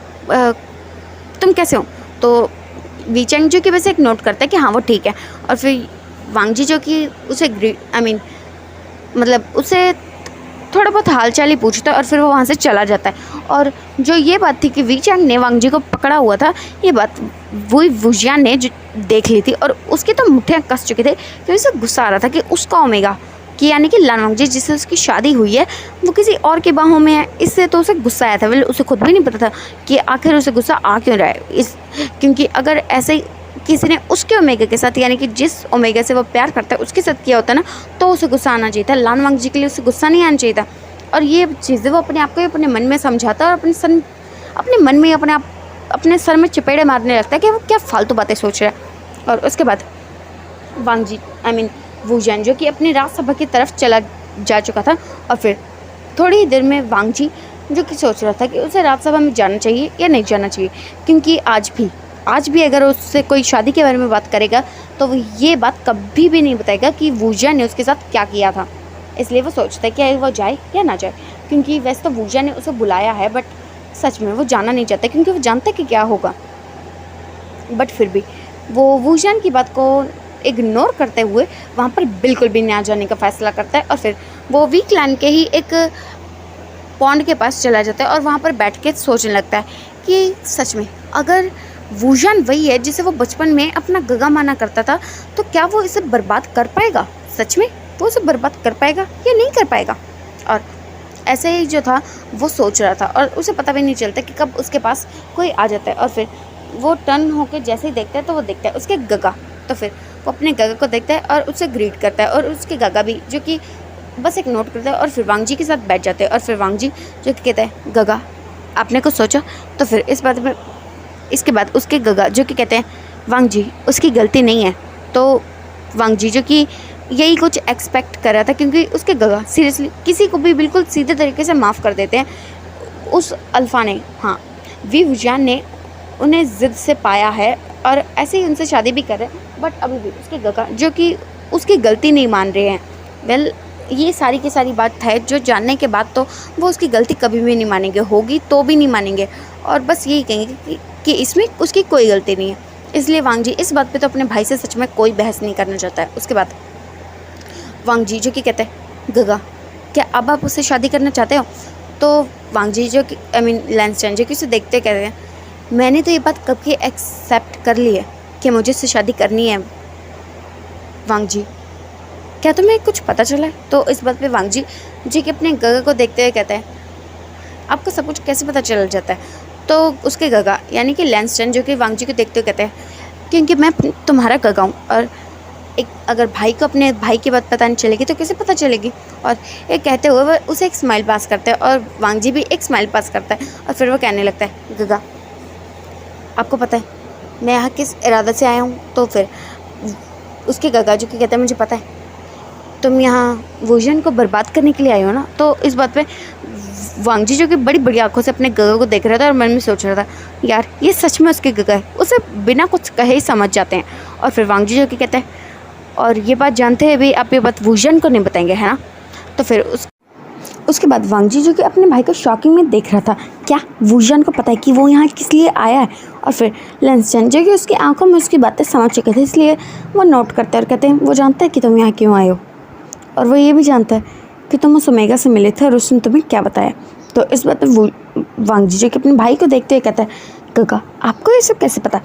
तुम कैसे हो। तो वी चैंग जो कि वैसे एक नोट करता है कि हाँ वो ठीक है, और फिर वांग जी जो कि उसे मतलब उसे थोड़ा बहुत हालचाल ही पूछता है और फिर वो वहाँ से चला जाता है। और जो ये बात थी कि वी चैंग ने वांग जी को पकड़ा हुआ था, ये बात वुजियान ने जो देख ली थी और उसकी तो मुट्ठियाँ कस चुके थे कि उसे गुस्सा आ रहा था कि उसका ओमेगा कि यानी कि लान वांग जी जिससे उसकी शादी हुई है वो किसी और की बाहों में है। इससे तो उसे गुस्सा आया था। वेल उसे खुद भी नहीं पता था कि आखिर उसे गुस्सा आ क्यों रहा है क्योंकि अगर ऐसे किसी ने उसके ओमेगा के साथ यानी कि जिस ओमेगा से वो प्यार करता है उसके साथ किया होता ना तो उसे गुस्सा आना चाहिए था। लान वांग जी के लिए उसे गुस्सा नहीं आना चाहिए था। और ये चीज़ें वो अपने आप को अपने मन में समझाता है और अपने मन में अपने सर में चपेड़े मारने लगता है कि वो क्या फालतू बातें सोच रहा है। और उसके बाद वांग जी वुजियान जो कि अपनी राजसभा की तरफ चला जा चुका था। और फिर थोड़ी ही देर में वांग जी जो कि सोच रहा था कि उसे राजसभा में जाना चाहिए या नहीं जाना चाहिए, क्योंकि आज भी अगर उससे कोई शादी के बारे में बात करेगा तो वो ये बात कभी भी नहीं बताएगा कि वुजियान ने उसके साथ क्या किया था। इसलिए वो सोचता है कि वो जाए या ना जाए, क्योंकि वैसे तो वुजियान ने उसे बुलाया है बट सच में वो जाना नहीं चाहता क्योंकि वो जानता है कि क्या होगा। बट फिर भी वो वुजियान की बात को इग्नोर करते हुए वहाँ पर बिल्कुल भी ना जाने का फ़ैसला करता है। और फिर वो वी क्लैन के ही एक पॉन्ड के पास चला जाता है और वहाँ पर बैठ के सोचने लगता है कि सच में अगर वुजियान वही है जिसे वो बचपन में अपना गगा माना करता था तो क्या वो इसे बर्बाद कर पाएगा। सच में वो इसे बर्बाद कर पाएगा या नहीं कर पाएगा। और ऐसे ही जो था वो सोच रहा था और उसे पता भी नहीं चलता कि कब उसके पास कोई आ जाता है। और फिर वो टर्न होकर जैसे ही देखता है तो वो देखता है उसके गगा। तो फिर वो अपने गगा को देखता है और उससे ग्रीट करता है और उसके गगा भी जो कि बस एक नोट करता है और फिर वांग जी के साथ बैठ जाते हैं। और फिर वांग जी जो कि कहता है गगा आपने कुछ सोचा। तो फिर इसके बाद उसके गगा जो कि कहते हैं वांग जी उसकी गलती नहीं है। तो वांग जी जो कि यही कुछ एक्सपेक्ट कर रहा था क्योंकि उसके गगा सीरियसली किसी को भी बिल्कुल सीधे तरीके से माफ़ कर देते हैं। उस अल्फ़ा ने वी वुजियान ने उन्हें ज़िद से पाया है और ऐसे ही उनसे शादी भी कर रहे हैं, बट अभी भी उसके गगा जो कि उसकी गलती नहीं मान रहे हैं। वेल ये सारी की सारी बात है जो जानने के बाद तो वो उसकी गलती कभी भी नहीं मानेंगे, होगी तो भी नहीं मानेंगे और बस यही कहेंगे कि इसमें उसकी कोई गलती नहीं है। इसलिए वांग जी इस बात पे तो अपने भाई से सच में कोई बहस नहीं करना चाहता है। उसके बाद वांग जी जो कि कहते हैं गगा क्या अब आप उससे शादी करना चाहते हो। तो वांग जी जो कि लैंस चैन जो कि उसे देखते कहते हैं मैंने तो ये बात कब की एक्सेप्ट कर ली है कि मुझे उससे शादी करनी है। वांग जी क्या तुम्हें कुछ पता चला है। तो इस बात पे वांग जी कि अपने गगा को देखते हुए कहते हैं आपको सब कुछ कैसे पता चल जाता है। तो उसके गगा यानी कि लैंस चैन जो कि वांग जी को देखते हुए कहते हैं क्योंकि मैं तुम्हारा गगा हूँ और अगर भाई को अपने भाई की बात पता नहीं चलेगी तो कैसे पता चलेगी। और ये कहते हुए वो उसे एक स्माइल पास करता है और वांग जी भी एक स्माइल पास करता है और फिर वो कहने लगता है गगा आपको पता है मैं यहाँ किस इरादे से आया हूँ। तो फिर उसके गगा जो कि कहते हैं मुझे पता है तुम यहाँ वुजियान को बर्बाद करने के लिए आए हो ना। तो इस बात पे वांग जी जो कि बड़ी बड़ी आंखों से अपने गगा को देख रहा था और मन में सोच रहा था यार ये सच में उसके गगा है, उसे बिना कुछ कहे ही समझ जाते हैं। और फिर वांग जी जो कि कहते हैं और ये बात जानते हैं भी आप ये बात वुजियान को नहीं बताएंगे है ना। तो फिर उसके बाद वांग जी जो कि अपने भाई को शॉकिंग में देख रहा था क्या वुजियान को पता है कि वो यहाँ किस लिए आया है। और फिर लैंस चैन जो कि उसकी आंखों में उसकी बातें समझ चुके थे इसलिए वो नोट करते हैं और कहते हैं वो जानता है कि तुम यहाँ क्यों आए हो और वो ये भी जानता है कि तुम उस ओमेगा से मिले थे और उसने तुम्हें क्या बताया। तो इस बात पर वांग जी जो कि अपने भाई को देखते हुए कहता है गगा आपको ये सब कैसे पता।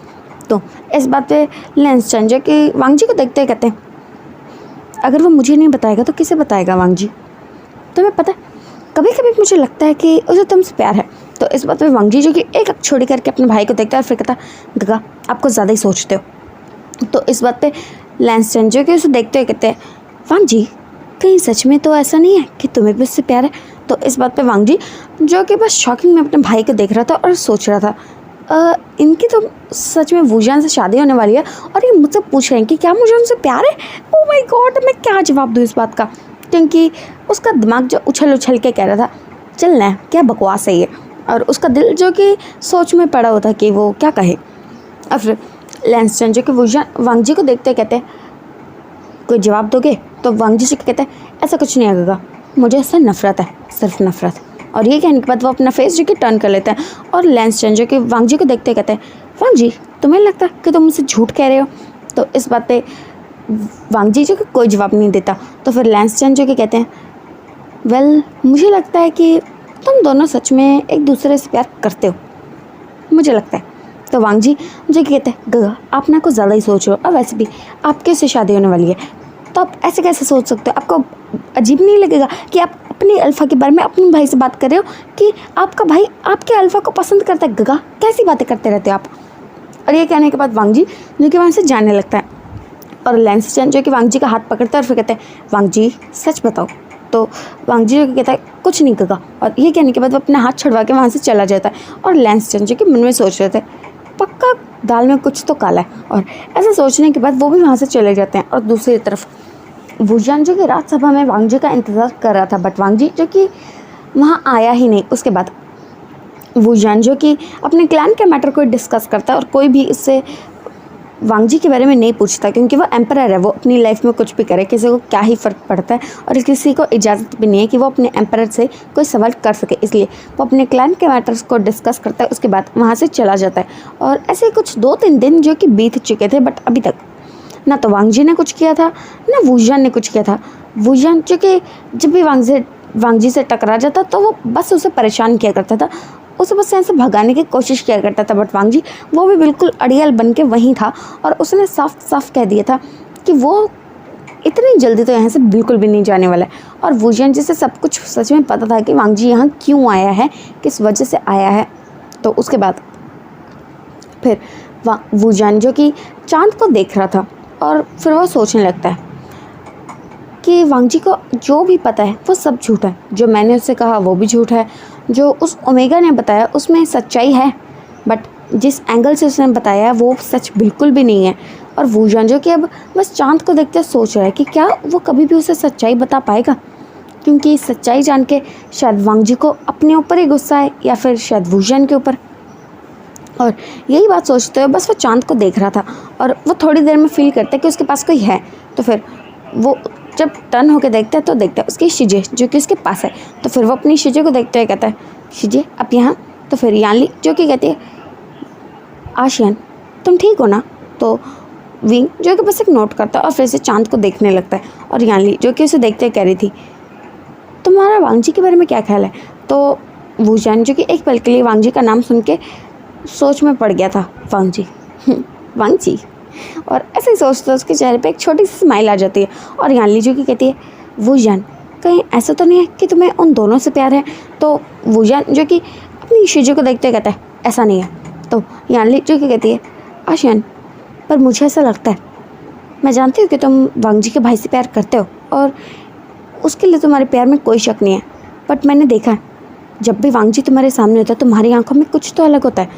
तो इस बात पे लैंस चैन जो कि वांग जी को देखते हुए कहते हैं अगर वो मुझे नहीं बताएगा तो किसे बताएगा वांग जी। तुम्हें पता है कभी कभी मुझे लगता है कि उसे तुमसे प्यार है। तो इस बात पे वांग जी जो कि एक छोड़ी करके अपने भाई को देखता है और फिर कहता गगा आपको ज़्यादा ही सोचते हो। तो इस बात पे लैंस चैन जो कि उसे देखते हुए कहते हैं वांग जी कहीं सच में तो ऐसा नहीं है कि तुम्हें भी उससे प्यार है। तो इस बात पे वांग जी जो कि बस शॉकिंग में अपने भाई को देख रहा था और सोच रहा था इनकी तो सच में वूजान से शादी होने वाली है और ये मुझसे पूछ रहे हैं कि क्या मुझे उनसे प्यार है। ओ माय गॉड, मैं क्या जवाब दूँ इस बात का, क्योंकि उसका दिमाग जो उछल उछल के कह रहा था चल ना क्या बकवास है ये, और उसका दिल जो कि सोच में पड़ा होता कि वो क्या कहे। और फिर लैंसटन जो कि वांग जी को देखते कहते हैं कोई जवाब दोगे, तो वांग जी से कहते हैं ऐसा कुछ नहीं आएगा, मुझे ऐसा नफरत है, सिर्फ नफरत। और ये कहने के बाद वो अपना फेस जो कि टर्न कर लेता है और लैंसटन जो कि वांग जी को देखते कहते हैं वांग जी तुम्हें लगता है कि तुम मुझसे झूठ कह रहे हो। तो इस बात पे वांग जी जो कि कोई जवाब नहीं देता। तो फिर लैंसटन जो कि कहते हैं वेल मुझे लगता है कि तुम दोनों सच में एक दूसरे से प्यार करते हो, मुझे लगता है। तो वांग जी जो कि कहते हैं गगा आप ना कुछ ज़्यादा ही सोच रहे हो, और वैसे भी आपके से शादी होने वाली है तो आप ऐसे कैसे सोच सकते हो। आपको अजीब नहीं लगेगा कि आप अपने अल्फ़ा के बारे में अपने भाई से बात कर रहे हो कि आपका भाई आपके अल्फ़ा को पसंद करता है। गगा कैसी बातें करते रहते हो आप। और ये कहने के बाद वांग जी जो कि वहाँ से जाने लगता है और लैंसटन जो कि वांग जी का हाथ पकड़ता है और फिर कहते हैं वांग जी सच बताओ। तो वांग जी जो कि कहता है कुछ नहीं गगा। और ये कहने के बाद वो अपना हाथ छुड़वा के वहाँ से चला जाता है और लैंसटन जो कि मन में सोच रहे थे पक्का दाल में कुछ तो काला है, और ऐसा सोचने के बाद वो भी वहाँ से चले जाते हैं। और दूसरी तरफ वूजान जो कि राज्यसभा में वांग जी का इंतज़ार कर रहा था, बट वांग जी जो कि वहाँ आया ही नहीं। उसके बाद वूजान जो कि अपने क्लैन के मैटर को डिस्कस करता है और कोई भी इससे वांग जी के बारे में नहीं पूछता, क्योंकि वो एम्परर है, वो अपनी लाइफ में कुछ भी करे किसी को क्या ही फ़र्क पड़ता है, और किसी को इजाज़त भी नहीं है कि वो अपने एम्परर से कोई सवाल कर सके। इसलिए वो अपने क्लैन के मैटर्स को डिस्कस करता है, उसके बाद वहाँ से चला जाता है। और ऐसे कुछ 2-3 दिन जो कि बीत चुके थे, बट अभी तक ना तो वांग जी ने कुछ किया था ना वूजान ने कुछ किया था। वूजान जो कि जब भी वांग जी से टकरा जाता तो वो बस उसे परेशान किया करता था, उसे बस यहाँ से भगाने की कोशिश किया करता था। बट वांग जी वो भी बिल्कुल अड़ियल बन के वहीं था और उसने साफ साफ कह दिया था कि वो इतनी जल्दी तो यहाँ से बिल्कुल भी नहीं जाने वाला है। और वूजान जी से सब कुछ सच में पता था कि वांग जी यहाँ क्यों आया है, किस वजह से आया है। तो उसके बाद फिर वूजान जो कि चाँद को देख रहा था और फिर वो सोचने लगता है कि वांग जी को जो भी पता है वो सब झूठ है, जो मैंने उससे कहा वो भी झूठ है, जो उस ओमेगा ने बताया उसमें सच्चाई है, बट जिस एंगल से उसने बताया वो सच बिल्कुल भी नहीं है। और वूजान जो कि अब बस चाँद को देखते सोच रहा है कि क्या वो कभी भी उसे सच्चाई बता पाएगा, क्योंकि सच्चाई जान के शायद वांग जी को अपने ऊपर ही गुस्सा है या फिर शायद वूजान के ऊपर। और यही बात सोचते हुए बस वो चाँद को देख रहा था और वो थोड़ी देर में फील करता है कि उसके पास कोई है। तो फिर वो जब टर्न होकर देखता है तो देखता है उसकी शिजे जो कि उसके पास है। तो फिर वो अपनी शिजे को देखते हुए कहता है शिजे आप यहाँ। तो फिर यानली जो कि कहती है आशियान तुम ठीक हो ना। तो विंग जो कि बस एक नोट करता है और फिर से चाँद को देखने लगता है। और यानली जो कि उसे देखते हुए कह रही थी तुम्हारा वांग जी के बारे में क्या ख्याल है। तो वूजान जो कि एक पल के लिए वांग जी का नाम सुन के सोच में पड़ गया था। वांग जी वांग जी, और ऐसे ही सोचते उसके चेहरे पे एक छोटी सी स्माइल आ जाती है। और यानली जो कि कहती है वूजान कहीं ऐसा तो नहीं है कि तुम्हें उन दोनों से प्यार है। तो वूजान जो कि अपनी शिजे को देखते कहता है ऐसा नहीं है। तो यानली जो कि कहती है आशियान पर मुझे ऐसा लगता है, मैं जानती हूँ कि तुम वांग जी के भाई से प्यार करते हो और उसके लिए तुम्हारे प्यार में कोई शक नहीं है, बट मैंने देखा है जब भी वांग जी तुम्हारे सामने होता है तुम्हारी आंखों में कुछ तो अलग होता है,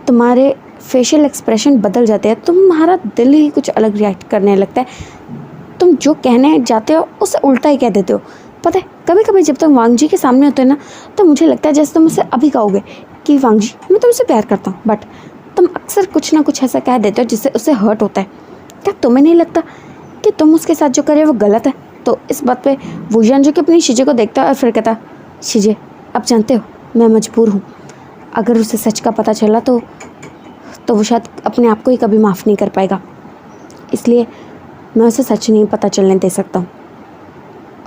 तुम्हारे फेशियल एक्सप्रेशन बदल जाते हैं, तुम्हारा दिल ही कुछ अलग रिएक्ट करने लगता है, तुम जो कहने जाते हो उससे उल्टा ही कह देते हो। पता है कभी कभी जब तुम वांग जी के सामने होते हो ना तो मुझे लगता है जैसे तुम मुझसे अभी कहोगे कि वांग जी मैं तुमसे प्यार करता हूँ, बट तुम अक्सर कुछ ना कुछ ऐसा कह देते हो जिससे उसे हर्ट होता है। क्या तुम्हें नहीं लगता कि तुम उसके साथ जो करे वो गलत है। तो इस बात पे वूजान जो कि अपनी शिजे को देखता है और फिर कहता शिजे अब जानते हो मैं मजबूर हूँ, अगर उसे सच का पता चला तो वो शायद अपने आप को ही कभी माफ़ नहीं कर पाएगा, इसलिए मैं उसे सच नहीं पता चलने दे सकता हूँ,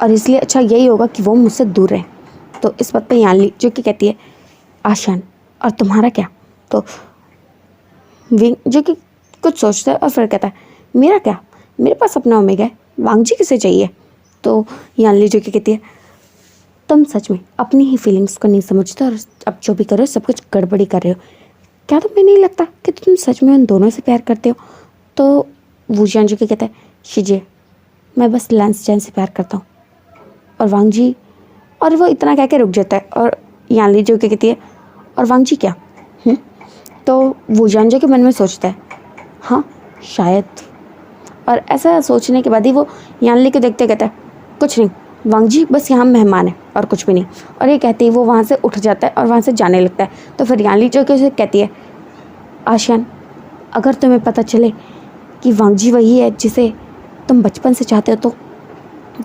और इसलिए अच्छा यही होगा कि वो मुझसे दूर रहे। तो इस बात पे यानली जो कि कहती है आशान और तुम्हारा क्या। तो विंग जो कि कुछ सोचता है और फिर कहता है मेरा क्या, मेरे पास अपना ओमेगा है, वांग जी किसे चाहिए। तो यानली जो कि कहती है तुम सच में अपनी ही फीलिंग्स को नहीं समझते और अब जो भी करो सब कुछ गड़बड़ी कर रहे हो, क्या तुम्हें नहीं लगता कि तुम सच में उन दोनों से प्यार करते हो। तो वूजान जो कि कहता है शिजे मैं बस लैंसटन से प्यार करता हूँ, और वांग जी, और वो इतना कह के रुक जाता है। और यानली जो कि कहती है और वांग जी क्या, तो वूजान जो कि मन में सोचता है हाँ शायद, और ऐसा सोचने के बाद ही वो यानली को देखते कहता है कुछ नहीं वांग जी, बस यहाँ मेहमान है और कुछ भी नहीं। और ये कहते ही वो वहाँ से उठ जाता है और वहाँ से जाने लगता है। तो फिर यानली जो कि उसे कहती है आशियान, अगर तुम्हें पता चले कि वांग जी वही है जिसे तुम बचपन से चाहते हो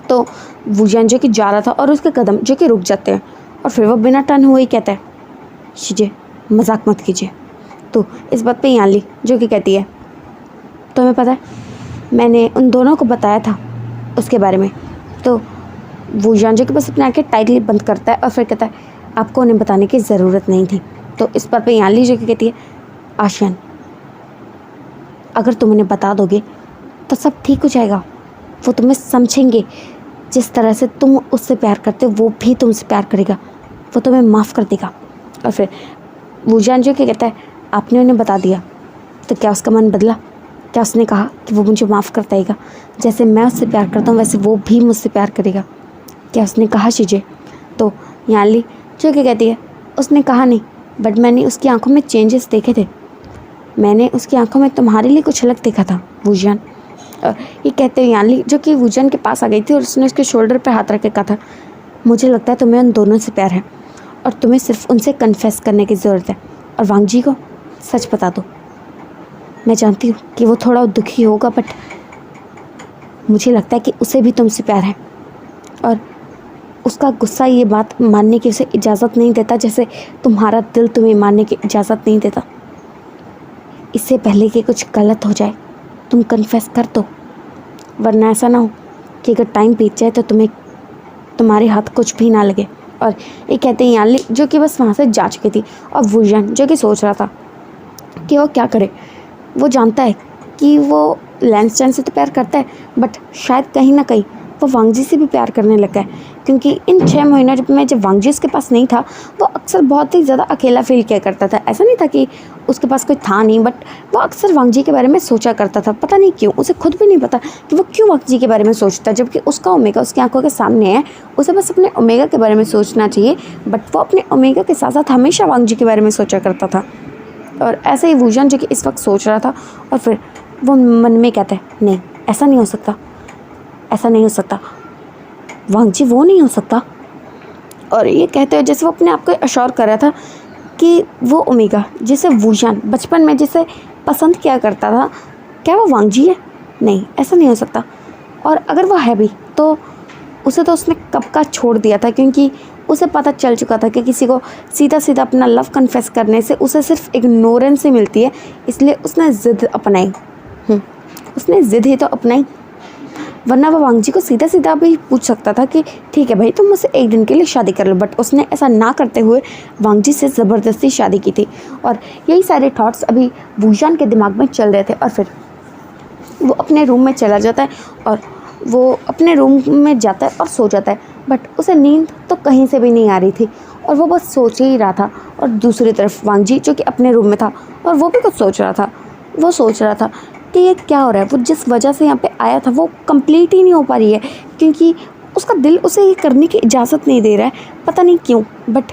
तो वूजान जो कि जा रहा था और उसके कदम जो कि रुक जाते हैं और फिर वो बिना टर्न हुए ही कहता है शीजे मजाक मत कीजिए। तो इस बात पे यानली जो कि कहती है तुम्हें पता है मैंने उन दोनों को बताया था उसके बारे में। तो वूजान जो कि बस अपनी आंखें टाइटली बंद करता है और फिर कहता है आपको उन्हें बताने की ज़रूरत नहीं थी। तो इस बात पे यानली जो कि कहती है आशियान, अगर तुम उन्हें बता दोगे तो सब ठीक हो जाएगा, वो तुम्हें समझेंगे, जिस तरह से तुम उससे प्यार करते हो वो भी तुमसे प्यार करेगा, वो तुम्हें माफ़ कर देगा। और फिर वूजान जो कि कहता है आपने उन्हें बता दिया तो क्या उसका मन बदला? क्या उसने कहा कि वो मुझे माफ़ कर देगा, जैसे मैं उससे प्यार करता हूँ वैसे वो भी मुझसे प्यार करेगा? क्या उसने कहा शीजे? तो यानली जो कि कहती है उसने कहा नहीं, बट मैंने उसकी आंखों में चेंजेस देखे थे, मैंने उसकी आंखों में तुम्हारे लिए कुछ अलग देखा था वूजान। ये कहते हुए यानली जो कि वूजान के पास आ गई थी और उसने उसके शोल्डर पर हाथ रख के कहा था मुझे लगता है तुम्हें उन दोनों से प्यार है और तुम्हें सिर्फ उनसे कन्फेस करने की ज़रूरत है और वांग जी को सच बता दो। मैं जानती हूँ कि वो थोड़ा दुखी होगा, बट मुझे लगता है कि उसे भी तुमसे प्यार है और उसका गुस्सा ये बात मानने की उसे इजाज़त नहीं देता जैसे तुम्हारा दिल तुम्हें मानने की इजाज़त नहीं देता। इससे पहले कि कुछ गलत हो जाए तुम कन्फेस कर दो, वरना ऐसा ना हो कि अगर टाइम बीत जाए तो तुम्हारे हाथ कुछ भी ना लगे। और ये कहते हैं यानली जो कि बस वहाँ से जा चुकी थी और वूजान जो कि सोच रहा था कि वो क्या करे। वो जानता है कि वो लैंस चैन से तो प्यार करता है, बट शायद कहीं ना कहीं वो वांग जी से भी प्यार करने लगा है, क्योंकि इन 6 महीनों जब वांग जी उसके पास नहीं था वो अक्सर बहुत ही ज़्यादा अकेला फील किया करता था। ऐसा नहीं था कि उसके पास कोई था नहीं, बट वो अक्सर वांग जी के बारे में सोचा करता था। पता नहीं क्यों, उसे खुद भी नहीं पता कि वो क्यों वांग जी के बारे में सोचता है, जबकि उसका ओमेगा उसकी आंखों के सामने है। उसे बस अपने ओमेगा के बारे में सोचना चाहिए, बट वो अपने ओमेगा के साथ साथ हमेशा वांग जी के बारे में सोचा करता था। और ऐसे ही वूजान जो कि इस वक्त सोच रहा था और फिर वो मन में कहता है नहीं ऐसा नहीं हो सकता, ऐसा नहीं हो सकता, वांग जी वो नहीं हो सकता। और ये कहते हुए जैसे वो अपने आप को अश्योर कर रहा था कि वो ओमेगा जिसे वूजान बचपन में जिसे पसंद किया करता था, क्या वो वांग जी है? नहीं, ऐसा नहीं हो सकता। और अगर वो है भी तो उसे तो उसने कब का छोड़ दिया था, क्योंकि उसे पता चल चुका था कि किसी को सीधा सीधा अपना लव कन्फेस करने से उसे सिर्फ इग्नोरेंस ही मिलती है। इसलिए उसने ज़िद अपनाई। उसने ज़िद ही तो अपनाई, वरना वो वांग जी को सीधा सीधा भी पूछ सकता था कि ठीक है भाई तुम मुझसे एक दिन के लिए शादी कर लो, बट उसने ऐसा ना करते हुए वांग जी से ज़बरदस्ती शादी की थी। और यही सारे थॉट्स अभी वूजान के दिमाग में चल रहे थे। और फिर वो अपने रूम में चला जाता है और वो अपने रूम में जाता है और सो जाता है, बट उसे नींद तो कहीं से भी नहीं आ रही थी और वो बस सोच ही रहा था। और दूसरी तरफ वांग जी जो कि अपने रूम में था और वो भी कुछ सोच रहा था। वो सोच रहा था कि ये क्या हो रहा है, वो जिस वजह से यहाँ पे आया था वो कंप्लीट ही नहीं हो पा रही है, क्योंकि उसका दिल उसे ये करने की इजाज़त नहीं दे रहा है, पता नहीं क्यों। बट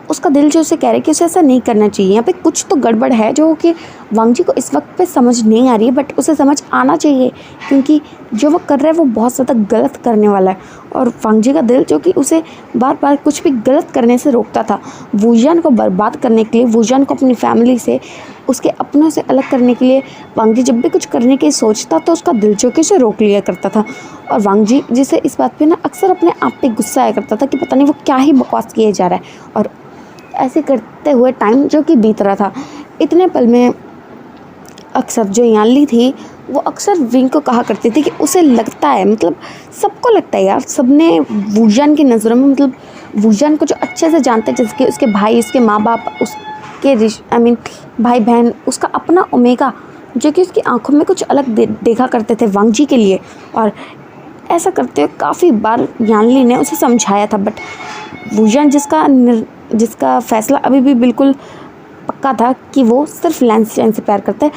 उसका दिल जो उसे कह रहा है कि उसे ऐसा नहीं करना चाहिए। यहाँ पे कुछ तो गड़बड़ है जो कि वांग जी को इस वक्त पे समझ नहीं आ रही है, बट उसे समझ आना चाहिए, क्योंकि जो वो कर रहा है वो बहुत ज़्यादा गलत करने वाला है। और वांग जी का दिल जो कि उसे बार बार कुछ भी गलत करने से रोकता था, वूजान को बर्बाद करने के लिए, वूजान को अपनी फैमिली से, उसके अपनों से अलग करने के लिए वांग जी जब भी कुछ करने की सोचता तो उसका दिल जो कि उसे रोक लिया करता था। और वांग जी जिसे इस बात पे ना अक्सर अपने आप पे गुस्सा आया करता था कि पता नहीं वो क्या ही बकवास किए जा रहा है। और ऐसे करते हुए टाइम जो कि बीत रहा था, इतने पल में अक्सर जो यानली थी वो अक्सर विंग को कहा करती थी कि उसे लगता है, मतलब सबको लगता है यार, सबने वूजान की नज़रों में, मतलब वूजान को जो अच्छे से जानते हैं, जैसे कि उसके भाई, उसके माँ बाप, उसके भाई बहन, उसका अपना ओमेगा जो कि उसकी आंखों में कुछ अलग देखा करते थे वांग जी के लिए। और ऐसा करते हुए काफ़ी बार यानली ने उसे समझाया था, बट वूजान जिसका फैसला अभी भी बिल्कुल पक्का था कि वो सिर्फ लैंस चैन से प्यार करता है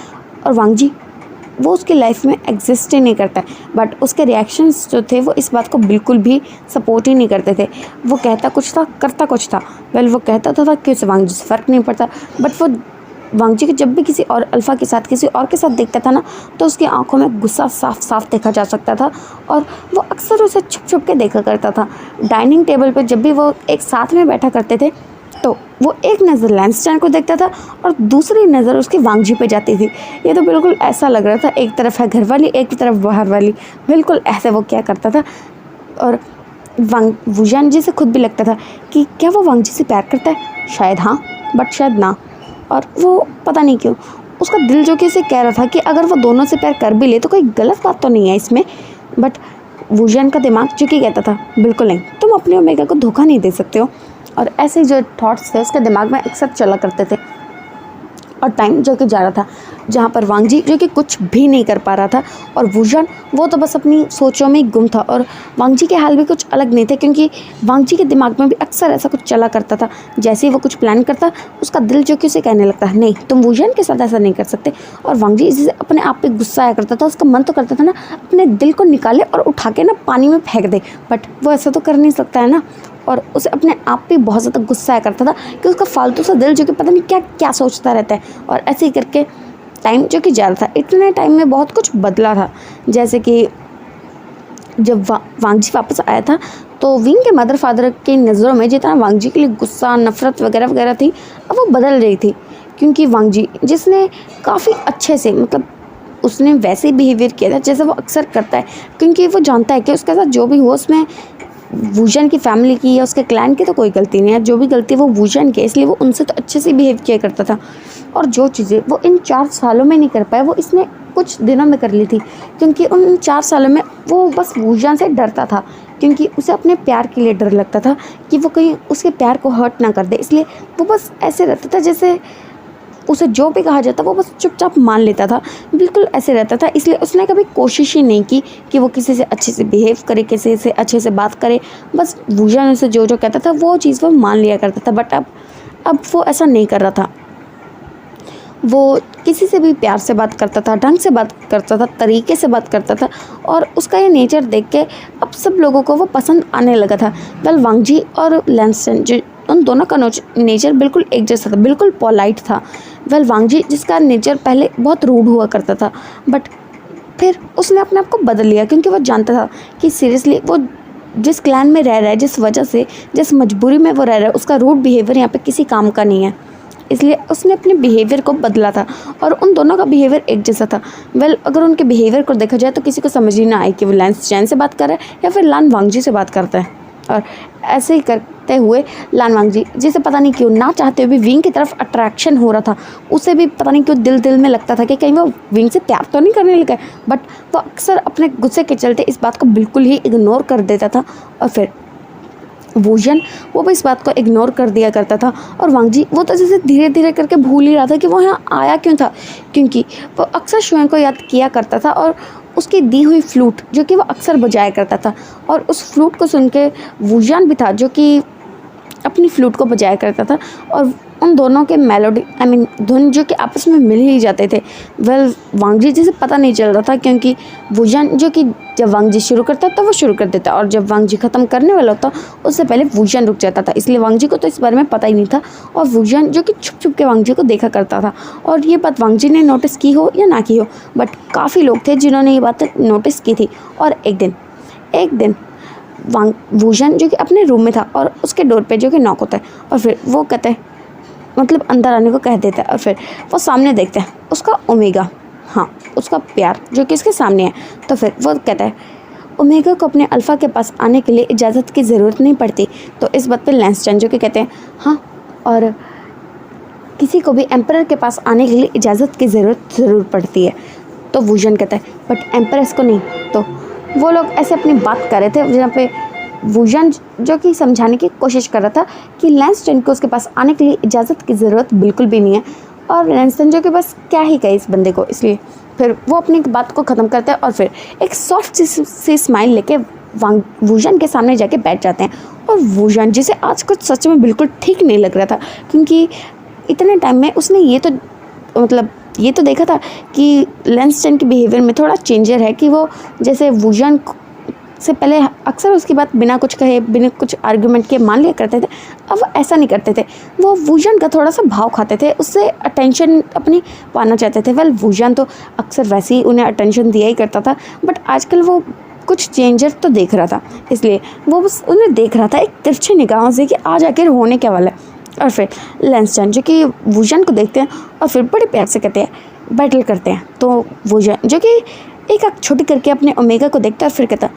और वांग जी वो उसकी लाइफ में एग्जिस्ट ही नहीं करता है। बट उसके रिएक्शंस जो थे वो इस बात को बिल्कुल भी सपोर्ट ही नहीं करते थे। वो कहता कुछ था, करता कुछ था। वेल वो कहता तो था कि उसे वांग जी से फ़र्क नहीं पड़ता, बट वो वांगजी को जब भी किसी और अल्फ़ा के साथ किसी और के साथ देखता था ना, तो उसकी आंखों में गुस्सा साफ साफ देखा जा सकता था और वो अक्सर उसे छुप छुप के देखा करता था। डाइनिंग टेबल पर जब भी वो एक साथ में बैठा करते थे तो वो एक नज़र लैंसस्टर्न को देखता था और दूसरी नज़र उसकी वांगजी पे जाती थी। ये तो बिल्कुल ऐसा लग रहा था एक तरफ है घर वाली, एक तरफ बाहर वाली, बिल्कुल ऐसे वो क्या करता था। और वुजान जी से खुद भी लगता था कि क्या वो वांगजी से प्यार करता है, शायद हाँ बट शायद ना। और वो पता नहीं क्यों उसका दिल जो कि उसे कह रहा था कि अगर वो दोनों से प्यार कर भी ले तो कोई गलत बात तो नहीं है इसमें, बट वुजान का दिमाग जो कि कहता था बिल्कुल नहीं, तुम अपने ओमेगा को धोखा नहीं दे सकते हो। और ऐसे जो थॉट्स थे उसके दिमाग में अक्सर चला करते थे। और टाइम जो कि जा रहा था जहाँ पर वांगजी जो कि कुछ भी नहीं कर पा रहा था और वुजान वो तो बस अपनी सोचों में ही गुम था। और वांगजी के हाल भी कुछ अलग नहीं थे, क्योंकि वांगजी के दिमाग में भी अक्सर ऐसा कुछ चला करता था। जैसे ही वो कुछ प्लान करता उसका दिल जो कि उसे कहने लगता है नहीं तुम वुजान के साथ ऐसा नहीं कर सकते। और वांगजी इसी अपने आप पे गुस्सा आया करता था, उसका मन तो करता था ना अपने दिल को निकाले और उठा के ना पानी में फेंक दे, बट वो ऐसा तो कर नहीं सकता है ना। और उसे अपने आप पे बहुत ज़्यादा गुस्सा आया करता था कि उसका फालतू सा दिल जो कि पता नहीं क्या क्या सोचता रहता है। और ऐसे ही करके टाइम जो कि जा रहा था, इतने टाइम में बहुत कुछ बदला था। जैसे कि जब वांगजी वापस आया था तो विंग के मदर फादर की नज़रों में जितना वांगजी के लिए गुस्सा नफरत वगैरह वगैरह थी, अब वो बदल रही थी। क्योंकि वांगजी जिसने काफ़ी अच्छे से उसने वैसे ही बिहेवियर किया था जैसे वो अक्सर करता है, क्योंकि वो जानता है कि उसके साथ जो भी हो उसमें वुजान की फैमिली की या उसके क्लैन की तो कोई गलती नहीं है, जो भी गलती है वो वुजान की, इसलिए वो उनसे तो अच्छे से बिहेव किया करता था। और जो चीज़ें वो इन 4 सालों में नहीं कर पाया वो इसने कुछ दिनों में कर ली थी, क्योंकि उन 4 सालों में वो बस वुजान से डरता था, क्योंकि उसे अपने प्यार के लिए डर लगता था कि वो कहीं उसके प्यार को हर्ट ना कर दे। इसलिए वो बस ऐसे रहता था जैसे उसे जो भी कहा जाता वो बस चुपचाप मान लेता था, बिल्कुल ऐसे रहता था। इसलिए उसने कभी कोशिश ही नहीं की कि वो किसी से अच्छे से बिहेव करे, किसी से अच्छे से बात करे। बस वुजान उसे जो जो कहता था वो चीज़ वो मान लिया करता था। बट अब वो ऐसा नहीं कर रहा था। वो किसी से भी प्यार से बात करता था, ढंग से बात करता था, तरीके से बात करता था। और उसका ये नेचर देख के अब सब लोगों को वो पसंद आने लगा था। वेल वांगजी और लैंसस्टर्न जो उन दोनों का नेचर बिल्कुल एक जैसा था, बिल्कुल पोलाइट था। वेल वांगजी जिसका नेचर पहले बहुत रूड हुआ करता था, बट फिर उसने अपने आप को बदल लिया, क्योंकि वो जानता था कि सीरियसली वो जिस क्लैन में रह रहा है, जिस वजह से जिस मजबूरी में वो रह रहा है, उसका रूड बिहेवियर यहाँ पे किसी काम का नहीं है। इसलिए उसने अपने बिहेवियर को बदला था और उन दोनों का बिहेवियर एक जैसा था। वेल अगर उनके बिहेवियर को देखा जाए तो किसी को समझ ही ना आए कि वो लैंसस्टर्न से बात कर रहा है या फिर लान वांगजी से बात करता है। और ऐसे ही करते हुए लान वांगजी जिसे पता नहीं क्यों ना चाहते हुए भी विंग की तरफ अट्रैक्शन हो रहा था, उसे भी पता नहीं क्यों दिल में लगता था कि कहीं वो विंग से प्यार तो नहीं करने लगा है। बट वो अक्सर अपने गुस्से के चलते इस बात को बिल्कुल ही इग्नोर कर देता था। और फिर वुजान वो भी इस बात को इग्नोर कर दिया करता था। और वांगजी वो तो जैसे धीरे धीरे करके भूल ही रहा था कि वो यहाँ आया क्यों था, क्योंकि वो अक्सर शुएं को याद किया करता था और उसकी दी हुई फ्लूट जो कि वो अक्सर बजाया करता था। और उस फ्लूट को सुन के वुजान भी था जो कि अपनी फ्लूट को बजाया करता था। और उन दोनों के मेलोडी धुन जो कि आपस में मिल ही जाते थे। वेल वांगजी जिसे पता नहीं चल रहा था, क्योंकि वुजान जो कि जब वांगजी शुरू करता तो वो शुरू कर देता और जब वांगजी ख़त्म करने वाला होता उससे पहले वुजान रुक जाता था। इसलिए वांगजी को तो इस बारे में पता ही नहीं था और वुजान जो कि छुप छुप के वांगजी को देखा करता था। और ये बात वांगजी ने नोटिस की हो या ना की हो, बट काफ़ी लोग थे जिन्होंने ये बात नोटिस की थी। और एक दिन वुजान जो कि अपने रूम में था और उसके डोर पे जो कि नॉक होता है और फिर वो कहते हैं अंदर आने को कह देता है। और फिर वो सामने देखते हैं उसका ओमेगा, हाँ उसका प्यार जो कि उसके सामने है। तो फिर वो कहता है ओमेगा को अपने अल्फ़ा के पास आने के लिए इजाज़त की ज़रूरत नहीं पड़ती। तो इस बात पे लैंसस्टर्न जो कि कहते हैं हाँ, और किसी को भी एम्परर के पास आने के लिए इजाज़त की ज़रूरत ज़रूर पड़ती है। तो वुजान कहता है बट एम्परस को नहीं। तो वो लोग ऐसे अपनी बात कर रहे थे जहाँ पे वुजान जो कि समझाने की कोशिश कर रहा था कि लैंसस्टर्न को उसके पास आने के लिए इजाज़त की ज़रूरत बिल्कुल भी नहीं है। और लैंसस्टर्न जो कि बस क्या ही कहे इस बंदे को, इसलिए फिर वो अपनी बात को ख़त्म करते हैं और फिर एक सॉफ्ट सी स्माइल लेके वुजान के सामने जाके बैठ जाते हैं। और वुजान जिसे आज कुछ सच में बिल्कुल ठीक नहीं लग रहा था, क्योंकि इतने टाइम में उसने ये तो देखा था कि लैंसस्टर्न के बिहेवियर में थोड़ा चेंजर है, कि वो जैसे वुजान से पहले अक्सर उसकी बात बिना कुछ कहे, बिना कुछ आर्गुमेंट के मान लिया करते थे। अब वो ऐसा नहीं करते थे, वो वूजन का थोड़ा सा भाव खाते थे, उससे अटेंशन अपनी पाना चाहते थे। वेल वूजन तो अक्सर वैसे ही उन्हें अटेंशन दिया ही करता था, बट आजकल वो कुछ चेंजर तो देख रहा था, इसलिए वो बस उन्हें देख रहा था एक तिरछी निगाहों से कि आज आखिर होने क्या वाला है। और फिर लैंसटन जो कि वूजन को देखते हैं और फिर बड़े प्यार से कहते हैं बैटल करते हैं। तो वूजन जो कि एक आँख छोटी करके अपने ओमेगा को देखता है और फिर कहता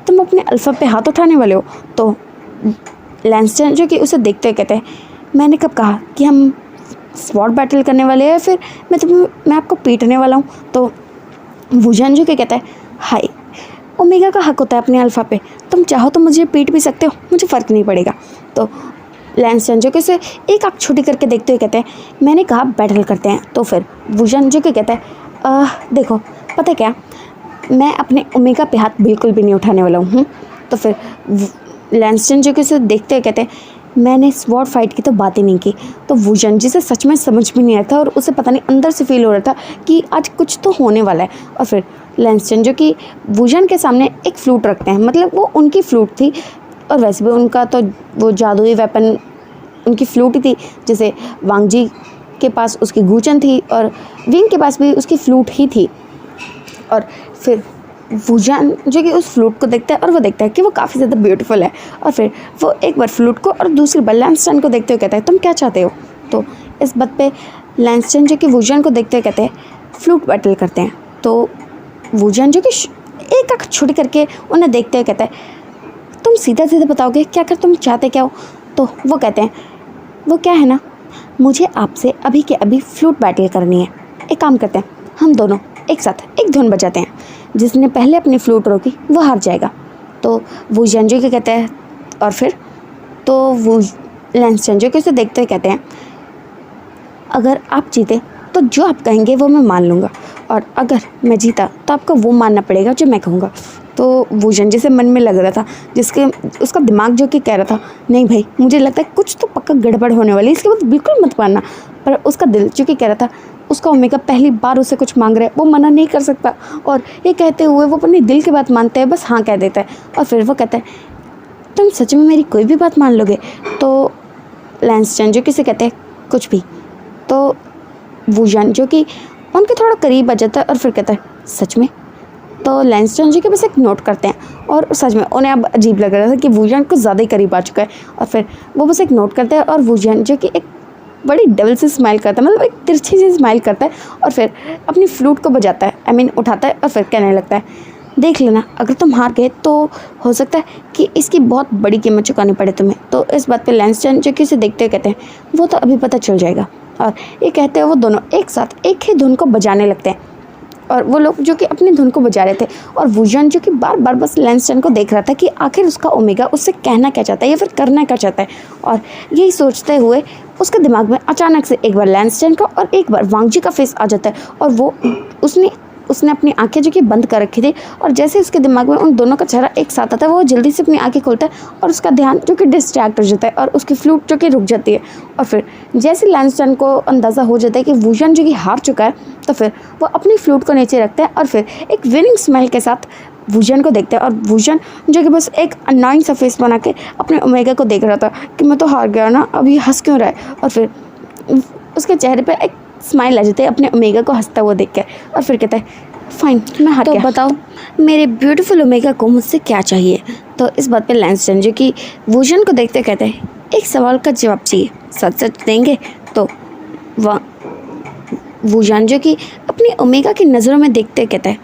तुम अपने अल्फा पे हाथ उठाने वाले हो। तो लैंसटन जो कि उसे देखते हुए कहते हैं मैंने कब कहा कि हम स्वॉर्ड बैटल करने वाले हैं, फिर मैं आपको पीटने वाला हूँ। तो वूजन जो कि कहता है हाय, ओमेगा का हक होता है अपने अल्फ़ा पे, तुम चाहो तो मुझे पीट भी सकते हो, मुझे फ़र्क नहीं पड़ेगा। तो लैंसटन जो कि उसे एक आँख छोटी करके देखते हुए कहते हैं मैंने कहा बैटल करते हैं। तो फिर वूजन जो कि कहता है देखो पता है क्या, मैं अपने ओमेगा पे हाथ बिल्कुल भी नहीं उठाने वाला हूँ। तो फिर लैंसटन जो कि उसे देखते हुए कहते हैं मैंने स्वॉर्ड फाइट की तो बात ही नहीं की। तो वूजन जिसे सच में समझ भी नहीं आया था और उसे पता नहीं अंदर से फील हो रहा था कि आज कुछ तो होने वाला है। और फिर लैंसटन जो कि वूजन के सामने एक फ्लूट रखते हैं, मतलब वो उनकी फ्लूट थी और वैसे भी उनका तो वो जादुई वेपन उनकी फ्लूट ही थी, जैसे वांग जी के पास उसकी गूचन थी और विंग के पास भी उसकी फ्लूट ही थी। और फिर वूजन जो कि उस फ्लूट को देखता है और वो देखता है कि वो काफ़ी ज़्यादा ब्यूटीफुल है। और फिर वो एक बार फ्लूट को और दूसरी बार लैंसटन को देखते हुए कहता है तुम क्या चाहते हो। तो इस बात पे लैंसटन जो कि वूजन को देखते हुए कहते हैं फ्लूट बैटल करते हैं। तो वूजन जो कि एक आँख छोटी करके उन्हें देखते हुए कहता है तुम सीधा सीधा बताओगे क्या कर तुम चाहते क्या हो। तो वो कहते हैं वो क्या है ना, मुझे आपसे अभी के अभी फ्लूट बैटल करनी है। एक काम करते हैं, हम दोनों एक साथ एक धुन बजाते हैं, जिसने पहले अपनी फ्लूट रोकी वो हार जाएगा। तो वूजन जो कि कहते हैं और फिर तो वो लैंसटन जो कि उसे देखते हुए कहते हैं अगर आप जीते तो जो आप कहेंगे वो मैं मान लूँगा, और अगर मैं जीता तो आपको वो मानना पड़ेगा जो मैं कहूँगा। तो वूजन जिसे मन में लग रहा था, जिसके उसका दिमाग जो कि कह रहा था नहीं भाई मुझे लगता है कुछ तो पक्का गड़बड़ होने वाली है, इसके बाद बिल्कुल मत मानना, पर उसका दिल जो कि कह रहा था उसका ओमेगा पहली बार उसे कुछ मांग रहा है, वो मना नहीं कर सकता। और ये कहते हुए वो अपने दिल की बात मानते हैं, बस हाँ कह देता है। और फिर वो कहता है तुम सच में मेरी कोई भी बात मान लोगे। तो लैंसटन जो किसे कहते हैं कुछ भी। तो वूजन जो कि उनके थोड़ा करीब आ जाता है और फिर कहता है सच में। तो लैंसटन जी के बस एक नोट करते हैं और सच में उन्हें अब अजीब लग रहा था कि वूजन कुछ ज़्यादा ही करीब आ चुका है। और फिर वो बस एक नोट करते हैं और वूजन जो कि एक बड़ी डबल से स्माइल करता है, मतलब एक तिरछी सी स्माइल करता है और फिर अपनी फ्लूट को बजाता है, उठाता है और फिर कहने लगता है देख लेना अगर तुम हार गए तो हो सकता है कि इसकी बहुत बड़ी कीमत चुकानी पड़े तुम्हें। तो इस बात पे लैंसटन जो कि उसे देखते हुए कहते हैं वो तो अभी पता चल जाएगा। और ये कहते हैं वो दोनों एक साथ एक ही धुन को बजाने लगते हैं और वो लोग जो कि अपनी धुन को बजा रहे थे और वूजन जो कि बार बार बस लैंसटन को देख रहा था कि आखिर उसका ओमेगा उससे कहना क्या चाहता है या फिर करना क्या चाहता है। और यही सोचते हुए उसके दिमाग में अचानक से एक बार लैंसटन का और एक बार वांग जी का फेस आ जाता है और वो उसने अपनी आंखें जो कि बंद कर रखी थी और जैसे उसके दिमाग में उन दोनों का चेहरा एक साथ आता है वो जल्दी से अपनी आंखें खोलता है और उसका ध्यान जो कि डिस्ट्रैक्ट हो जाता है और उसकी फ्लूट जो कि रुक जाती है। और फिर जैसे लैंसटन को अंदाज़ा हो जाता है कि वूजन जो कि हार चुका है तो फिर वो अपनी फ्लूट को नीचे रखता है और फिर एक विनिंग स्माइल के साथ वूजन को देखते हैं। और वूजन जो कि बस एक अननोइंग सा फेस बना के अपने ओमेगा को देख रहा था कि मैं तो हार गया ना, अभी हंस क्यों रहा है। और फिर उसके चेहरे पर एक स्माइल आ जाती है अपने ओमेगा को हंसता हुआ देख के और फिर कहता है फाइन मैं हार गया, तो बताओ मेरे ब्यूटीफुल ओमेगा को मुझसे क्या चाहिए। तो इस बात पे लैंसटन जो कि वूजन को देखते कहते हैं एक सवाल का जवाब चाहिए, सच सच देंगे। तो वूजन जो कि अपनी ओमेगा की नज़रों में देखते कहता है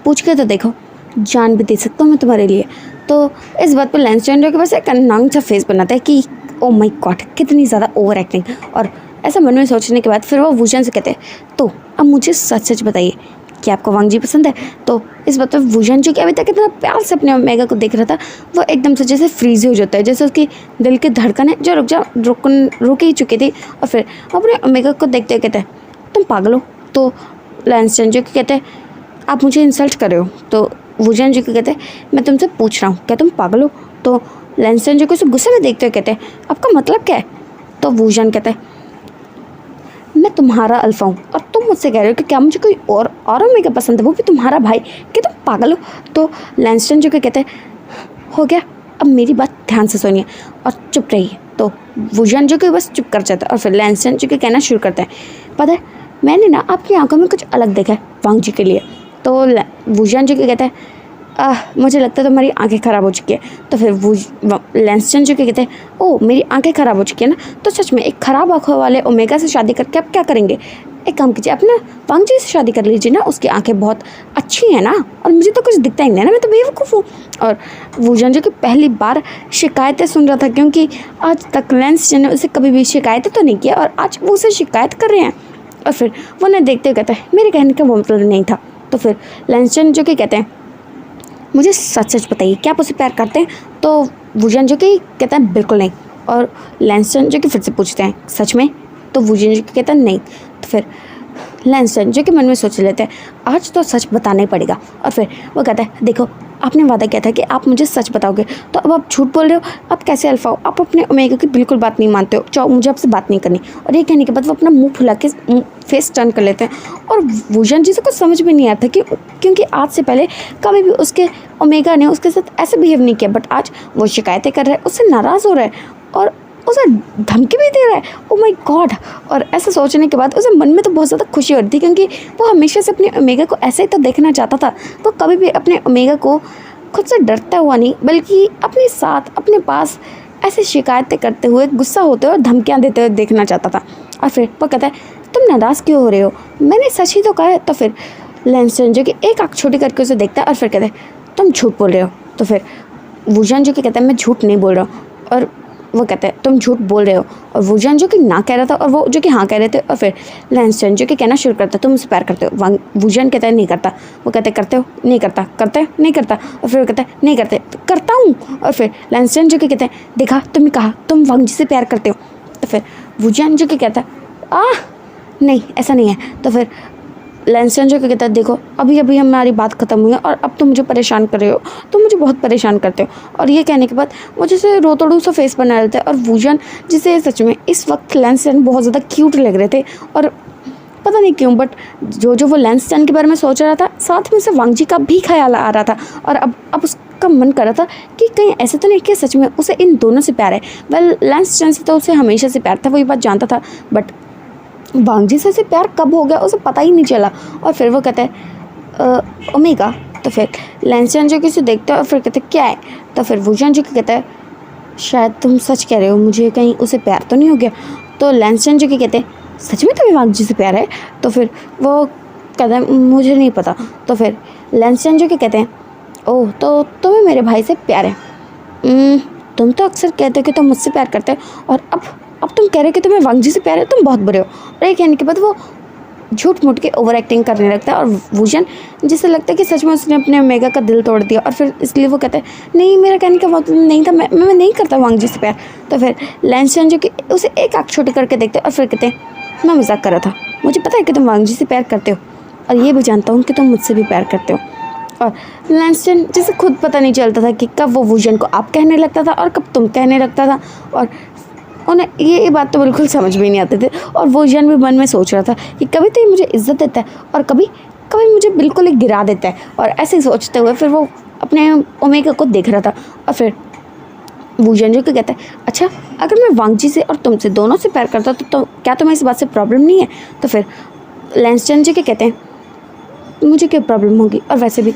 पूछ के तो देखो, जान भी दे सकता हूँ मैं तुम्हारे लिए। तो इस बात पे लैंसटन जो कि बस एक अननोइंग सा फेस बनाता है कि ओ माय गॉड कितनी ज़्यादा ओवर एक्टिंग। और ऐसा मन में सोचने के बाद फिर वो वूजन से कहते हैं तो अब मुझे सच सच बताइए कि आपको वांग जी पसंद है। तो इस बात पर वूजन जो कि अभी तक इतना प्यार से अपने ओमेगा को देख रहा था वो एकदम से जैसे फ्रीज हो जाता है, जैसे उसकी दिल की धड़कनें जो रुक ही चुकी थी। और फिर अपने ओमेगा को देखते कहते हैं तुम पागल हो। तो लैंसटन जो कि कहते हैं आप मुझे इंसल्ट कर रहे हो। तो वूजन जो कि कहते हैं मैं तुमसे पूछ रहा हूँ क्या तुम पागल हो। तो लैंसटन जो कि उसे गुस्से में देखते हुए कहते हैं आपका मतलब क्या है। तो वूजन कहता है मैं तुम्हारा अल्फा हूँ और तुम मुझसे कह रहे हो कि क्या मुझे कोई और ओमेगा पसंद है, वो भी तुम्हारा भाई, कि तुम पागल हो। तो लैंसटन जो कि कहते हैं हो गया, अब मेरी बात ध्यान से सुनिए और चुप रहिए। तो वुजन जो कि बस चुप कर जाता है और फिर लैंसन जो कि कहना शुरू करता है, पता है मैंने ना आपकी आंखों में कुछ अलग देखा है वांग जी के लिए। तो वुजन जो कि कहता है मुझे लगता है तुम्हारी आंखें ख़राब हो चुकी है। तो फिर लैंसन जो कि कहते हैं ओह मेरी आंखें ख़राब हो चुकी है ना, तो सच में एक ख़राब आंखों वाले ओमेगा से शादी करके आप क्या करेंगे? एक काम कीजिए, अपना वांग जी से शादी कर लीजिए ना, उसकी आंखें बहुत अच्छी हैं ना, और मुझे तो कुछ दिखता ही नहीं है ना, मैं तो बेवकूफ़ हूँ। और वुजन जो कि पहली बार शिकायतें सुन रहा था, क्योंकि आज तक लैंसन ने उसे कभी भी शिकायतें तो नहीं किया और आज वो उसे शिकायत कर रहे हैं। और फिर वो उन्हें देखते हुए कहता है मेरे कहने का वो मतलब नहीं था। तो फिर लैंसन जो कि कहते हैं मुझे सच सच बताइए क्या आप उसे प्यार करते हैं? तो वुजन जो कि कहता है बिल्कुल नहीं। और लैंसन जो कि फिर से पूछते हैं सच में? तो वुजन जो कि कहता है नहीं। तो फिर लैंसन जो कि मन में सोच लेते हैं आज तो सच बताना ही पड़ेगा। और फिर वो कहता है देखो आपने वादा किया था कि आप मुझे सच बताओगे, तो अब आप झूठ बोल रहे हो, आप कैसे अल्फा हो? आप अपने ओमेगा की बिल्कुल बात नहीं मानते हो, चाहो मुझे आपसे बात नहीं करनी। और ये कहने के बाद वो अपना मुंह फुला के फेस टर्न कर लेते हैं। और वुजन जी से कुछ समझ में नहीं आता कि क्योंकि आज से पहले कभी भी उसके ओमेगा ने उसके साथ ऐसे बिहेव नहीं किया, बट आज वो शिकायतें कर रहा है, उससे नाराज़ हो रहा है और उसे धमकी भी दे रहा है। Oh my God. और ऐसा सोचने के बाद उसे मन में तो बहुत ज़्यादा खुशी हो रही थी, क्योंकि वो हमेशा से अपने ओमेगा को ऐसे ही तो देखना चाहता था। वो कभी भी अपने ओमेगा को खुद से डरता हुआ नहीं, बल्कि अपने साथ अपने पास ऐसे शिकायतें करते हुए, गुस्सा होते हुए और धमकियाँ देते हुए देखना चाहता था। और फिर वो कहता है तुम नाराज़ क्यों हो रहे हो, मैंने सच ही तो कहा है। तो फिर लैंसन जो कि एक आँख छोटी करके उसे देखता है और फिर कहता है तुम झूठ बोल रहे हो। तो फिर वुजन जो कि कहता है मैं झूठ नहीं बोल रहा हूँ। और वो कहते हैं तुम झूठ बोल रहे हो। और वुजन जो कि ना कह रहा था और वो जो कि हाँ कह रहे थे। और फिर लैंसन जो कि कहना शुरू करता तुम उसे प्यार करते हो? वुजन कहता है नहीं करता। वो कहते करते हो? नहीं करता। करते हो? नहीं करता। और फिर वो कहता है नहीं करते। तो करता हूँ। और फिर लैंसन जो कि कहते हैं देखा तुमने कहा तुम वांग जी से प्यार करते हो। तो फिर वुजन जो कि कहता है नहीं ऐसा नहीं है। तो फिर लैंसन जो कि कहता है देखो अभी अभी हमारी बात ख़त्म हुई है और अब तुम मुझे परेशान कर रहे हो, तुम मुझे बहुत परेशान करते हो। और ये कहने के बाद वो जैसे रोतड़ू सा फेस बना रहे थे। और वुजन जिसे सच में इस वक्त लैंसन बहुत ज़्यादा क्यूट लग रहे थे, और पता नहीं क्यों बट जो वो लैंसन के बारे में सोच रहा था, साथ में उसे वांग जी का भी ख्याल आ रहा था। और अब उसका मन कर रहा था कि कहीं ऐसे तो नहीं कि सच में उसे इन दोनों से प्यार है। वेल लैंसन से तो उसे हमेशा से प्यार था, वो ये बात जानता था, बट वांग जी से उसे प्यार कब हो गया उसे पता ही नहीं चला। और फिर वो कहता है ओमेगा। तो फिर लैंसन जो कि उसे देखता है और फिर कहते क्या है? तो फिर वुजन जो कि कहता है शायद तुम सच कह रहे हो, मुझे कहीं उसे प्यार तो नहीं हो गया। तो लैंसन जो कि कहते हैं सच में तुम्हें वांग जी से प्यार है? तो फिर वो कहता है मुझे नहीं पता। तो फिर लैंसन जो कि कहते हैं ओह तो तुम्हें मेरे भाई से प्यार है। तुम तो अक्सर कहते हो कि तुम मुझसे प्यार करते हो, और अब तुम कह रहे हो कि तुम्हें वांग जी से प्यार है, तुम बहुत बुरे हो। और ये कहने के बाद वो झूठ मूठ के ओवर एक्टिंग करने लगता है। और वुजन जिसे लगता है कि सच में उसने अपने ओमेगा का दिल तोड़ दिया, और फिर इसलिए वो कहता है नहीं मेरा कहने का मतलब नहीं था, मैं नहीं करता वांग जी से प्यार। तो फिर लैंसन जो कि उसे एक आँख छोटी करके देखते हैं और फिर कहते हैं मैं मजाक कर रहा था, मुझे पता है कि तुम वांग जी से प्यार करते हो, और ये भी जानता हूँ कि तुम मुझसे भी प्यार करते हो। और लैंसन जिसे खुद पता नहीं चलता था कि कब वो वुजन को आप कहने लगता था और कब तुम कहने लगता था, और उन्हें ये बात तो बिल्कुल समझ में नहीं आते थे। और वुजन भी मन में सोच रहा था कि कभी तो ये मुझे इज्जत देता है और कभी कभी मुझे बिल्कुल ही गिरा देता है। और ऐसे ही सोचते हुए फिर वो अपने ओमेगा को देख रहा था। और फिर वुजन जो कि कहता है अच्छा अगर मैं वांग जी से और तुमसे दोनों से प्यार करता तो क्या तुम्हें इस बात से प्रॉब्लम नहीं है? तो फिर लैंसन जी के कहते हैं मुझे क्या प्रॉब्लम होगी, और वैसे भी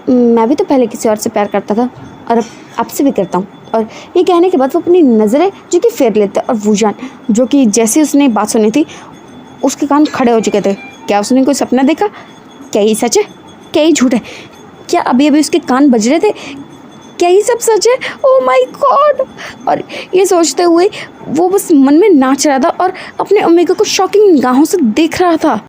मैं भी तो पहले किसी और से प्यार करता था और अब आपसे भी करता हूँ। और ये कहने के बाद वो अपनी नज़रें जो कि फेर लेते हैं। और वुजन जो कि जैसे उसने बात सुनी थी उसके कान खड़े हो चुके थे। क्या उसने कोई सपना देखा? क्या ये सच है? क्या ये झूठ है? क्या अभी अभी उसके कान बज रहे थे? क्या ये सब सच है? Oh my God. और ये सोचते हुए वो बस मन में नाच रहा था और अपने ओमेगा को शॉकिंग निगाहों से देख रहा था।